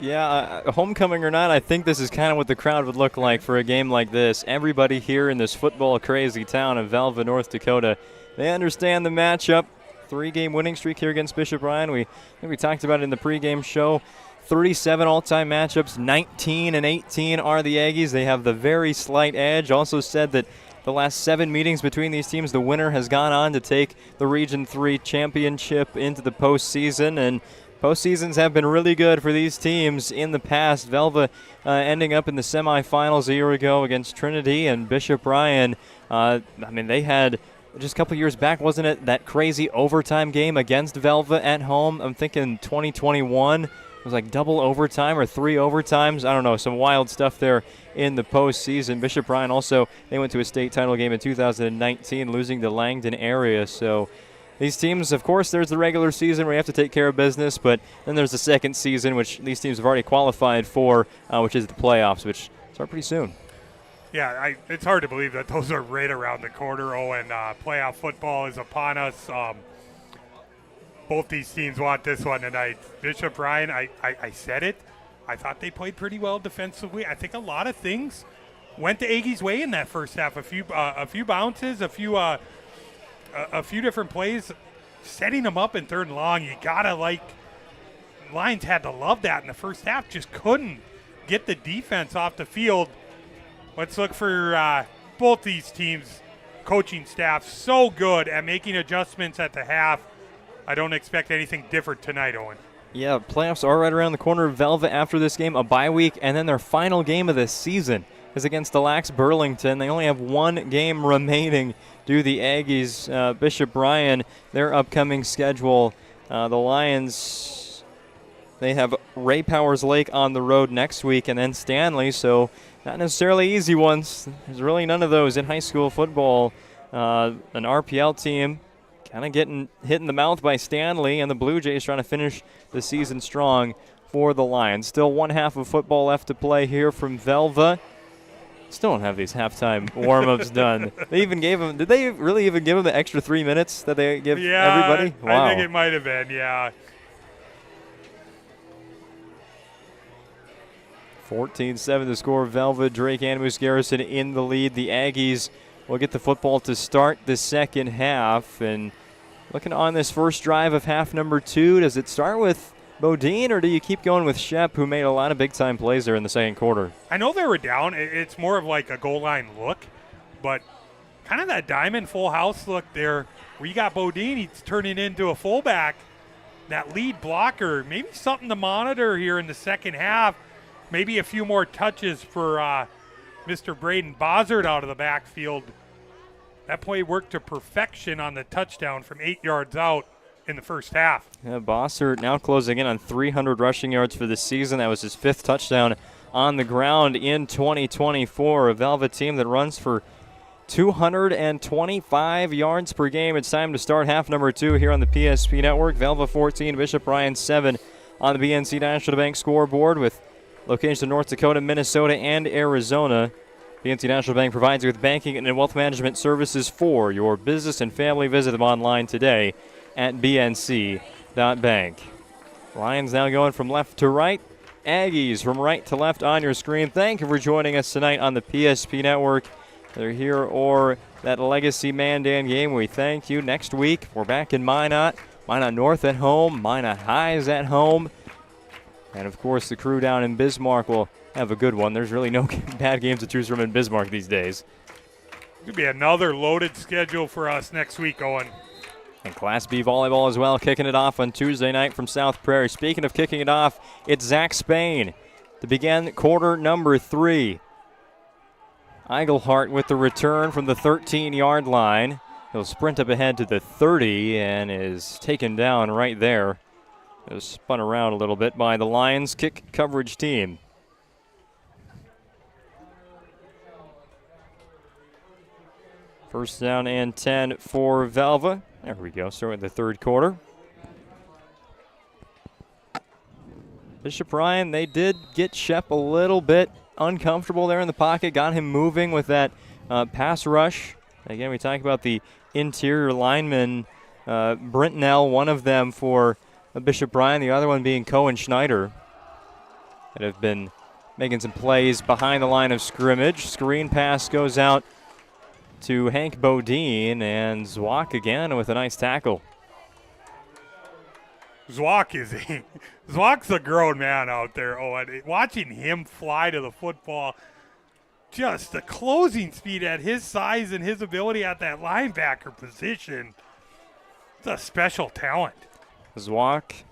Yeah, homecoming or not, I think this is kind of what the crowd would look like for a game like this. Everybody here in this football-crazy town of Velva, North Dakota, they understand the matchup. 3-game winning streak here against Bishop Bryan. I think we talked about it in the pregame show. 37 all-time matchups, 19-18 are the Aggies. They have the very slight edge. Also said that the last 7 meetings between these teams, the winner has gone on to take the Region 3 championship into the postseason, and postseasons have been really good for these teams in the past. Velva ending up in the semifinals a year ago against Trinity, and Bishop Bryan, they had just a couple years back, wasn't it, that crazy overtime game against Velva at home? I'm thinking 2021. It was like double overtime or 3 overtimes. I don't know, some wild stuff there in the postseason. Bishop Bryan also, they went to a state title game in 2019, losing to Langdon area. So these teams, of course, there's the regular season where you have to take care of business, but then there's the second season, which these teams have already qualified for, which is the playoffs, which start pretty soon. Yeah, it's hard to believe that those are right around the corner. Owen, playoff football is upon us. Both these teams want this one tonight. Bishop Bryan, I said it. I thought they played pretty well defensively. I think a lot of things went the Aggies' way in that first half. A few bounces, a few different plays, setting them up in 3rd and long. You gotta Lions had to love that in the first half. Just couldn't get the defense off the field. Let's look for both these teams' coaching staff so good at making adjustments at the half. I don't expect anything different tonight, Owen. Yeah, playoffs are right around the corner. Velva after this game, a bye week, and then their final game of the season is against the Lax Burlington. They only have 1 game remaining. Do the Aggies, Bishop Bryan, their upcoming schedule. The Lions, they have Ray Powers Lake on the road next week, and then Stanley, so not necessarily easy ones. There's really none of those in high school football. An RPL team kind of getting hit in the mouth by Stanley, and the Blue Jays trying to finish the season strong for the Lions. Still 1 half of football left to play here from Velva. Still don't have these halftime warm-ups done. They even gave them. Did they really even give them the extra 3 minutes that they give everybody? Wow. I think it might have been, yeah. 14-7 the score. Velva, Drake Animus Garrison in the lead. The Aggies will get the football to start the second half, and Looking on this first drive of half number 2, does it start with Bodine, or do you keep going with Shep, who made a lot of big-time plays there in the second quarter? I know they were down. It's more of like a goal line look, but kind of that diamond full house look there where you got Bodine. He's turning into a fullback, that lead blocker. Maybe something to monitor here in the second half. Maybe a few more touches for Mr. Braden Bozzard out of the backfield. That play worked to perfection on the touchdown from 8 yards out in the first half. Yeah, Bossert now closing in on 300 rushing yards for the season. That was his 5th touchdown on the ground in 2024. A Velva team that runs for 225 yards per game. It's time to start half number 2 here on the PSP Network. Velva 14, Bishop Ryan 7 on the BNC National Bank scoreboard with locations in North Dakota, Minnesota, and Arizona. BNC National Bank provides you with banking and wealth management services for your business and family. Visit them online today at bnc.bank. Lions now going from left to right. Aggies from right to left on your screen. Thank you for joining us tonight on the PSP Network. They're here or that Legacy Mandan game. We thank you. Next week, we're back in Minot. Minot North at home. Minot High is at home. And, of course, the crew down in Bismarck will have a good one. There's really no bad games to choose from in Bismarck these days. It's going to be another loaded schedule for us next week, Owen. And Class B volleyball as well, kicking it off on Tuesday night from South Prairie. Speaking of kicking it off, it's Zach Spain to begin quarter number 3. Eigelhart with the return from the 13-yard line. He'll sprint up ahead to the 30 and is taken down right there. It was spun around a little bit by the Lions kick coverage team. First down and 10 for Velva. There we go, starting the third quarter. Bishop Ryan, they did get Shep a little bit uncomfortable there in the pocket, got him moving with that pass rush. Again, we talk about the interior linemen, Brentnell, one of them for Bishop Ryan, the other one being Cohen Schneider, that have been making some plays behind the line of scrimmage. Screen pass goes out to Hank Bodine, and Zwak again with a nice tackle. Zwak's a grown man out there, Owen. Watching him fly to the football, just the closing speed at his size and his ability at that linebacker position. It's a special talent. Zwak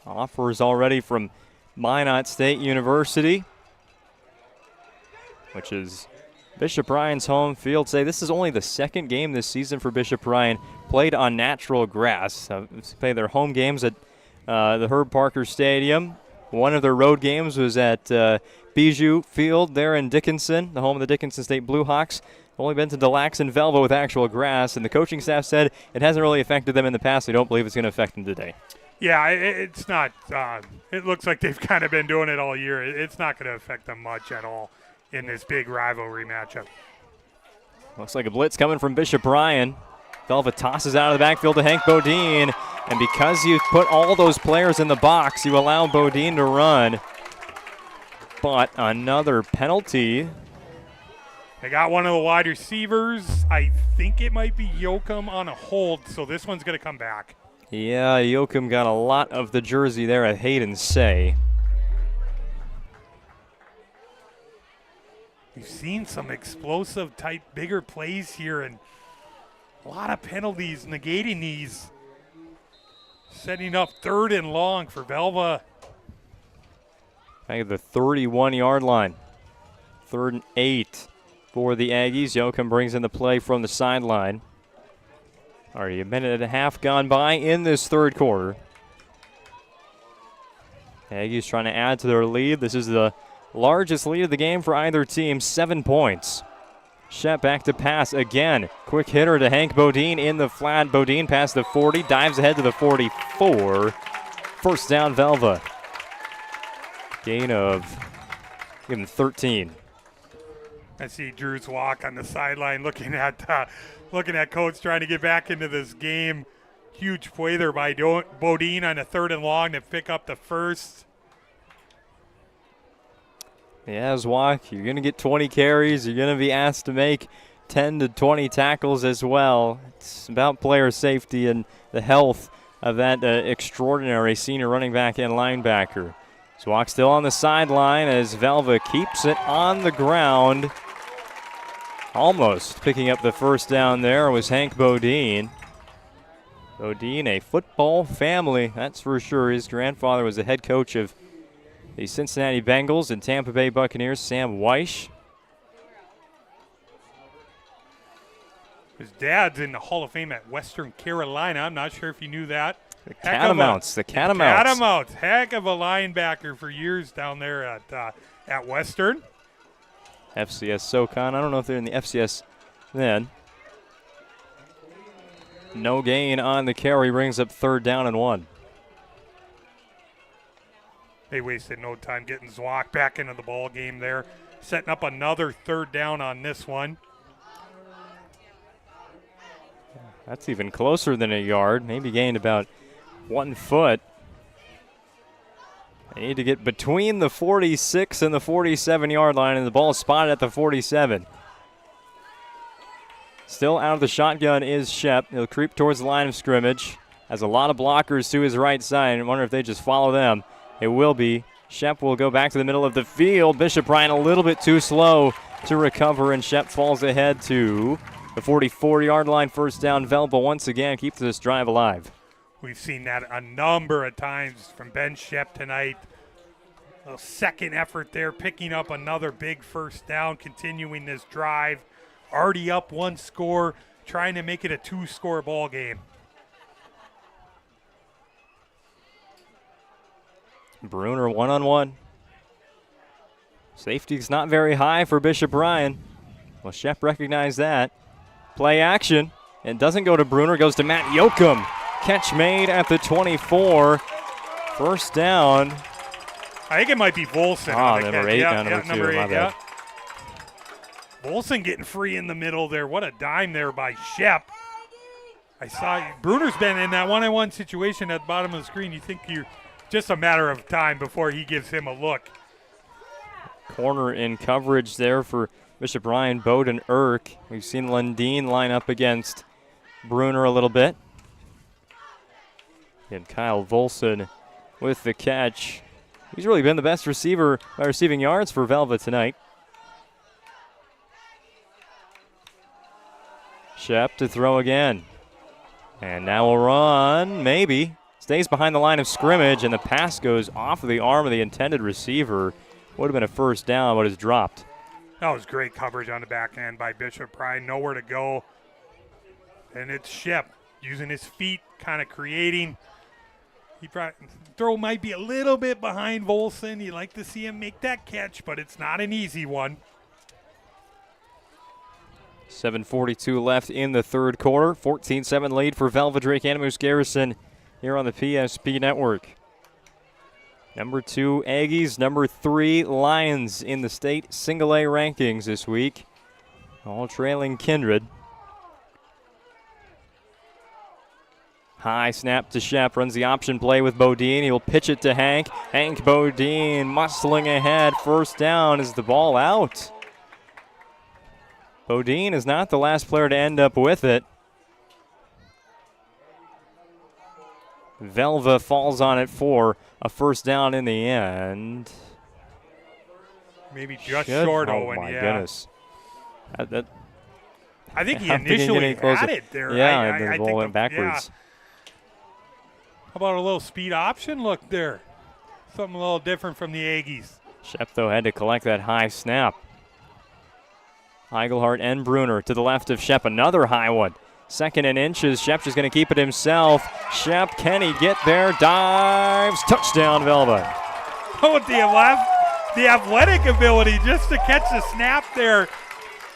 offers already from Minot State University, which is Bishop Ryan's home field. Say this is only the second game this season for Bishop Ryan played on natural grass. Play their home games at the Herb Parker Stadium. One of their road games was at Bijou Field there in Dickinson, the home of the Dickinson State Blue Hawks. Only been to Des Lacs and Velva with actual grass, and the coaching staff said it hasn't really affected them in the past. They don't believe it's going to affect them today. Yeah, it's not. It looks like they've kind of been doing it all year. It's not going to affect them much at all in this big rivalry matchup. Looks like a blitz coming from Bishop Ryan. Velva tosses out of the backfield to Hank Bodine, and because you put all those players in the box, you allow Bodine to run. But another penalty. They got one of the wide receivers. I think it might be Yoakum on a hold, so this one's going to come back. Yeah, Yoakum got a lot of the jersey there at Hayden Say. We've seen some explosive type bigger plays here and a lot of penalties negating these. Setting up 3rd and long for Velva. Back at the 31-yard line. 3rd and 8 for the Aggies. Yoakum brings in the play from the sideline. Already a minute and a half gone by in this third quarter. Aggies trying to add to their lead. This is the largest lead of the game for either team, 7 points. Shep back to pass again. Quick hitter to Hank Bodine in the flat. Bodine past the 40, dives ahead to the 44. First down, Velva. Gain of, give him 13. I see Drew's walk on the sideline looking at Coates trying to get back into this game. Huge play there by Bodine on a 3rd and long to pick up the first. Yeah, Zwak, you're going to get 20 carries. You're going to be asked to make 10 to 20 tackles as well. It's about player safety and the health of that extraordinary senior running back and linebacker. Zwak still on the sideline as Velva keeps it on the ground. Almost picking up the first down there was Hank Bodine. Bodine, a football family, that's for sure. His grandfather was the head coach of the Cincinnati Bengals and Tampa Bay Buccaneers, Sam Weish. His dad's in the Hall of Fame at Western Carolina. I'm not sure if you knew that. The Catamounts. Catamounts. Heck of a linebacker for years down there at Western. FCS SoCon. I don't know if they're in the FCS then. No gain on the carry, brings up 3rd down and 1. They wasted no time getting Zwak back into the ball game there, setting up another 3rd down on this one. That's even closer than a yard. Maybe gained about 1 foot. They need to get between the 46 and the 47-yard line, and the ball is spotted at the 47. Still out of the shotgun is Shep. He'll creep towards the line of scrimmage. Has a lot of blockers to his right side. I wonder if they just follow them. It will be. Shep will go back to the middle of the field. Bishop Ryan a little bit too slow to recover, and Shep falls ahead to the 44-yard line. First down. Velva once again keeps this drive alive. We've seen that a number of times from Ben Shep tonight. A second effort there, picking up another big first down, continuing this drive. Already up 1 score, trying to make it a 2-score ball game. Bruner one-on-one. Safety's not very high for Bishop Ryan. Well, Shep recognized that. Play action, and doesn't go to Bruner, goes to Matt Yoakum. Catch made at the 24. First down. I think it might be Volson. Number 8, number 2, my bad. Volson getting free in the middle there. What a dime there by Shep. I saw Bruner's been in that one-on-one situation at the bottom of the screen. You think you're just a matter of time before he gives him a look. Corner in coverage there for Bishop Ryan, Bowden Irk. We've seen Lundeen line up against Bruner a little bit. And Kyle Volson with the catch. He's really been the best receiver by receiving yards for Velva tonight. Shep to throw again. And now we'll run, maybe. Stays behind the line of scrimmage, and the pass goes off of the arm of the intended receiver. Would have been a first down, but is dropped. That was great coverage on the back end by Bishop Ryan. Nowhere to go. And it's Shep using his feet, kind of creating. Throw might be a little bit behind Volson. You like to see him make that catch, but it's not an easy one. 7:42 left in the third quarter. 14-7 lead for Velva Drake Animus Garrison here on the PSP Network. Number 2 Aggies, number 3 Lions in the state single A rankings this week. All trailing Kindred. High snap to Shep, runs the option play with Bodine. He'll pitch it to Hank. Hank Bodine muscling ahead. First down. Is the ball out? Bodine is not the last player to end up with it. Velva falls on it for a first down in the end. Maybe just short, Owen. Oh, my goodness. I think he initially had it there. Yeah, and the ball went backwards. Yeah. How about a little speed option look there? Something a little different from the Aggies. Shep, though, had to collect that high snap. Heigelhart and Bruner to the left of Shep. Another high one. 2nd and inches. Shep's just going to keep it himself. Shep, can he get there? Dives. Touchdown, Velva. Oh, the athletic ability just to catch the snap there.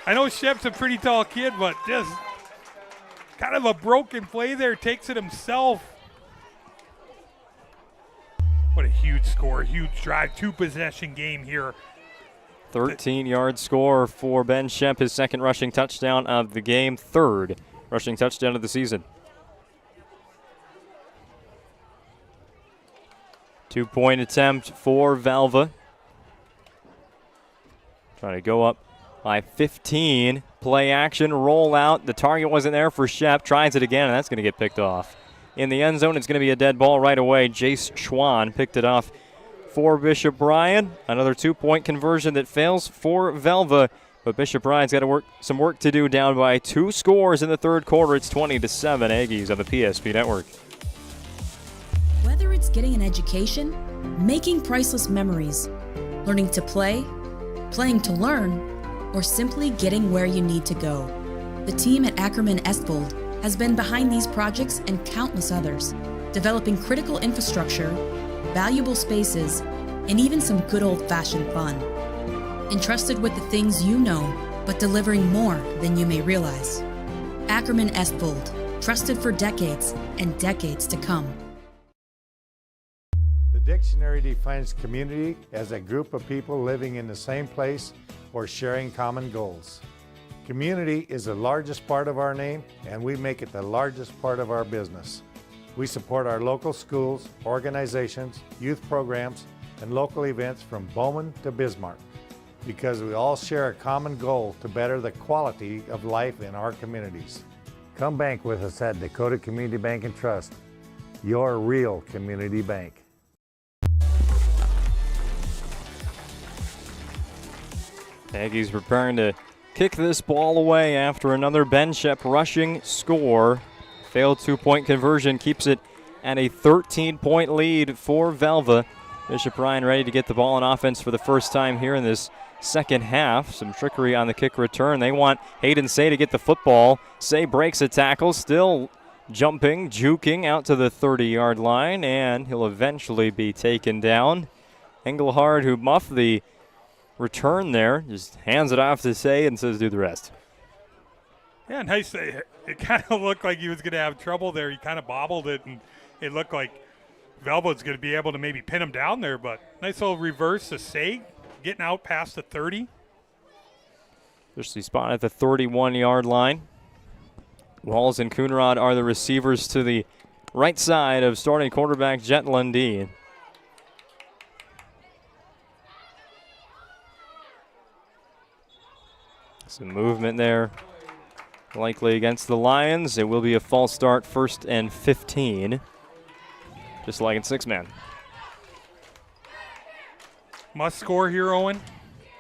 I know Shep's a pretty tall kid, but just kind of a broken play there. Takes it himself. What a huge score, huge drive, 2-possession game here. 13-yard score for Ben Shep, his 2nd rushing touchdown of the game, 3rd rushing touchdown of the season. 2-point attempt for Velva. Trying to go up by 15. Play action, roll out. The target wasn't there for Shep. Tries it again, and that's going to get picked off. In the end zone, it's going to be a dead ball right away. Jace Schwann picked it off for Bishop Bryan. Another 2-point conversion that fails for Velva. But Bishop Bryan's got some work to do, down by 2 scores in the third quarter. It's 20-7 Aggies on the PSP Network. Whether it's getting an education, making priceless memories, learning to play, playing to learn, or simply getting where you need to go, the team at Ackerman Estvold has been behind these projects and countless others, developing critical infrastructure, valuable spaces, and even some good old-fashioned fun. Entrusted with the things you know, but delivering more than you may realize. Ackerman Estvold, trusted for decades and decades to come. The dictionary defines community as a group of people living in the same place or sharing common goals. Community is the largest part of our name, and we make it the largest part of our business. We support our local schools, organizations, youth programs, and local events from Bowman to Bismarck, because we all share a common goal to better the quality of life in our communities. Come bank with us at Dakota Community Bank and Trust, your real community bank. Aggies preparing to kick this ball away after another Ben Shep rushing score. Failed 2-point conversion keeps it at a 13-point lead for Velva. Bishop Bryan ready to get the ball on offense for the first time here in this second half. Some trickery on the kick return. They want Hayden Say to get the football. Say breaks a tackle, still jumping, juking out to the 30-yard line, and he'll eventually be taken down. Engelhard, who muffed the return there, just hands it off to Say and says do the rest. Yeah, nice. It kind of looked like he was going to have trouble there. He kind of bobbled it, and it looked like Velva's going to be able to maybe pin him down there, but nice little reverse to Say, getting out past the 30. Just spot at the 31-yard line. Walls and Coonrod are the receivers to the right side of starting quarterback Jet Lundeen. Some movement there, likely against the Lions. It will be a false start, 1st and 15, just like in 6-man. Must score here, Owen,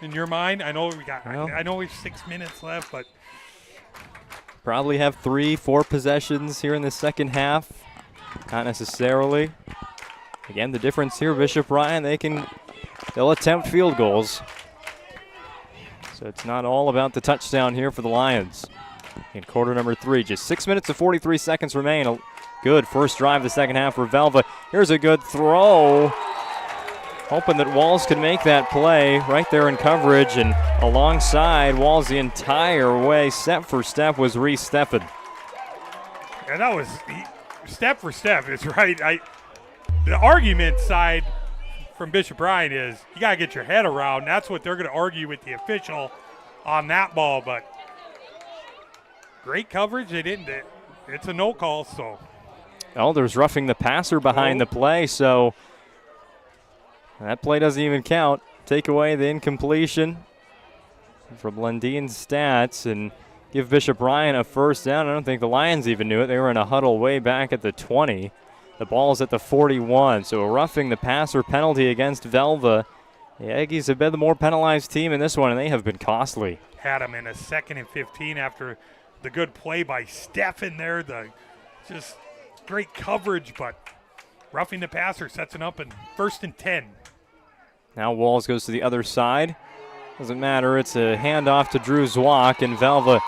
in your mind? I know I know we have 6 minutes left, but probably have 3-4 possessions here in the second half. Not necessarily. Again, the difference here, Bishop Bryan, they'll attempt field goals. So it's not all about the touchdown here for the Lions. In quarter number 3, just 6 minutes and 43 seconds remain. A good first drive of the second half for Velva. Here's a good throw. Hoping that Walls can make that play right there in coverage, and alongside Walls the entire way, step for step, was Reese Steffen. Yeah, that was step for step. It's right. The argument side from Bishop Bryan is you got to get your head around. That's what they're going to argue with the official on that ball, but great coverage. They didn't. It's a no call, so. There's roughing the passer behind the play, so that play doesn't even count. Take away the incompletion from Lundeen's stats and give Bishop Bryan a first down. I don't think the Lions even knew it. They were in a huddle way back at the 20. The ball's at the 41, so a roughing the passer penalty against Velva. The Aggies have been the more penalized team in this one, and they have been costly. Had them in a 2nd and 15 after the good play by Steffen there. Just great coverage, but roughing the passer sets it up in 1st and 10. Now Walls goes to the other side. Doesn't matter. It's a handoff to Drew Zwak, and Velva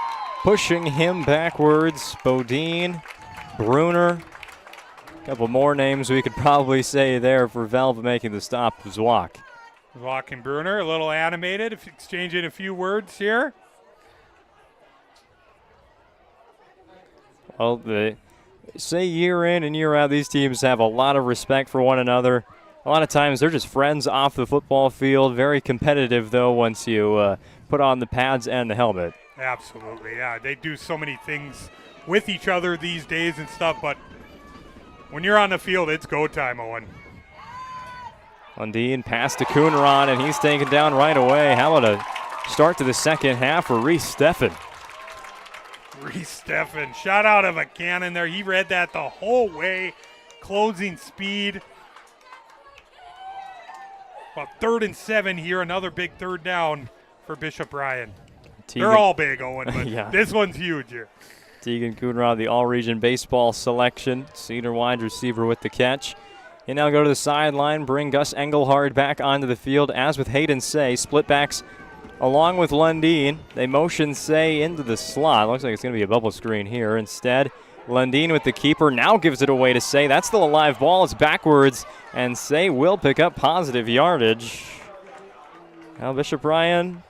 pushing him backwards. Bodine, Bruner. A couple more names we could probably say there for Velva making the stop. Zwak. Zwak and Bruner, a little animated, exchanging a few words here. Well, say year in and year out, these teams have a lot of respect for one another. A lot of times they're just friends off the football field. Very competitive, though, once you put on the pads and the helmet. Absolutely, yeah. They do so many things with each other these days and stuff, but when you're on the field, it's go time, Owen. Lundeen pass to Coonrod, and he's taken down right away. How about a start to the second half for Reese Steffen. Reese Steffen, shot out of a cannon there. He read that the whole way. Closing speed. Well, 3rd and 7 here. Another big third down for Bishop Ryan. They're all big, Owen, but yeah. This one's huge here. Tegan Coonrod, the all-region baseball selection. Cedar wide receiver with the catch. And now go to the sideline, bring Gus Engelhard back onto the field. As with Hayden Say, split backs along with Lundeen. They motion Say into the slot. Looks like it's going to be a bubble screen here. Instead, Lundeen with the keeper now gives it away to Say. That's still a live ball. It's backwards, and Say will pick up positive yardage. Now Bishop Ryan,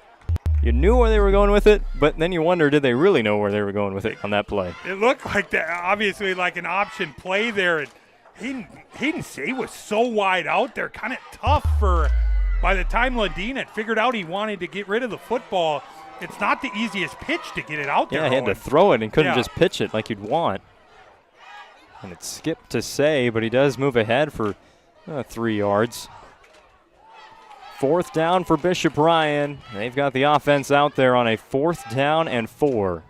you knew where they were going with it, but then you wonder, did they really know where they were going with it on that play? It looked like that, obviously like an option play there. And Hayden Say was so wide out there, kind of tough for, by the time Lundeen had figured out he wanted to get rid of the football, it's not the easiest pitch to get it out there. Yeah, he had to throw it and couldn't just pitch it like you'd want. And it skipped to Say, but he does move ahead for 3 yards. 4th down for Bishop Ryan. They've got the offense out there on a 4th down and 4.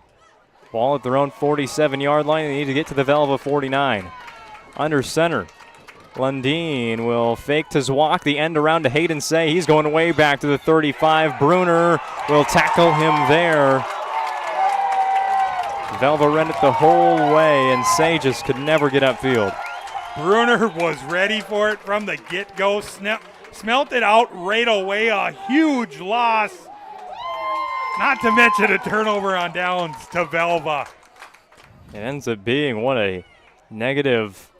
Ball at their own 47-yard line. They need to get to the Velva 49. Under center, Lundeen will fake to Zwak, the end around to Hayden Say. He's going way back to the 35. Bruner will tackle him there. Velva ran it the whole way, and Say just could never get upfield. Bruner was ready for it from the get-go. Smelt it out right away. A huge loss. Not to mention a turnover on downs to Velva. It ends up being what a negative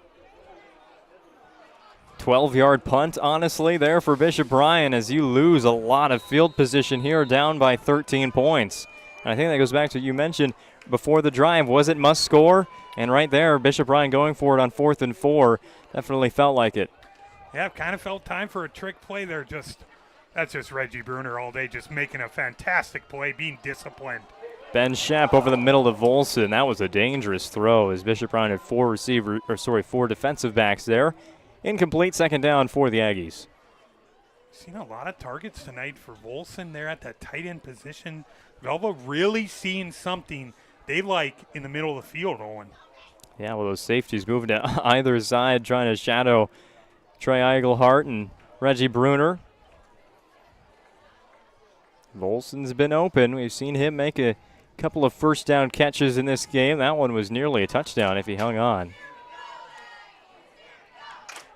12-yard punt, honestly, there for Bishop Ryan as you lose a lot of field position here, down by 13 points. And I think that goes back to what you mentioned before the drive. Was it must score? And right there, Bishop Ryan going for it on 4th and 4. Definitely felt like it. Yeah, kind of felt time for a trick play there. That's just Reggie Bruner all day, just making a fantastic play, being disciplined. Ben Schepp over the middle to Volson. That was a dangerous throw as Bishop Ryan had 4 defensive backs there. Incomplete, 2nd down for the Aggies. Seen a lot of targets tonight for Volson there at that tight end position. Velva really seeing something they like in the middle of the field, Owen. Yeah, well, those safeties moving to either side, trying to shadow Trey Eigelhart and Reggie Bruner. Volson's been open. We've seen him make a couple of 1st down catches in this game. That one was nearly a touchdown if he hung on.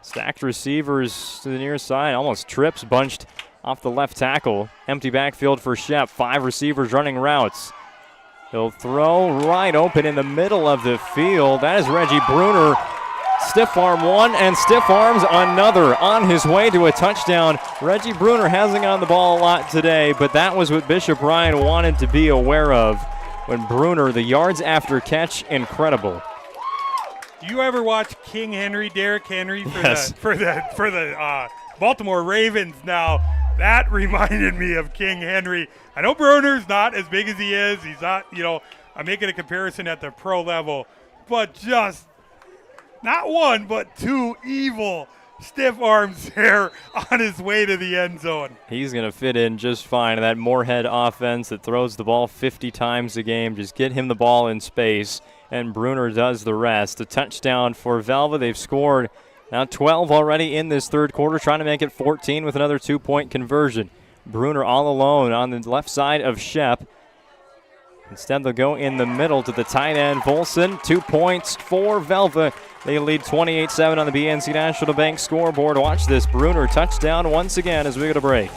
Stacked receivers to the near side, almost trips, bunched off the left tackle. Empty backfield for Schepp. 5 receivers running routes. He'll throw right open in the middle of the field. That is Reggie Bruner. Stiff arm one and stiff arms another on his way to a touchdown. Reggie Bruner hasn't on the ball a lot today, but that was what Bishop Ryan wanted to be aware of when Bruner, the yards after catch, incredible. You ever watch King Henry, Derrick Henry for the Baltimore Ravens now? That reminded me of King Henry. I know Bruner's not as big as he is. He's not, I'm making a comparison at the pro level, but just not 1, but 2 evil stiff arms there on his way to the end zone. He's going to fit in just fine. That Moorhead offense that throws the ball 50 times a game. Just get him the ball in space, and Bruner does the rest. A touchdown for Velva. They've scored now 12 already in this 3rd quarter, trying to make it 14 with another 2-point conversion. Bruner all alone on the left side of Schepp. Instead, they'll go in the middle to the tight end, Volson. 2 points for Velva. They lead 28-7 on the BNC National Bank scoreboard. Watch this Bruner touchdown once again as we go to break.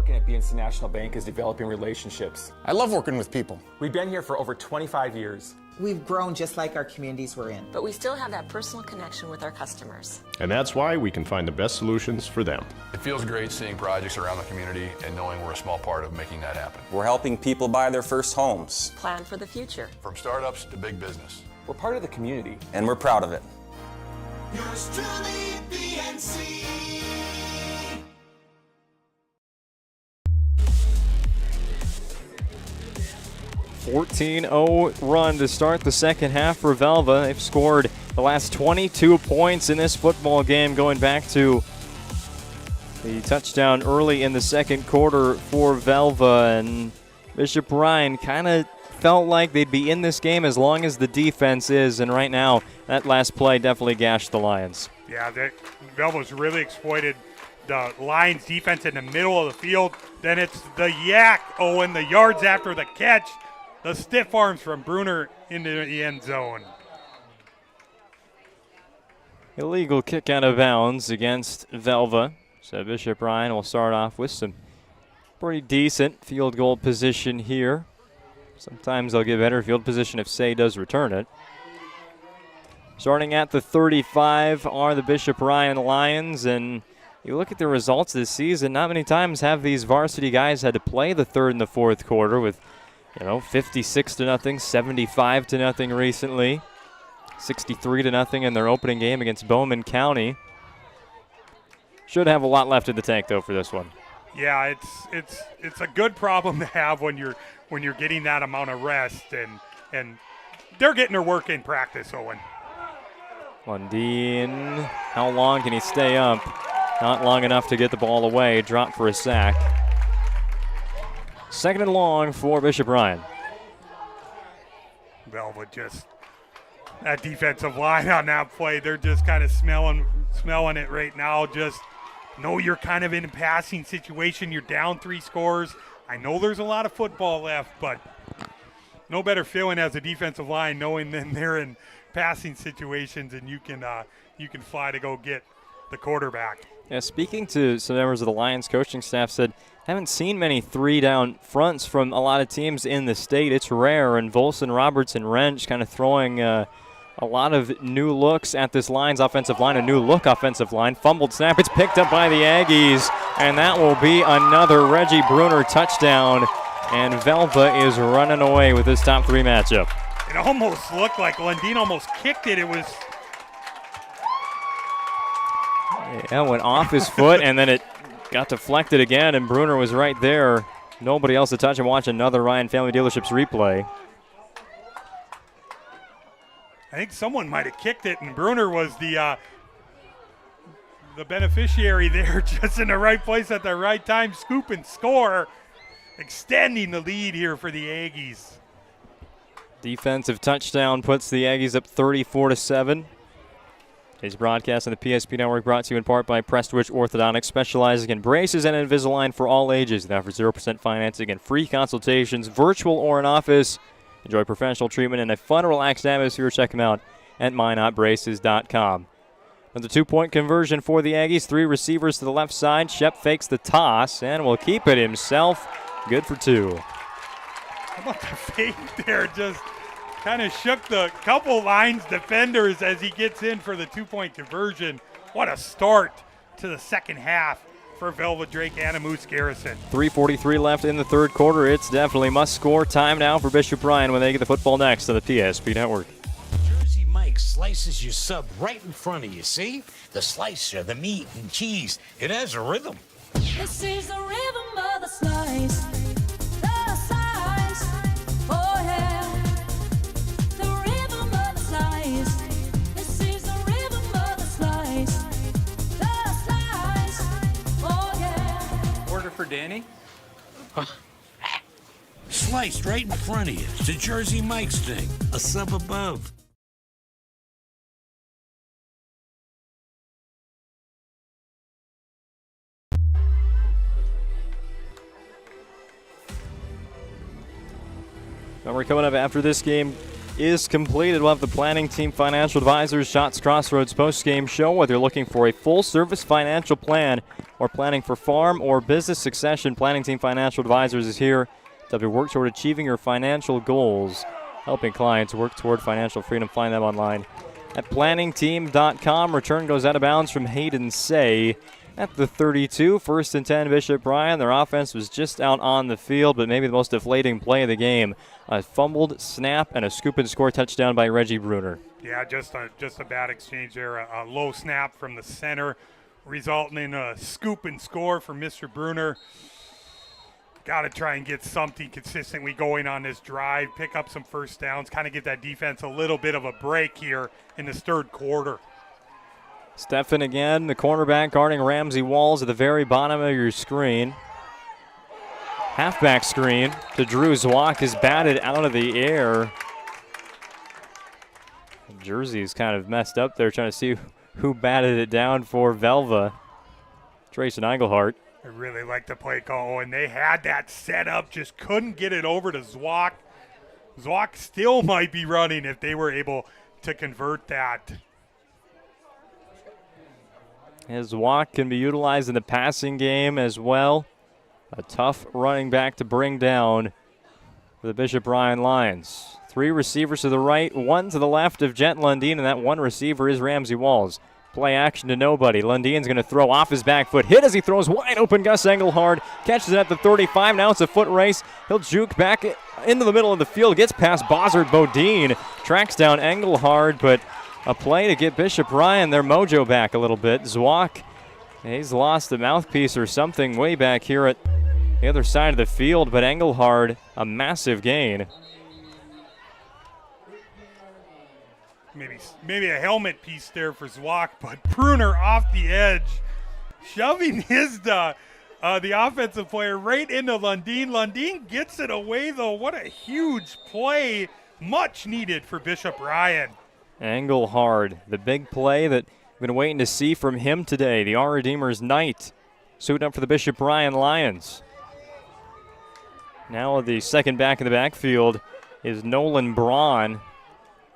At BNC National Bank is developing relationships. I love working with people. We've been here for over 25 years. We've grown just like our communities we're in. But we still have that personal connection with our customers. And that's why we can find the best solutions for them. It feels great seeing projects around the community and knowing we're a small part of making that happen. We're helping people buy their first homes. Plan for the future. From startups to big business. We're part of the community. And we're proud of it. Yours truly, BNC. 14-0 run to start the second half for Velva. They've scored the last 22 points in this football game, going back to the touchdown early in the second quarter for Velva. And Bishop Ryan kind of felt like they'd be in this game as long as the defense is, and right now that last play definitely gashed the Lions. Yeah, Velva's really exploited the Lions defense in the middle of the field. Then it's the yak, Owen, the yards after the catch. The stiff arms from Bruner into the end zone. Illegal kick out of bounds against Velva. So Bishop Ryan will start off with some pretty decent field goal position here. Sometimes they'll get better field position if Say does return it. Starting at the 35 are the Bishop Ryan Lions, and you look at the results this season, not many times have these varsity guys had to play the third and the fourth quarter with, 56-0, 75-0 recently, 63-0 in their opening game against Bowman County. Should have a lot left in the tank though for this one. Yeah, it's a good problem to have when you're getting that amount of rest, and they're getting their work in practice, Owen. Lundeen, how long can he stay up? Not long enough to get the ball away. Drop for a sack. Second and long for Bishop Ryan. Velva just, that defensive line on that play, they're just kind of smelling it right now. Just know you're kind of in a passing situation. You're down 3 scores. I know there's a lot of football left, but no better feeling as a defensive line knowing then they're in passing situations and you can fly to go get the quarterback. Yeah, speaking to some members of the Lions coaching staff, said haven't seen many 3-down fronts from a lot of teams in the state. It's rare, and Volson, Roberts, and Wrench kind of throwing a lot of new looks at this Lions offensive line, a new look offensive line. Fumbled snap, it's picked up by the Aggies, and that will be another Reggie Bruner touchdown, and Velva is running away with this top 3 matchup. It almost looked like Lundeen almost kicked it. It was... Yeah, went off his foot, and then it got deflected again, and Bruner was right there. Nobody else to touch him. Watch another Ryan Family Dealerships replay. I think someone might have kicked it, and Bruner was the beneficiary there, just in the right place at the right time. Scoop and score, extending the lead here for the Aggies. Defensive touchdown puts the Aggies up 34-7. Today's broadcast on the PSP Network brought to you in part by Prestwich Orthodontics, specializing in braces and Invisalign for all ages. They offer 0% financing and free consultations, virtual or in office. Enjoy professional treatment and a fun, relaxed atmosphere. Check them out at mynotbraces.com. Another 2-point conversion for the Aggies. 3 receivers to the left side. Shep fakes the toss and will keep it himself. Good for 2. How about the fake there? Just kind of shook the couple Lions defenders as he gets in for the 2-point conversion. What a start to the second half for Velva Drake Anamoose Garrison. 3:43 left in the third quarter. It's definitely must-score time now for Bishop Ryan when they get the football next on the PSP Network. Jersey Mike slices your sub right in front of you, see? The slicer, the meat and cheese. It has a rhythm. This is the rhythm of the slice. The slice. Oh, yeah. The rhythm of the slice. This is the rhythm of the slice. The slice. Oh, yeah. Order for Danny? Sliced right in front of you. It's a Jersey Mike's thing. A sub above. And we're coming up after this game is completed. We'll have the Planning Team Financial Advisors Shots Crossroads post-game show. Whether you're looking for a full-service financial plan or planning for farm or business succession, Planning Team Financial Advisors is here to help you work toward achieving your financial goals, helping clients work toward financial freedom. Find them online at planningteam.com. Return goes out of bounds from Hayden Say at the 32. 1st and 10, Bishop Ryan. Their offense was just out on the field, but maybe the most deflating play of the game. A fumbled snap and a scoop and score touchdown by Reggie Bruner. Yeah, just a bad exchange there. A low snap from the center, resulting in a scoop and score for Mr. Bruner. got to try and get something consistently going on this drive, pick up some first downs, kind of give that defense a little bit of a break here in this third quarter. Steffen again, the cornerback guarding Ramsey Walls at the very bottom of your screen. Halfback screen to Drew Zwak is batted out of the air. The jersey is kind of messed up there, trying to see who batted it down for Velva. Trayson Engelhardt. I really like the play call, and they had that set up, just couldn't get it over to Zwak. Zwak still might be running if they were able to convert that. As Zwak can be utilized in the passing game as well. A tough running back to bring down for the Bishop Bryan Lions. 3 receivers to the right, 1 to the left of Jet Lundeen, and that 1 receiver is Ramsey Walls. Play action to nobody. Lundeen's going to throw off his back foot. Hit as he throws wide open. Gus Engelhard catches it at the 35. Now it's a foot race. He'll juke back into the middle of the field. Gets past Bozzard Bodine. Tracks down Engelhard, but a play to get Bishop Bryan their mojo back a little bit. Zwak, he's lost a mouthpiece or something way back here at the other side of the field, but Engelhard, a massive gain. Maybe a helmet piece there for Zwak, but Pruner off the edge, shoving the offensive player right into Lundeen. Lundeen gets it away, though. What a huge play. Much needed for Bishop Bryan. Engelhard, the big play that we've been waiting to see from him today. The Our Redeemer's Knight, suiting up for the Bishop Bryan Lions. Now the second back in the backfield is Nolan Braun.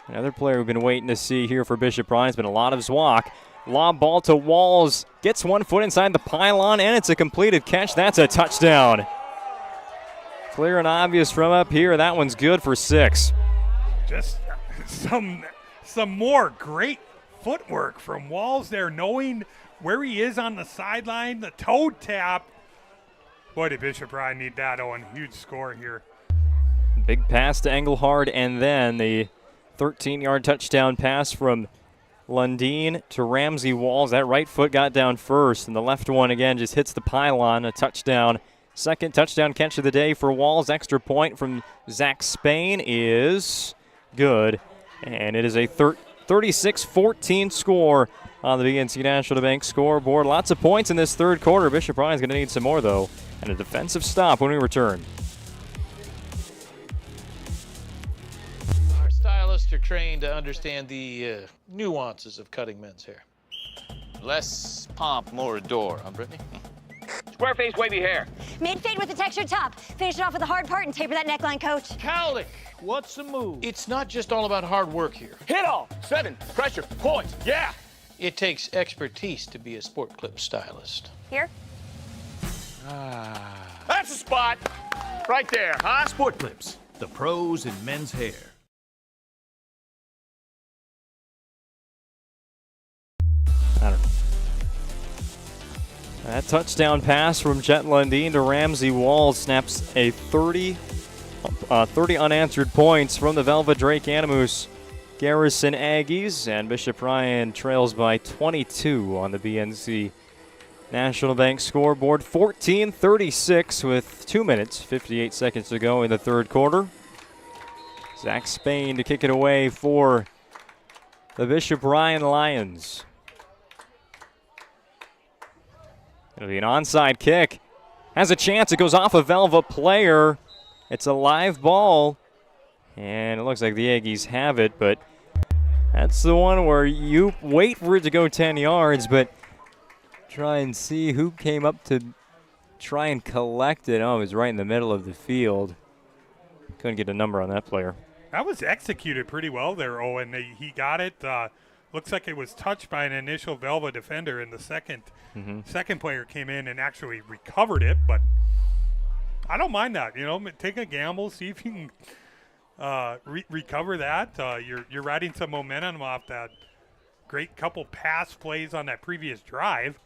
Another player we've been waiting to see here for Bishop Bryan. It's been a lot of Zwak. Lob ball to Walls. Gets 1 foot inside the pylon, and it's a completed catch. That's a touchdown. Clear and obvious from up here. That one's good for 6. Just some more great footwork from Walls there, knowing where he is on the sideline, the toe tap. Boy, did Bishop Bryan need that, Owen. Huge score here. Big pass to Engelhard, and then the 13-yard touchdown pass from Lundeen to Ramsey Walls. That right foot got down first, and the left one again just hits the pylon. A touchdown. Second touchdown catch of the day for Walls. Extra point from Zach Spain is good, and it is a 36-14 score on the BNC National Bank scoreboard. Lots of points in this third quarter. Bishop Bryan's going to need some more, though, and a defensive stop when we return. Stylists are trained to understand the nuances of cutting men's hair. Less pomp, more adore, huh, Brittany? Square face, wavy hair. Mid-fade with a textured top. Finish it off with a hard part and taper that neckline, coach. Cowlick, what's the move? It's not just all about hard work here. Hit all. 7. Pressure. Points. Yeah. It takes expertise to be a sport clip stylist. Here. That's the spot. Right there, huh? Sport Clips, the pros in men's hair. That touchdown pass from Jet Lundeen to Ramsey Walls snaps a 30 unanswered points from the Velva-Drake-Animus Garrison Aggies, and Bishop Bryan trails by 22 on the BNC National Bank scoreboard. 14-36 with 2 minutes, 58 seconds to go in the third quarter. Zach Spain to kick it away for the Bishop Bryan Lions. It'll be an onside kick. Has a chance. It goes off a Velva player. It's a live ball. And it looks like the Aggies have it, but that's the one where you wait for it to go 10 yards, but try and see who came up to try and collect it. Oh, it was right in the middle of the field. Couldn't get a number on that player. That was executed pretty well there, Owen. He got it. Looks like it was touched by an initial Velva defender, and the second player came in and actually recovered it. But I don't mind that. Take a gamble, see if you can recover that. You're riding some momentum off that great couple pass plays on that previous drive.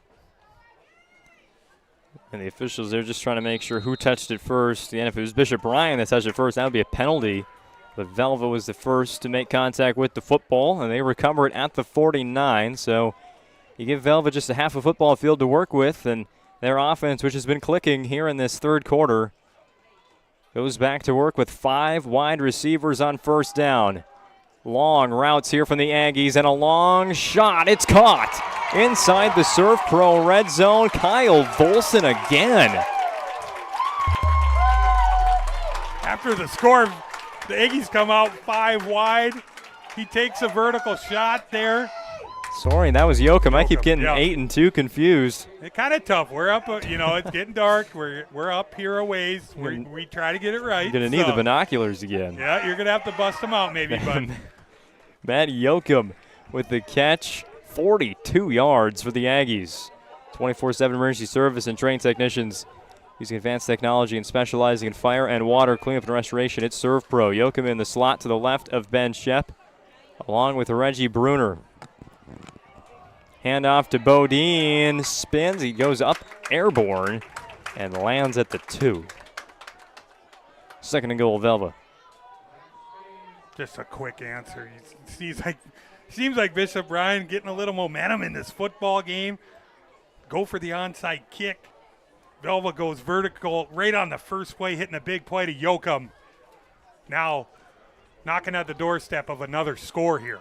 And the officials, they're just trying to make sure who touched it first. And if it was Bishop Bryan that touched it first, that would be a penalty. But Velva was the first to make contact with the football, and they recover it at the 49. So you give Velva just a half a football field to work with, and their offense, which has been clicking here in this third quarter, goes back to work with 5 wide receivers on first down. Long routes here from the Aggies and a long shot. It's caught inside the Surf Pro red zone. Kyle Volson again. After the score, the Aggies come out 5 wide. He takes a vertical shot there. Sorry, that was Yoakum. I keep getting 8 and 2 confused. It's kind of tough. We're up, it's getting dark. We're up here a ways. We try to get it right. You're going to need the binoculars again. Yeah, you're going to have to bust them out maybe, bud. Matt Yoakum with the catch. 42 yards for the Aggies. 24/7 emergency service and trained technicians using advanced technology and specializing in fire and water cleanup and restoration. It's Serve Pro. Yoakum in the slot to the left of Ben Shep, along with Reggie Bruner. Handoff to Bodine, spins, he goes up airborne and lands at the 2. Second and goal, Velva. Just a quick answer. Seems like Bishop Ryan getting a little momentum in this football game. Go for the onside kick. Velva goes vertical right on the first play, hitting a big play to Yoakum. Now knocking at the doorstep of another score here.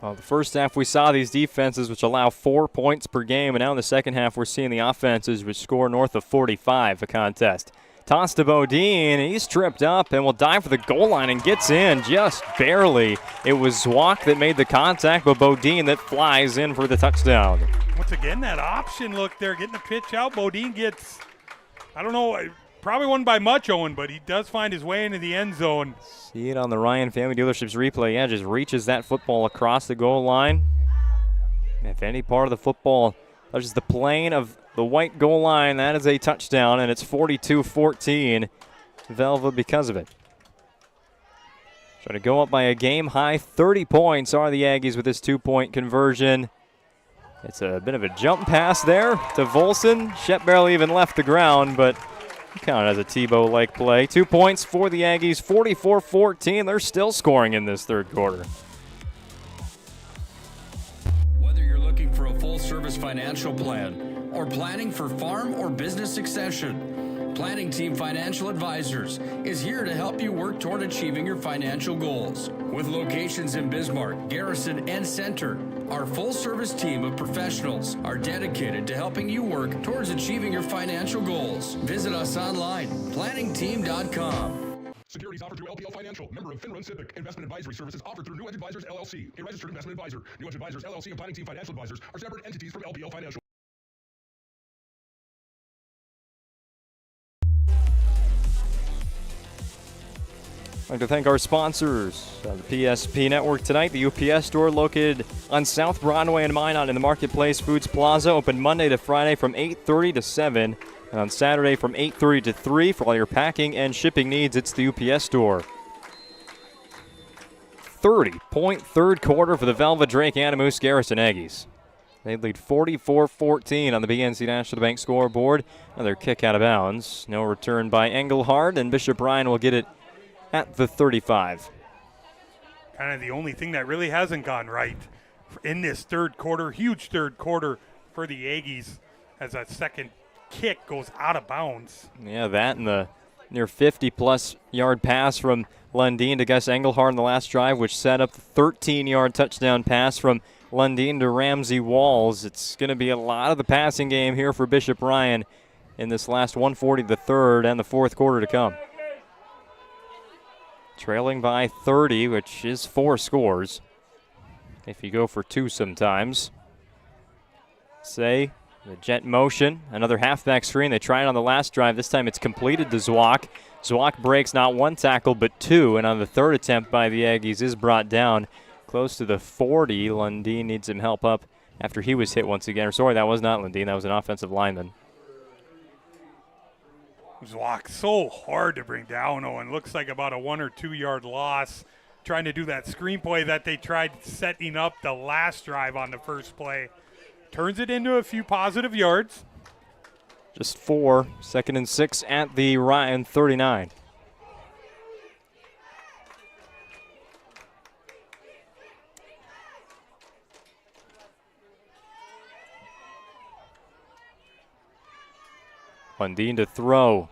Well, the first half we saw these defenses which allow 4 points per game, and now in the second half we're seeing the offenses which score north of 45 a contest. Toss to Bodine, he's tripped up and will dive for the goal line and gets in just barely. It was Zwak that made the contact, but Bodine that flies in for the touchdown. Once again, that option look there, getting the pitch out. Bodine gets, I don't know, probably wasn't by much, Owen, but he does find his way into the end zone. See it on the Ryan Family Dealerships replay. Yeah, just reaches that football across the goal line. If any part of the football touches the plane of the white goal line, that is a touchdown, and it's 42-14 Velva because of it. Trying to go up by a game-high 30 points are the Aggies with this 2-point conversion. It's a bit of a jump pass there to Volson. Shep barely even left the ground, but count as a Tebow-like play. 2 points for the Aggies, 44-14. They're still scoring in this third quarter. Whether you're looking for a full-service financial plan or planning for farm or business succession, Planning Team Financial Advisors is here to help you work toward achieving your financial goals. With locations in Bismarck, Garrison, and Center, our full-service team of professionals are dedicated to helping you work towards achieving your financial goals. Visit us online, planningteam.com. Securities offered through LPL Financial, member of Finrun Civic. Investment advisory services offered through New Edge Advisors, LLC, a registered investment advisor. New Edge Advisors, LLC, and Planning Team Financial Advisors are separate entities from LPL Financial. I'd like to thank our sponsors of the PSP Network tonight. The UPS store located on South Broadway in Minot in the Marketplace Foods Plaza, open Monday to Friday from 8:30 to 7, and on Saturday from 8:30 to 3 for all your packing and shipping needs. It's the UPS store. 30-point third quarter for the Velva Drake Animus Garrison Aggies. They lead 44-14 on the BNC National Bank scoreboard. Another kick out of bounds. No return by Engelhardt, and Bishop Ryan will get it at the 35. Kind of the only thing that really hasn't gone right in this third quarter. Huge third quarter for the Aggies as that second kick goes out of bounds. Yeah, that and the near 50-plus yard pass from Lundeen to Gus Engelhardt in the last drive, which set up the 13-yard touchdown pass from Lundeen to Ramsey Walls. It's going to be a lot of the passing game here for Bishop Ryan in this last 1:40 the third and the fourth quarter to come. Trailing by 30, which is 4 scores. If you go for 2 sometimes. Say, the jet motion, another halfback screen. They tried on the last drive. This time it's completed to Zwak. Zwak breaks not 1 tackle but 2, and on the third attempt by the Aggies is brought down close to the 40. Lundeen needs some help up after he was hit once again. Or sorry, that was not Lundeen. That was an offensive lineman. Zwak so hard to bring down, Owen. Looks like about a 1 or 2 yard loss. Trying to do that screenplay that they tried setting up the last drive on the first play. Turns it into a few positive yards. Just 4, 2nd and 6 at the Ryan 39. Lundeen to throw.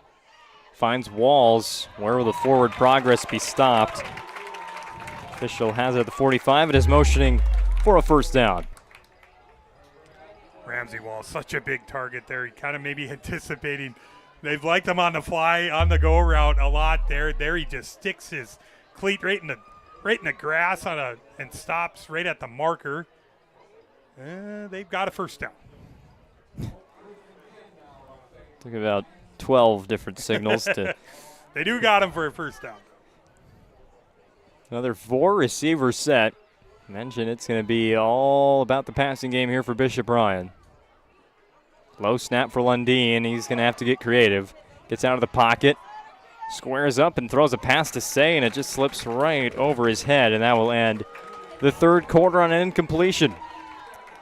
finds Walls. Where will the forward progress be stopped? Official has it at the 45. It is motioning for a first down. Ramsey Walls, such a big target there. He kind of maybe anticipating. They've liked him on the fly, on the go route a lot there. There he just sticks his cleat right in the grass and stops right at the marker. They've got a first down. Took about 12 different signals to. They do got him for a first down. Another 4 receiver set. Mentioned it's going to be all about the passing game here for Bishop Ryan. Low snap for Lundeen. He's going to have to get creative. Gets out of the pocket, squares up and throws a pass to Say, and it just slips right over his head, and that will end the third quarter on an incompletion.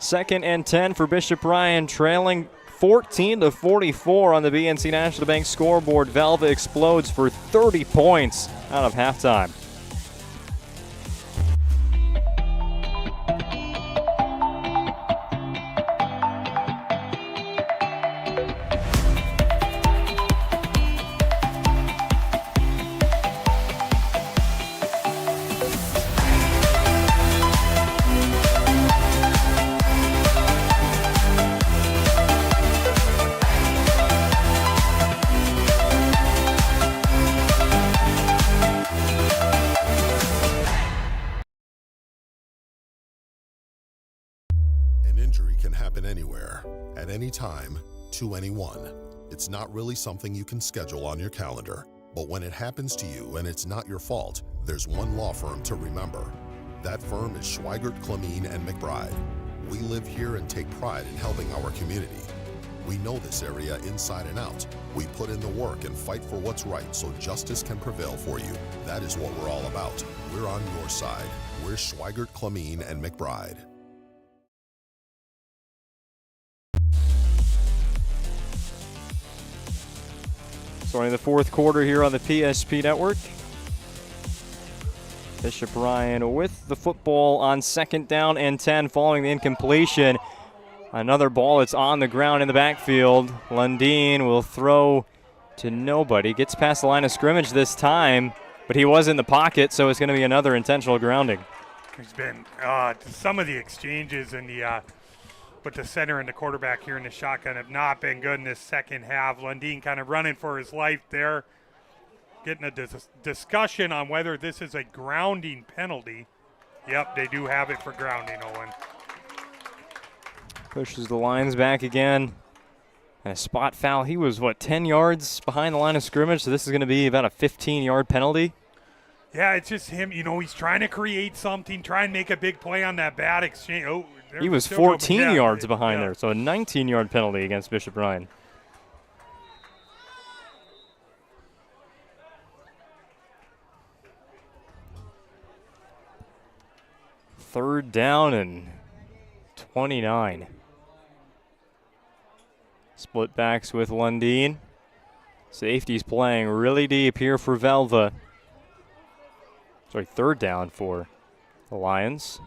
2nd and 10 for Bishop Ryan, trailing 14-44 on the BNC National Bank scoreboard. Velva explodes for 30 points out of halftime. Anywhere, at any time, to anyone. It's not really something you can schedule on your calendar. But when it happens to you and it's not your fault, there's one law firm to remember. That firm is Schweigert, Clemene, and McBride. We live here and take pride in helping our community. We know this area inside and out. We put in the work and fight for what's right so justice can prevail for you. That is what we're all about. We're on your side. We're Schweigert, Clemene, and McBride. Starting the fourth quarter here on the PSP Network. Bishop Ryan with the football on 2nd down and 10 following the incompletion. Another ball that's on the ground in the backfield. Lundeen will throw to nobody. Gets past the line of scrimmage this time, but he was in the pocket, so it's going to be another intentional grounding. There's been some of the exchanges in the with the center and the quarterback here in the shotgun have not been good in this second half. Lundeen kind of running for his life there. Getting a discussion on whether this is a grounding penalty. Yep, they do have it for grounding, Owen. Pushes the lines back again. And a spot foul. He was, 10 yards behind the line of scrimmage, so this is going to be about a 15-yard penalty. Yeah, it's just him. He's trying to create something, try and make a big play on that bad exchange. Oh, he was 14 yards behind there, so a 19-yard penalty against Bishop Ryan. Third down and 29. Split backs with Lundeen. Safety's playing really deep here for Velva. Sorry, third down for the Lions.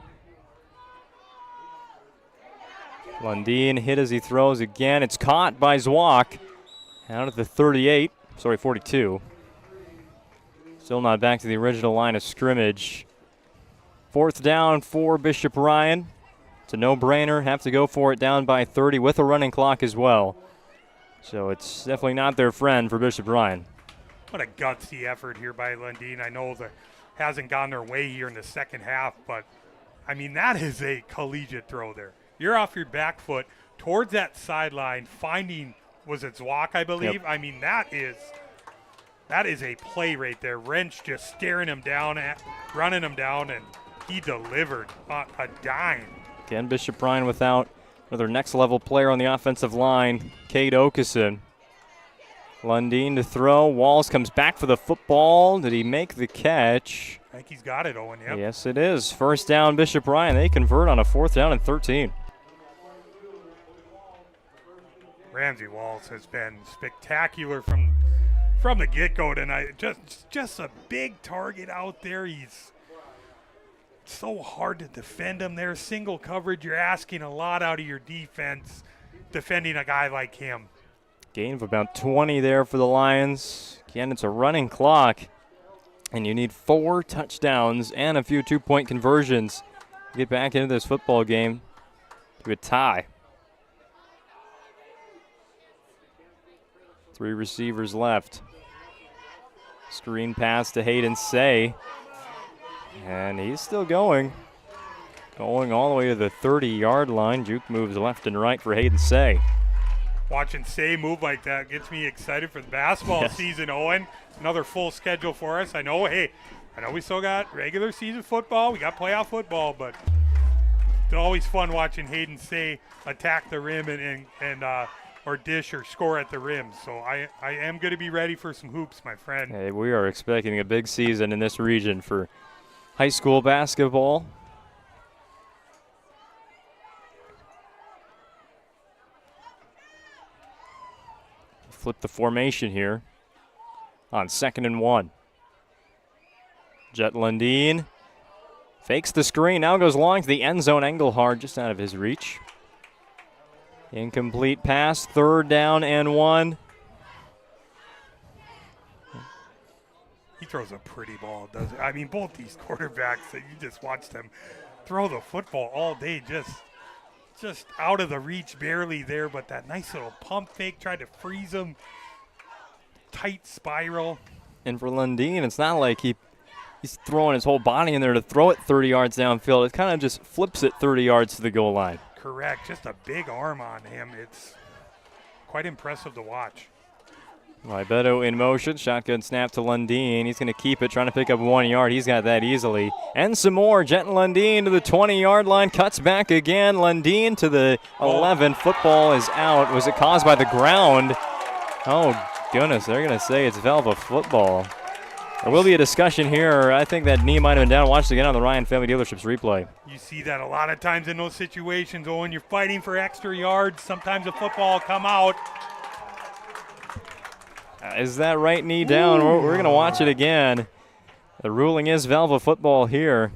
Lundeen hit as he throws again. It's caught by Zwak. Out at the 42. Still not back to the original line of scrimmage. 4th down for Bishop Ryan. It's a no-brainer. Have to go for it down by 30 with a running clock as well. So it's definitely not their friend for Bishop Ryan. What a gutsy effort here by Lundeen. I know that hasn't gone their way here in the second half, but, that is a collegiate throw there. You're off your back foot towards that sideline, finding, was it Zwak, I believe? Yep. That is a play right there. Wrench just staring him down, running him down, and he delivered a dime. Again, Bishop Ryan without another next-level player on the offensive line, Cade Okeson. Lundeen to throw. Walls comes back for the football. Did he make the catch? I think he's got it, Owen. Yep. Yes, it is. First down, Bishop Ryan. They convert on a 4th down and 13. Ramsey Walls has been spectacular from the get-go tonight. Just a big target out there. He's so hard to defend him there. Single coverage, you're asking a lot out of your defense defending a guy like him. Gain of about 20 there for the Lions. Again, it's a running clock, and you need 4 touchdowns and a few 2-point conversions to get back into this football game to a tie. 3 receivers left. Screen pass to Hayden Say, and he's still going. Going all the way to the 30-yard line. Juke moves left and right for Hayden Say. Watching Say move like that gets me excited for the basketball season, Owen. Another full schedule for us. I know we still got regular season football. We got playoff football, but it's always fun watching Hayden Say attack the rim and or dish or score at the rim. So I am going to be ready for some hoops, my friend. Hey, we are expecting a big season in this region for high school basketball. Flip the formation here on 2nd and 1. Jet Lundeen fakes the screen, now goes long to the end zone. Engelhard just out of his reach. Incomplete pass, 3rd down and 1. He throws a pretty ball, doesn't he? I mean, both these quarterbacks that you just watched them throw the football all day, just out of the reach, barely there, but that nice little pump fake, tried to freeze him. Tight spiral. And for Lundeen, it's not like he's throwing his whole body in there to throw it 30 yards downfield. It kind of just flips it 30 yards to the goal line. Correct. Just a big arm on him. It's quite impressive to watch. Libedo in motion. Shotgun snap to Lundeen. He's going to keep it, trying to pick up 1 yard. He's got that easily. And some more. Jet Lundeen to the 20-yard line. Cuts back again. Lundeen to the 11. Football is out. Was it caused by the ground? Oh, goodness. They're going to say it's Velva football. There will be a discussion here. I think that knee might have been down. Watch it again on the Ryan Family Dealerships replay. You see that a lot of times in those situations, Owen. You're fighting for extra yards. Sometimes the football will come out. Is that right knee down? We're going to watch it again. The ruling is Velva football here.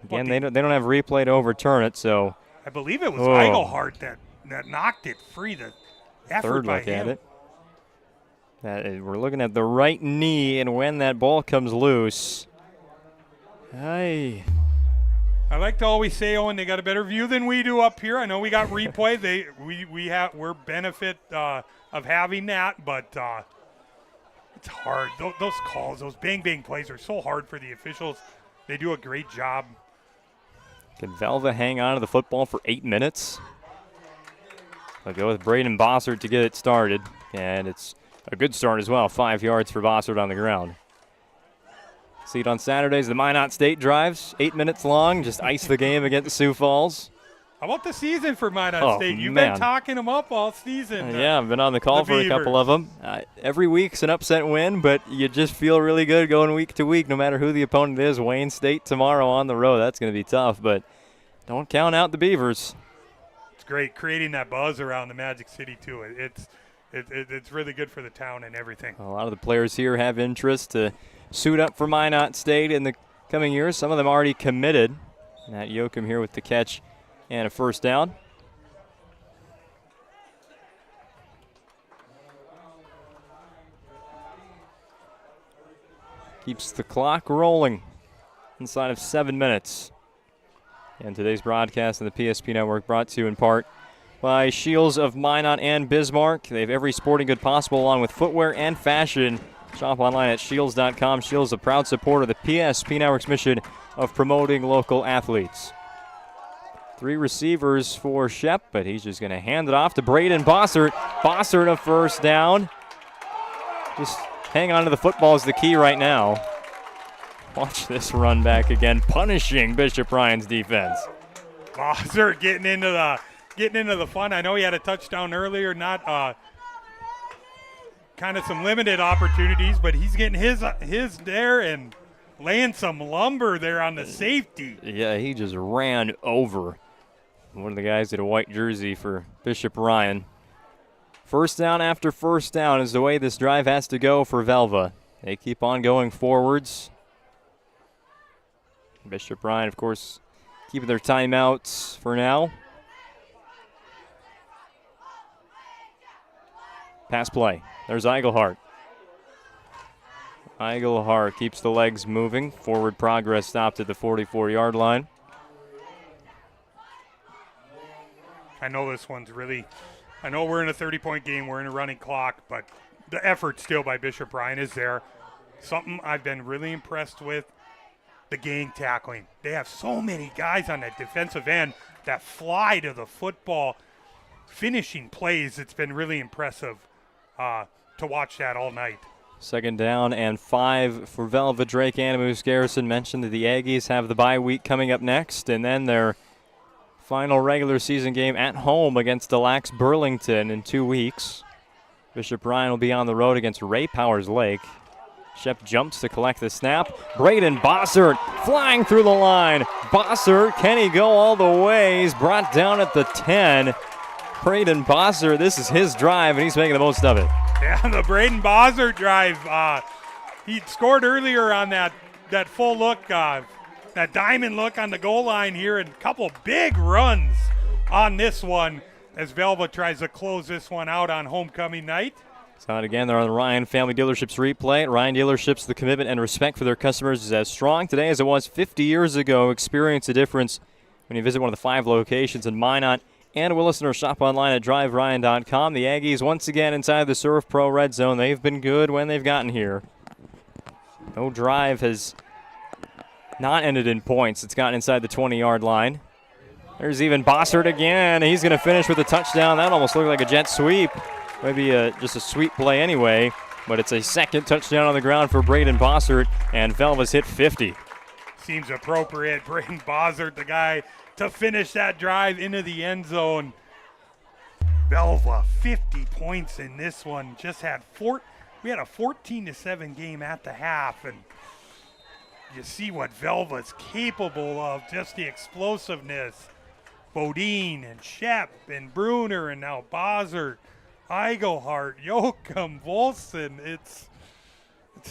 Again, they don't have replay to overturn it, so. I believe it was Engelhard that knocked it free. The effort Third by look him. at it. We're looking at the right knee, and when that ball comes loose. I like to always say, Owen, they got a better view than we do up here. I know we got replay. We're benefit of having that, but it's hard. Those calls, those bang plays are so hard for the officials. They do a great job. Can Velva hang on to the football for 8 minutes? I'll go with Braden Bossert to get it started, and it's a good start as well. 5 yards for Bossert on the ground. See it on Saturdays, the Minot State drives, 8 minutes long, just ice the game against Sioux Falls. How about the season for Minot State? You've been talking them up all season. Yeah, I've been on the call for a couple of them. Every week's an upset win, but you just feel really good going week to week, no matter who the opponent is. Wayne State tomorrow on the road. That's going to be tough, but don't count out the Beavers. It's great creating that buzz around the Magic City, too. It's really good for the town and everything. A lot of the players here have interest to suit up for Minot State in the coming years. Some of them already committed. Matt Yoakum here with the catch and a first down. Keeps the clock rolling inside of 7 minutes. And today's broadcast on the PSP Network brought to you in part by Shields of Minot and Bismarck. They have every sporting good possible along with footwear and fashion. Shop online at shields.com. Shields, a proud supporter of the PSP Network's mission of promoting local athletes. 3 receivers for Shep, but he's just going to hand it off to Braden Bossert. Bossert a first down. Just hang on to the football is the key right now. Watch this run back again, punishing Bishop Ryan's defense. Bossert getting into the fun. I know he had a touchdown earlier, not kind of some limited opportunities, but he's getting his there and laying some lumber there on the safety. Yeah, he just ran over one of the guys in a white jersey for Bishop Ryan. First down after first down is the way this drive has to go for Velva. They keep on going forwards. Bishop Ryan, of course, keeping their timeouts for now. Pass play. There's Eigelhart. Eigelhart keeps the legs moving. Forward progress stopped at the 44-yard line. I know this one's really, I know we're in a 30-point game, we're in a running clock, but the effort still by Bishop Bryan is there. Something I've been really impressed with, the gang tackling. They have so many guys on that defensive end that fly to the football, finishing plays. It's been really impressive to watch that all night. 2nd down and 5 for Velva. Drake Animus Garrison mentioned that the Aggies have the bye week coming up next, and then their final regular season game at home against Delax Burlington in 2 weeks. Bishop Bryan will be on the road against Ray Powers Lake. Shep jumps to collect the snap. Braden Bossert flying through the line. Bossert, can he go all the way? He's brought down at the 10. Braden Bossert, this is his drive, and he's making the most of it. Yeah, the Braden Bossert drive. He scored earlier on that full look, that diamond look on the goal line here, and a couple big runs on this one as Velva tries to close this one out on homecoming night. So again, they're on the Ryan Family Dealerships replay. At Ryan Dealerships, the commitment and respect for their customers is as strong today as it was 50 years ago. Experience the difference when you visit one of the 5 locations in Minot and Williston, or shop online at driveryan.com. The Aggies once again inside the Surf Pro red zone. They've been good when they've gotten here. No drive has not ended in points. It's gotten inside the 20-yard line. There's even Bossert again. He's going to finish with a touchdown. That almost looked like a jet sweep. Maybe just a sweep play anyway, but it's a 2nd touchdown on the ground for Braden Bossert, and Velva's hit 50. Seems appropriate. Braden Bossert, the guy to finish that drive into the end zone. Velva, 50 points in this one. Just had we had a 14-7 game at the half, and you see what Velva's capable of, just the explosiveness. Bodine and Shep and Bruner and now Bossert, Eigelhart, Yoakum, Volson. It's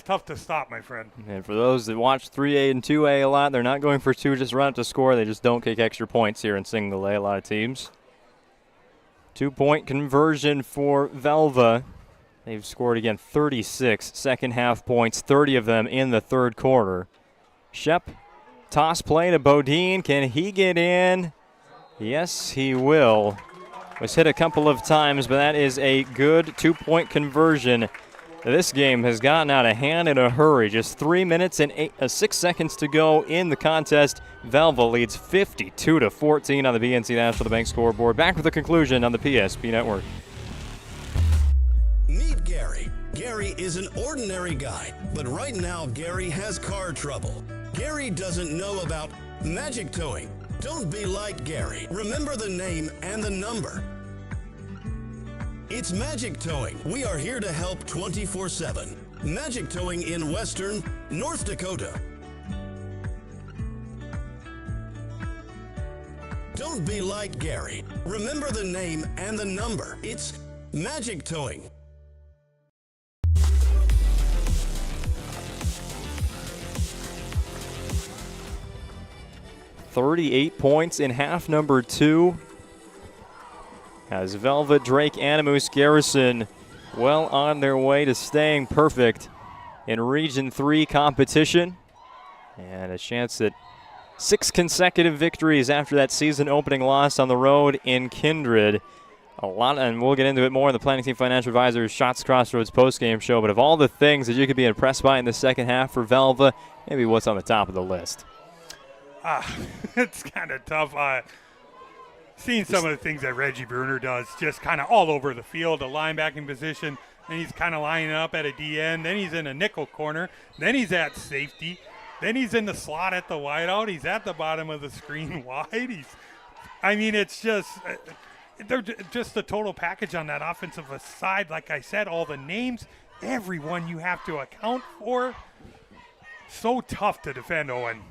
tough to stop, my friend. And for those that watch 3A and 2A a lot, they're not going for 2, just run it to score. They just don't kick extra points here in single A, a lot of teams. 2-point conversion for Velva. They've scored again 36 second half points, 30 of them in the 3rd quarter. Shep, toss play to Bodine. Can he get in? Yes, he will. Was hit a couple of times, but that is a good 2-point conversion. This game has gotten out of hand in a hurry. Just 3 minutes and 6 seconds to go in the contest. Velva leads 52-14 on the BNC National Bank scoreboard. Back with the conclusion on the PSP Network. Meet Gary. Gary is an ordinary guy, but right now Gary has car trouble. Gary doesn't know about magic towing. Don't be like Gary. Remember the name and the number. It's Magic Towing. We are here to help 24/7. Magic Towing in Western North Dakota. Don't be like Gary. Remember the name and the number. It's Magic Towing. .38 points in half number 2. As Velva, Drake, Animus, Garrison well on their way to staying perfect in Region 3 competition. And a chance at 6 consecutive victories after that season opening loss on the road in Kindred. A lot, and we'll get into it more in the Planning Team Financial Advisors Shots Crossroads postgame show. But of all the things that you could be impressed by in the second half for Velva, maybe what's on the top of the list? It's kind of tough. Seeing some of the things that Reggie Bruner does, just kind of all over the field, a linebacking position, and he's kind of lining up at a DN, then he's in a nickel corner, then he's at safety, then he's in the slot at the wideout, he's at the bottom of the screen wide. It's just, they're just the total package on that offensive side. Like I said, all the names, everyone you have to account for. So tough to defend, Owen.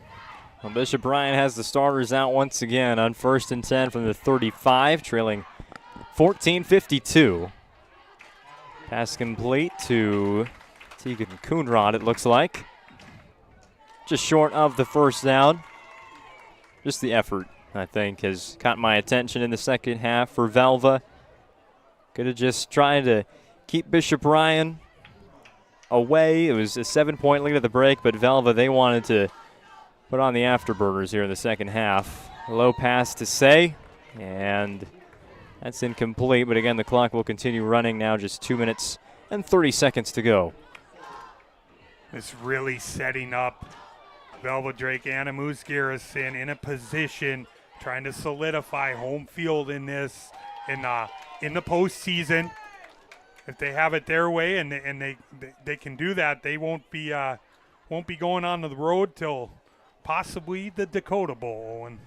Well, Bishop Bryan has the starters out once again on 1st and 10 from the 35, trailing 14-52. Pass complete to Tegan Coonrod, it looks like. Just short of the first down. Just the effort, I think, has caught my attention in the second half for Velva. Could have just tried to keep Bishop Ryan away. It was a 7-point lead at the break, but Velva, they wanted to put on the afterburners here in the second half. Low pass to Say, and that's incomplete. But again, the clock will continue running now, just 2 minutes and 30 seconds to go. It's really setting up Velva Drake and Moose Garrison in a position, trying to solidify home field in this in the postseason. If they have it their way and they can do that, they won't be going on the road till possibly the Dakota Bowl, Owen.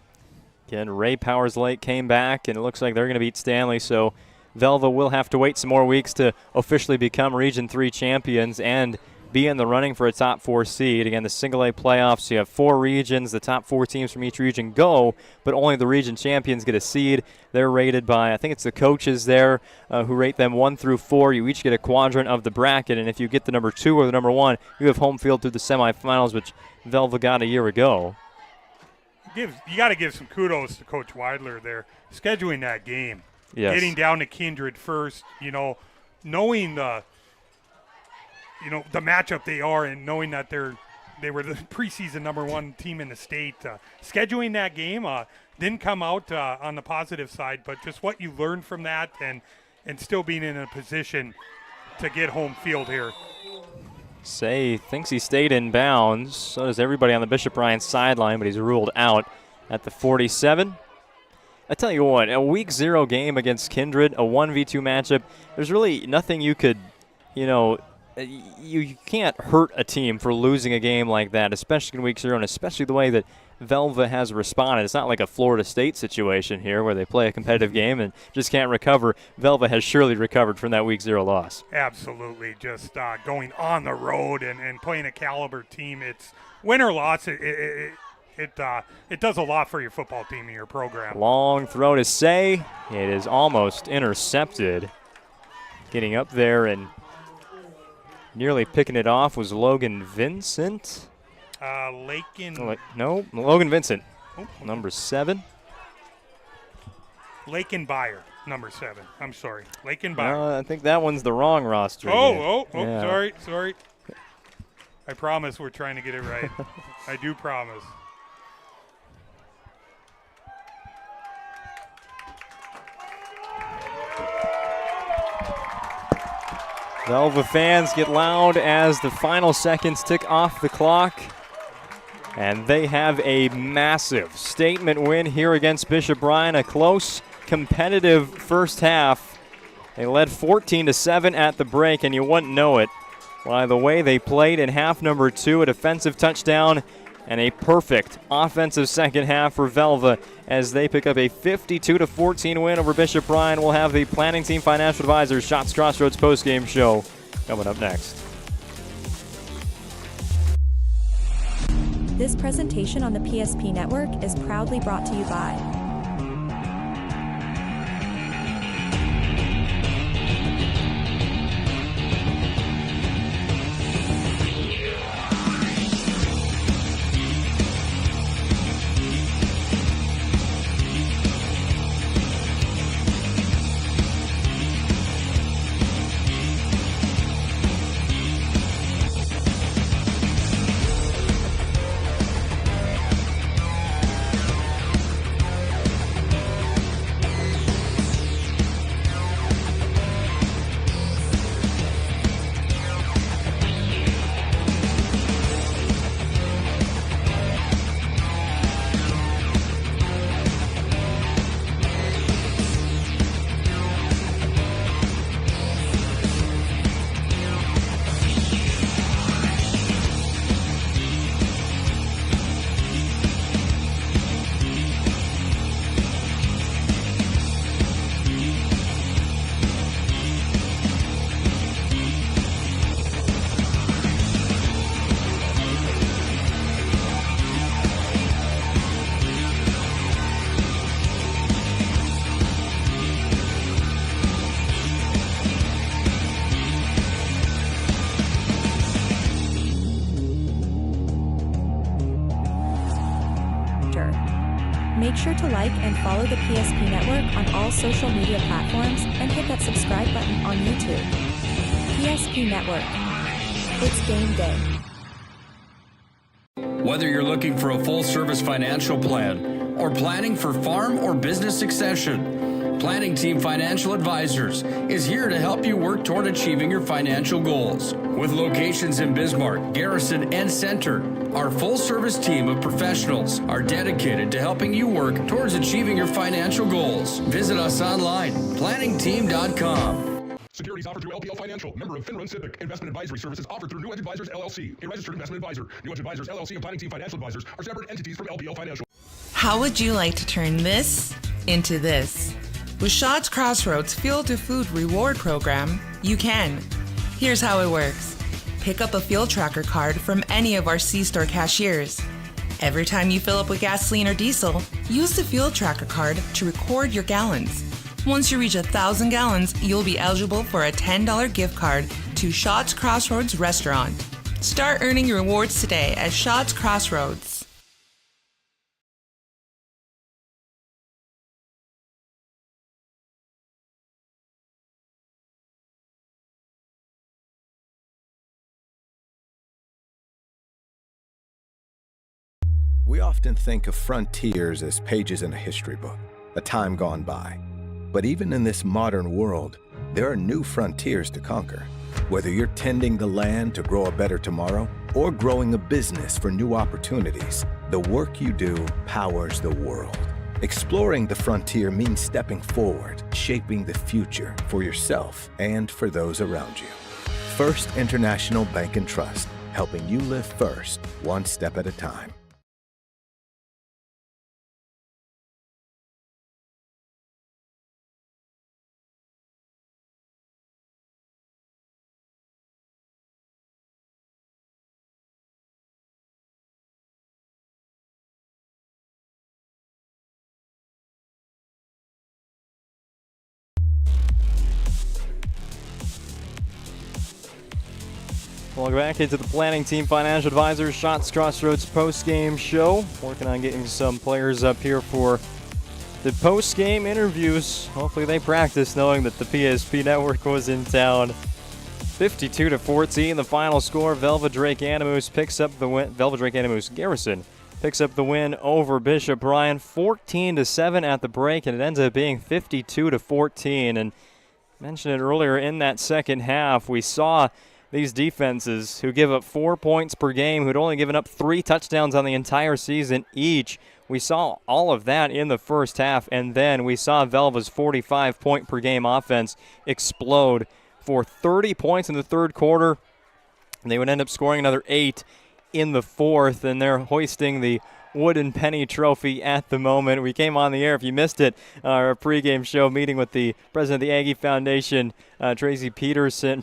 Again, Ray Powers Lake came back, and it looks like they're going to beat Stanley, so Velva will have to wait some more weeks to officially become Region 3 champions and be in the running for a top 4 seed. Again, the single A playoffs, you have 4 regions. The top 4 teams from each region go, but only the region champions get a seed. They're rated by, I think it's the coaches there who rate them 1 through 4. You each get a quadrant of the bracket, and if you get the number 2 or the number 1, you have home field through the semifinals, which Velva got a year ago. You got to give some kudos to Coach Weidler there, scheduling that game. Yes. Getting down to Kindred first, knowing the matchup they are, and knowing that they were the preseason number 1 team in the state. Scheduling that game didn't come out on the positive side, but just what you learned from that and still being in a position to get home field here. Say thinks he stayed in bounds. So does everybody on the Bishop Ryan sideline, but he's ruled out at the 47. I tell you what, a week 0 game against Kindred, a 1v2 matchup, there's really nothing you could, you can't hurt a team for losing a game like that, especially in week 0, and especially the way that Velva has responded. It's not like a Florida State situation here where they play a competitive game and just can't recover. Velva has surely recovered from that week 0 loss. Absolutely. Just going on the road and playing a caliber team. It's win or loss. It does a lot for your football team and your program. Long throw to Say. It is almost intercepted. Getting up there and nearly picking it off was Logan Vincent. Logan Vincent, number 7. Lakin Byer, number 7. I'm sorry, Lakin Byer. I think that one's the wrong roster. Yeah. Sorry. I promise we're trying to get it right. I do promise. Velva fans get loud as the final seconds tick off the clock. And they have a massive statement win here against Bishop Ryan. A close, competitive first half. They led 14-7 at the break, and you wouldn't know it by the way they played in half number 2, a defensive touchdown and a perfect offensive second half for Velva as they pick up a 52-14 win over Bishop Ryan. We'll have the planning team financial advisors Shots Crossroads postgame show coming up next. This presentation on the PSP Network is proudly brought to you by Make sure to like and follow the PSP Network on all social media platforms and hit that subscribe button on YouTube. PSP Network. It's game day. Whether you're looking for a full-service financial plan or planning for farm or business succession, Planning Team Financial Advisors is here to help you work toward achieving your financial goals. With locations in Bismarck, Garrison, and Center, our full-service team of professionals are dedicated to helping you work towards achieving your financial goals. Visit us online, planningteam.com. Securities offered through LPL Financial, member of FinRun SIPC. Investment advisory services offered through New Edge Advisors LLC, a registered investment advisor. New Edge Advisors LLC and Planning Team Financial Advisors are separate entities from LPL Financial. How would you like to turn this into this? With Shaw's Crossroads Fuel to Food Reward Program, you can. Here's how it works. Pick up a fuel tracker card from any of our C-store cashiers. Every time you fill up with gasoline or diesel, use the fuel tracker card to record your gallons. Once you reach 1,000 gallons, you'll be eligible for a $10 gift card to Shaw's Crossroads Restaurant. Start earning your rewards today at Shaw's Crossroads. We often think of frontiers as pages in a history book, a time gone by. But even in this modern world, there are new frontiers to conquer. Whether you're tending the land to grow a better tomorrow or growing a business for new opportunities, the work you do powers the world. Exploring the frontier means stepping forward, shaping the future for yourself and for those around you. First International Bank and Trust, helping you live first, one step at a time. Welcome back into the Planning Team Financial Advisors Shaw's Crossroads post-game show. Working on getting some players up here for the post-game interviews. Hopefully they practice knowing that the PSP Network was in town. 52-14, the final score. Velva-D-A-G picks up the win. Velva-D-A-G Garrison picks up the win over Bishop Bryan. 14-7 at the break, and it ends up being 52-14. And I mentioned it earlier in that second half. We saw these defenses who give up 4 points per game, who'd only given up 3 touchdowns on the entire season each. We saw all of that in the first half, and then we saw Velva's 45-point per game offense explode for 30 points in the third quarter. And they would end up scoring another 8 in the fourth, and they're hoisting the Wooden Penny Trophy at the moment. We came on the air, if you missed it, our pregame show meeting with the president of the Aggie Foundation, Terry Peterson,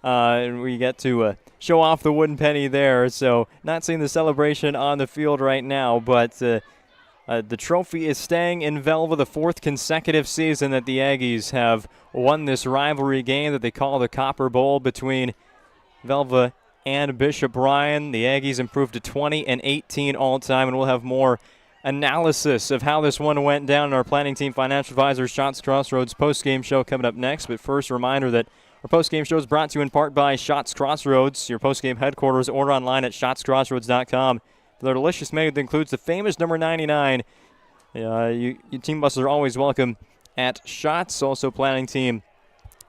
and we get to show off the wooden penny there. So not seeing the celebration on the field right now, but the trophy is staying in Velva, the 4th consecutive season that the Aggies have won this rivalry game that they call the Copper Bowl between Velva and Bishop Bryan. The Aggies improved to 20-18 all-time, and we'll have more analysis of how this one went down in our Planning Team Financial Advisors Shaw's Crossroads post-game show coming up next. But first, a reminder that our post-game show is brought to you in part by Shaw's Crossroads, your post-game headquarters. Order online at shotscrossroads.com for their delicious menu that includes the famous number 99. You team buses are always welcome at Shots. Also, Planning Team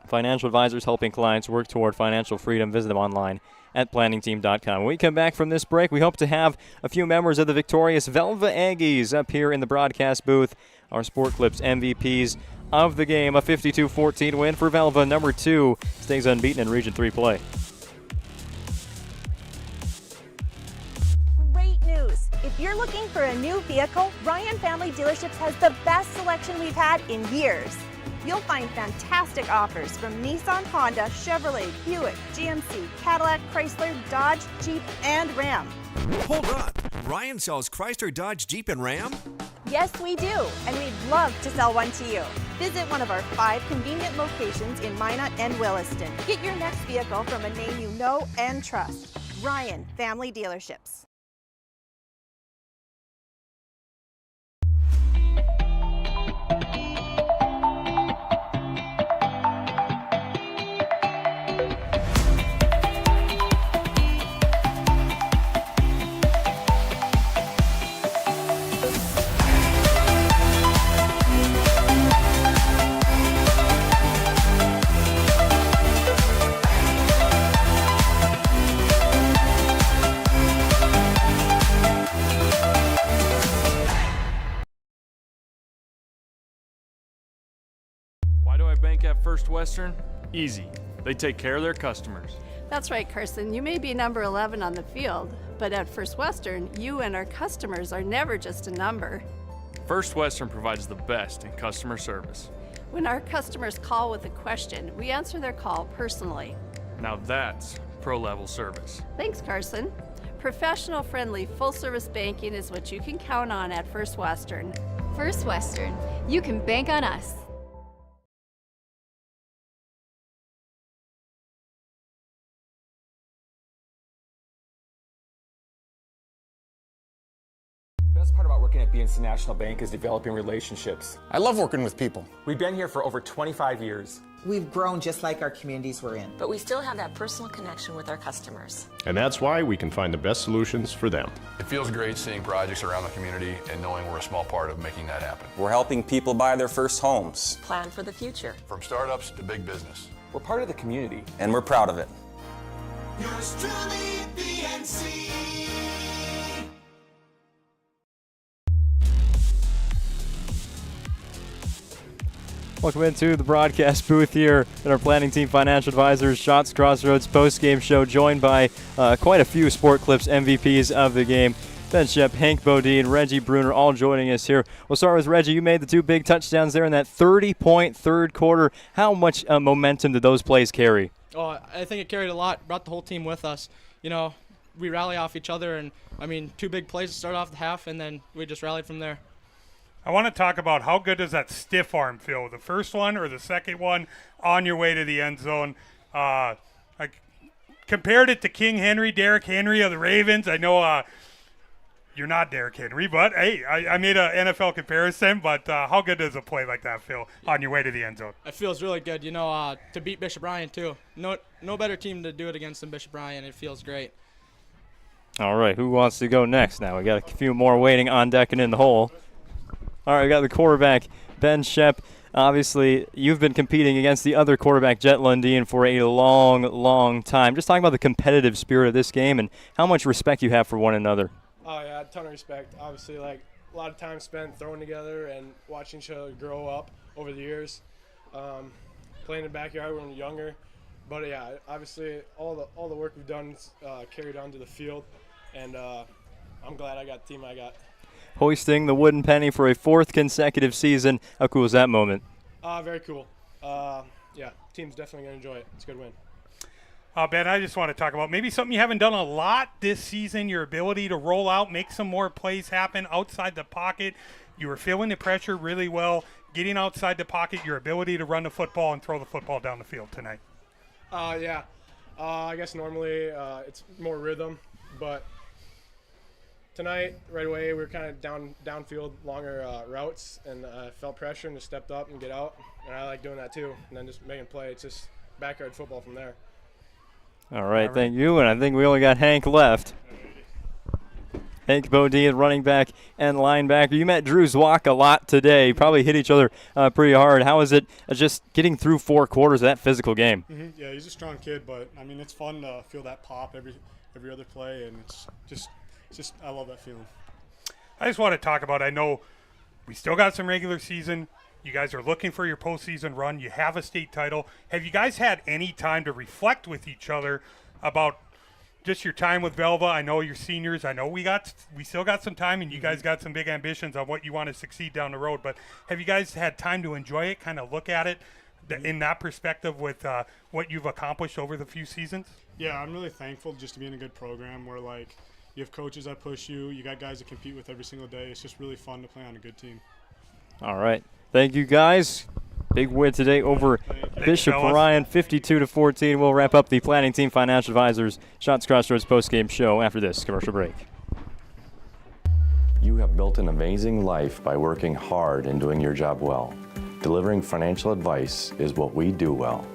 Financial Advisors helping clients work toward financial freedom. Visit them online at planningteam.com. When we come back from this break, we hope to have a few members of the victorious Velva-Aggies up here in the broadcast booth, our Sport Clips MVPs of the game. A 52-14 win for Velva. Number 2 stays unbeaten in Region 3 play. Great news! If you're looking for a new vehicle, Ryan Family Dealerships has the best selection we've had in years. You'll find fantastic offers from Nissan, Honda, Chevrolet, Buick, GMC, Cadillac, Chrysler, Dodge, Jeep, and Ram. Hold up. Ryan sells Chrysler, Dodge, Jeep, and Ram? Yes, we do, and we'd love to sell one to you. Visit one of our 5 convenient locations in Minot and Williston. Get your next vehicle from a name you know and trust. Ryan Family Dealerships. First Western? Easy. They take care of their customers. That's right, Carson. You may be number 11 on the field, but at First Western, you and our customers are never just a number. First Western provides the best in customer service. When our customers call with a question, we answer their call personally. Now that's pro-level service. Thanks, Carson. Professional, friendly, full-service banking is what you can count on at First Western. First Western, you can bank on us. The best part about working at BNC National Bank is developing relationships. I love working with people. We've been here for over 25 years. We've grown just like our communities we're in. But we still have that personal connection with our customers. And that's why we can find the best solutions for them. It feels great seeing projects around the community and knowing we're a small part of making that happen. We're helping people buy their first homes. Plan for the future. From startups to big business. We're part of the community. And we're proud of it. Yours truly, BNC. Welcome into the broadcast booth here at our planning team financial advisors, Shots Crossroads post-game show, joined by quite a few Sport Clips MVPs of the game. Ben Shep, Hank Bodine, Reggie Bruner, all joining us here. We'll start with Reggie. You made the two big touchdowns there in that 30-point third quarter. How much momentum did those plays carry? Oh, I think it carried a lot, brought the whole team with us. You know, we rally off each other, and, I mean, two big plays to start off the half, and then we just rallied from there. I want to talk about how good does that stiff arm feel, the first one or the second one on your way to the end zone. I compared it to King Henry, Derrick Henry of the Ravens. I know you're not Derrick Henry, but hey, I made an NFL comparison. But how good does a play like that feel on your way to the end zone? It feels really good, you know, to beat Bishop Bryan too. No better team to do it against than Bishop Bryan. It feels great. All right, who wants to go next now? We got a few more waiting on deck and in the hole. All right, we got the quarterback, Ben Shep. Obviously, you've been competing against the other quarterback, Jet Lundeen, for a long, long time. Just talking about the competitive spirit of this game and how much respect you have for one another. Oh, yeah, a ton of respect. Obviously, like, a lot of time spent throwing together and watching each other grow up over the years. Playing in the backyard when we were younger. But, yeah, obviously, all the work we've done carried on to the field. And I'm glad I got the team I got. Hoisting the wooden penny for a fourth consecutive season. How cool is that moment? Very cool. Yeah, team's definitely going to enjoy it. It's a good win. Ben, I just want to talk about maybe something you haven't done a lot this season, your ability to roll out, make some more plays happen outside the pocket. You were feeling the pressure really well, getting outside the pocket, your ability to run the football and throw the football down the field tonight. Yeah. I guess normally it's more rhythm, but tonight, right away, we were kind of downfield, longer routes, and I felt pressure and just stepped up and get out. And I like doing that too, and then just making play. It's just backyard football from there. All right, thank you. And I think we only got Hank left. Hank Bodine, running back and linebacker. You met Drew Zwack a lot today. You probably hit each other pretty hard. How is it just getting through 4 quarters of that physical game? Mm-hmm. Yeah, he's a strong kid, but, I mean, it's fun to feel that pop every other play, and it's just I love that feeling. I just want to talk about, I know we still got some regular season. You guys are looking for your postseason run. You have a state title. Have you guys had any time to reflect with each other about just your time with Velva? I know you're seniors. I know we still got some time, and you guys got some big ambitions on what you want to succeed down the road. But have you guys had time to enjoy it, kind of look at it in that perspective with what you've accomplished over the few seasons? Yeah, I'm really thankful just to be in a good program where, like, you have coaches that push you. You got guys to compete with every single day. It's just really fun to play on a good team. All right. Thank you, guys. Big win today over Bishop Bryan, 52-14. We'll wrap up the planning team financial advisors Shots Crossroads postgame show after this commercial break. You have built an amazing life by working hard and doing your job well. Delivering financial advice is what we do well.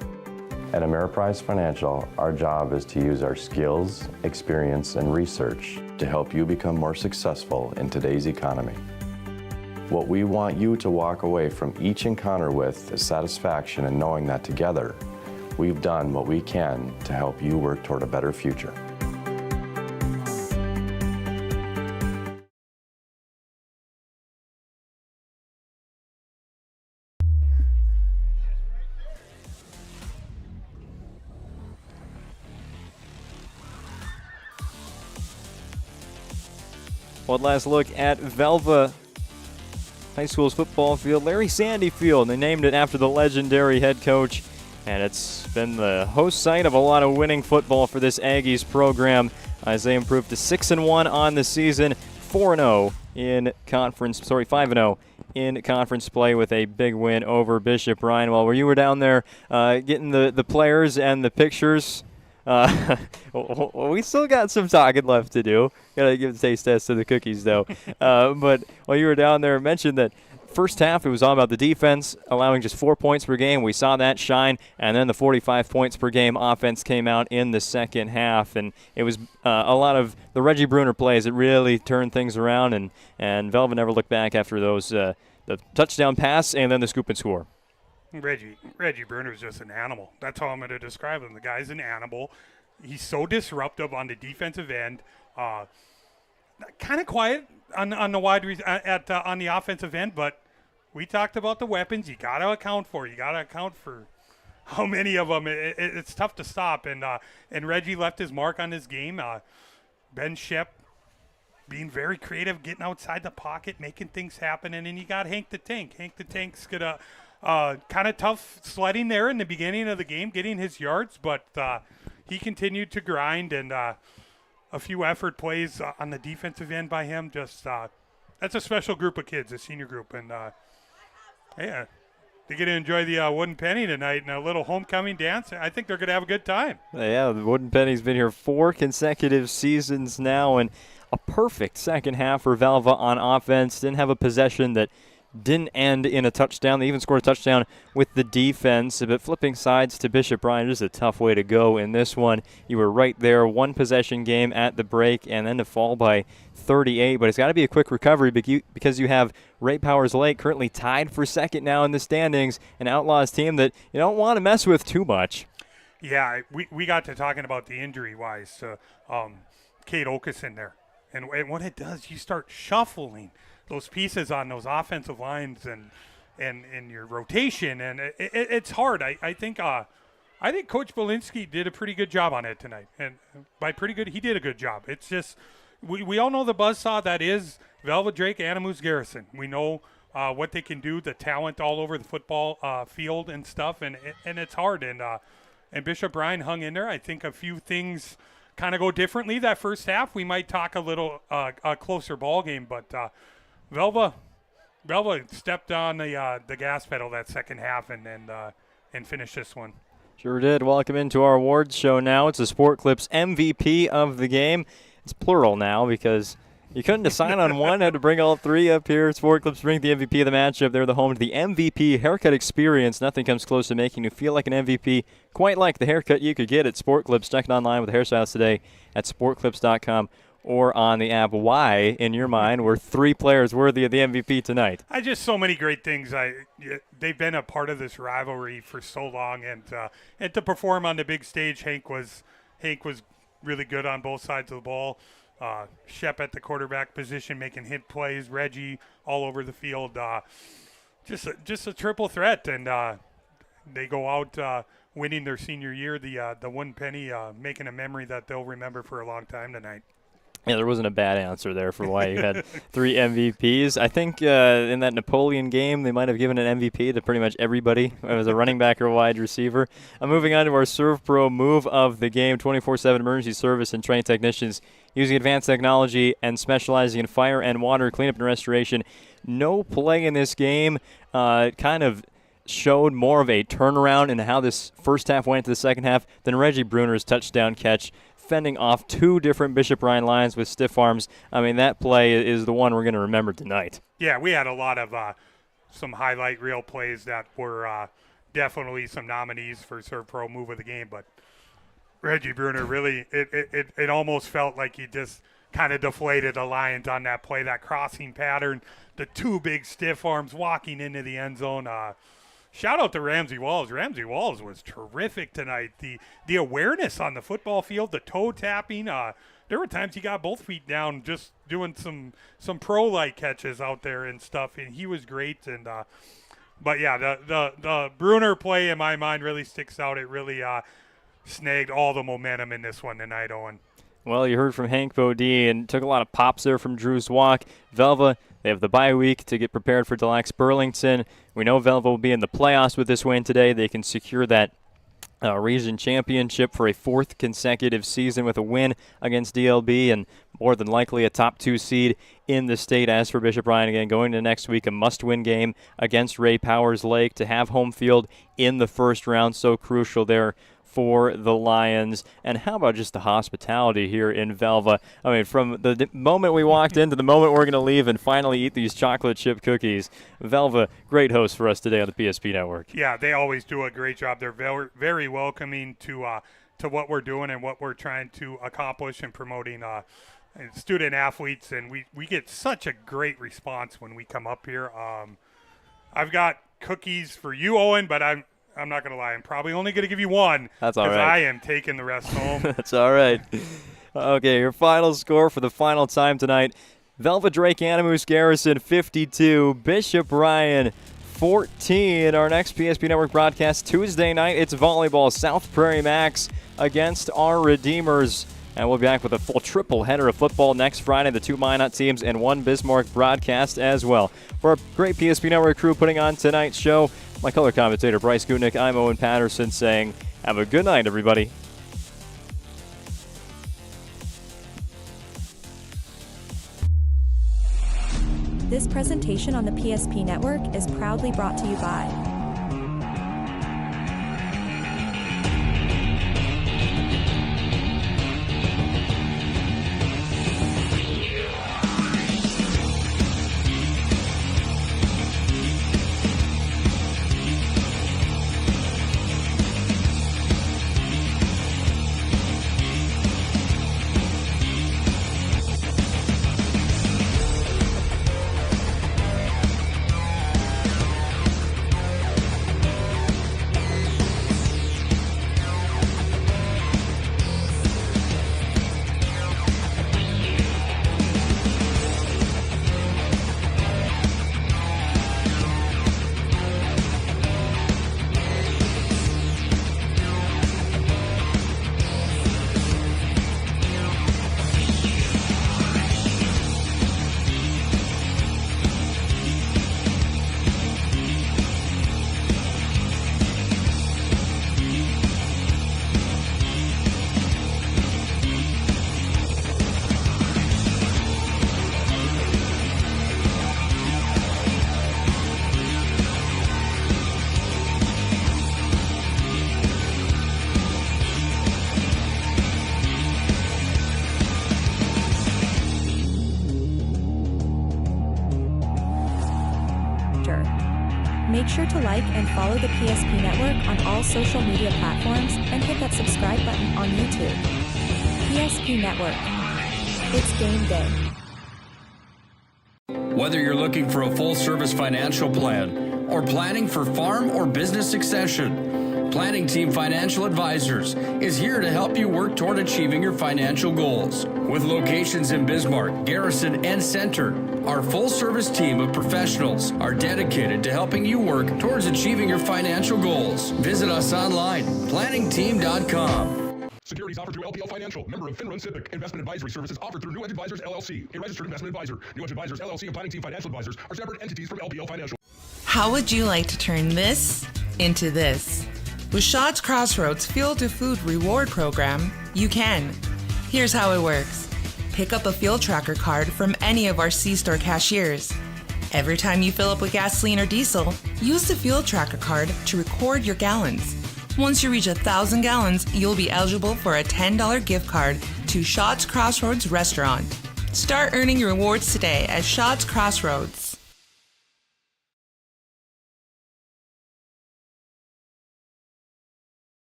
At Ameriprise Financial, our job is to use our skills, experience, and research to help you become more successful in today's economy. What we want you to walk away from each encounter with is satisfaction in knowing that together, we've done what we can to help you work toward a better future. One last look at Velva High School's football field, Larry Sandy Field. They named it after the legendary head coach, and it's been the host site of a lot of winning football for this Aggies program as they improved to 6-1 on the season, 4-0 in conference, 5-0 in conference play with a big win over Bishop Ryan. Well, where you were down there getting the players and the pictures, we still got some talking left to do. Got to give a taste test to the cookies, though. But while you were down there, I mentioned that first half, it was all about the defense, allowing just 4 points per game. We saw that shine, and then the 45 points per game offense came out in the second half, and it was a lot of the Reggie Bruner plays that really turned things around, and Velva never looked back after those the touchdown pass and then the scoop and score. Reggie Bruner is just an animal. That's how I'm going to describe him. The guy's an animal. He's so disruptive on the defensive end. Kind of quiet on the on the offensive end, but we talked about the weapons. You got to account for. You got to account for how many of them. It's tough to stop. And Reggie left his mark on this game. Ben Shep being very creative, getting outside the pocket, making things happen. And then you got Hank the Tank. Hank the Tank's gonna kind of tough sledding there in the beginning of the game, getting his yards, but he continued to grind, and a few effort plays on the defensive end by him. Just that's a special group of kids, a senior group, and yeah, they get to enjoy the Wooden Penny tonight and a little homecoming dance. I think they're going to have a good time. Yeah, the Wooden Penny's been here 4 consecutive seasons now, and a perfect second half for Velva on offense. Didn't have a possession that didn't end in a touchdown. They even scored a touchdown with the defense. But flipping sides to Bishop Ryan is a tough way to go in this one. You were right there, 1 possession game at the break, and then to fall by 38. But it's got to be a quick recovery because you have Ray Powers Lake currently tied for second now in the standings, an Outlaws team that you don't want to mess with too much. Yeah, we got to talking about the injury-wise to Kate Okeson there. And what it does, you start shuffling those pieces on those offensive lines and your rotation, and it's hard. I think Coach Belinsky did a pretty good job on it tonight, and by pretty good, he did a good job. It's just we all know the buzzsaw that is Velva Drake Animus Garrison. We know what they can do, the talent all over the football field and stuff, and it's hard. And Bishop Ryan hung in there. I think a few things kind of go differently that first half. We might talk a little a closer ball game, but Velva stepped on the gas pedal that second half and finished this one. Sure did. Welcome into our awards show now. It's the Sport Clips MVP of the game. It's plural now because you couldn't decide on one. Had to bring all 3 up here. Sport Clips bring the MVP of the matchup. They're the home to the MVP haircut experience. Nothing comes close to making you feel like an MVP, quite like the haircut you could get at Sport Clips. Check it online with hairstyles today at sportclips.com or on the app. Why, in your mind, were 3 players worthy of the MVP tonight? Just so many great things. They've been a part of this rivalry for so long, and to perform on the big stage, Hank was really good on both sides of the ball. Shep at the quarterback position making hit plays. Reggie all over the field. Just a triple threat, and they go out winning their senior year. The Wooden Penny making a memory that they'll remember for a long time tonight. Yeah, there wasn't a bad answer there for why you had 3 MVPs. I think in that Napoleon game, they might have given an MVP to pretty much everybody. It was a running back or wide receiver. Moving on to our Serve Pro move of the game, 24/7 emergency service and trained technicians using advanced technology and specializing in fire and water cleanup and restoration. No play in this game. It kind of showed more of a turnaround in how this first half went into the second half than Reggie Bruner's touchdown catch, fending off 2 different Bishop Ryan Lions with stiff arms. I mean, that play is the one we're going to remember tonight. Yeah, we had a lot of some highlight reel plays that were definitely some nominees for Serve Pro move of the game, but Reggie Bruner really, it almost felt like he just kind of deflated the Lions on that play, that crossing pattern, the 2 big stiff arms walking into the end zone. Shout out to Ramsey Walls. Ramsey Walls was terrific tonight. The awareness on the football field, the toe tapping. There were times he got both feet down just doing some pro-like catches out there and stuff, and he was great. And but yeah, the Bruner play in my mind really sticks out. It really snagged all the momentum in this one tonight, Owen. Well, you heard from Hank Bodie and took a lot of pops there from Drew Zwak. Velva, they have the bye week to get prepared for Delax Burlington. We know Velva will be in the playoffs with this win today. They can secure that region championship for a 4th consecutive season with a win against DLB and more than likely a top 2 seed in the state. As for Bishop Ryan, again, going to next week, a must-win game against Ray Powers Lake to have home field in the first round. So crucial there for the Lions. And how about just the hospitality here in Velva? I mean, from the moment we walked in to the moment we're going to leave and finally eat these chocolate chip cookies, Velva, great host for us today on the PSP Network. Yeah, they always do a great job. They're very, very welcoming to what we're doing and what we're trying to accomplish and promoting student athletes. And we get such a great response when we come up here. I've got cookies for you, Owen, but I'm not going to lie. I'm probably only going to give you one. That's all right. Because I am taking the rest home. That's all right. Okay, your final score for the final time tonight. Velva Drake Animus Garrison 52, Bishop Ryan 14. Our next PSP Network broadcast Tuesday night, it's volleyball. South Prairie Max against our Redeemers. And we'll be back with a full triple header of football next Friday. The 2 Minot teams and 1 Bismarck broadcast as well. For our great PSP Network crew putting on tonight's show, my color commentator Bryce Gutknecht, I'm Owen Patterson saying, have a good night, everybody. This presentation on the PSP Network is proudly brought to you by Make sure to like and follow the PSP Network on all social media platforms and hit that subscribe button on YouTube. PSP Network. It's game day. Whether you're looking for a full-service financial plan or planning for farm or business succession, Planning Team Financial Advisors is here to help you work toward achieving your financial goals. With locations in Bismarck, Garrison, and Center, our full-service team of professionals are dedicated to helping you work towards achieving your financial goals. Visit us online, planningteam.com. Securities offered through LPL Financial, member of FinRun Civic. Investment advisory services offered through New Edge Advisors, LLC, a registered investment advisor. New Edge Advisors, LLC, and Planning Team Financial Advisors are separate entities from LPL Financial. How would you like to turn this into this? With Shaw's Crossroads Fuel to Food Reward Program, you can. Here's how it works. Pick up a fuel tracker card from any of our C-store cashiers. Every time you fill up with gasoline or diesel, use the fuel tracker card to record your gallons. Once you reach 1,000 gallons, you'll be eligible for a $10 gift card to Shaw's Crossroads Restaurant. Start earning your rewards today at Shaw's Crossroads.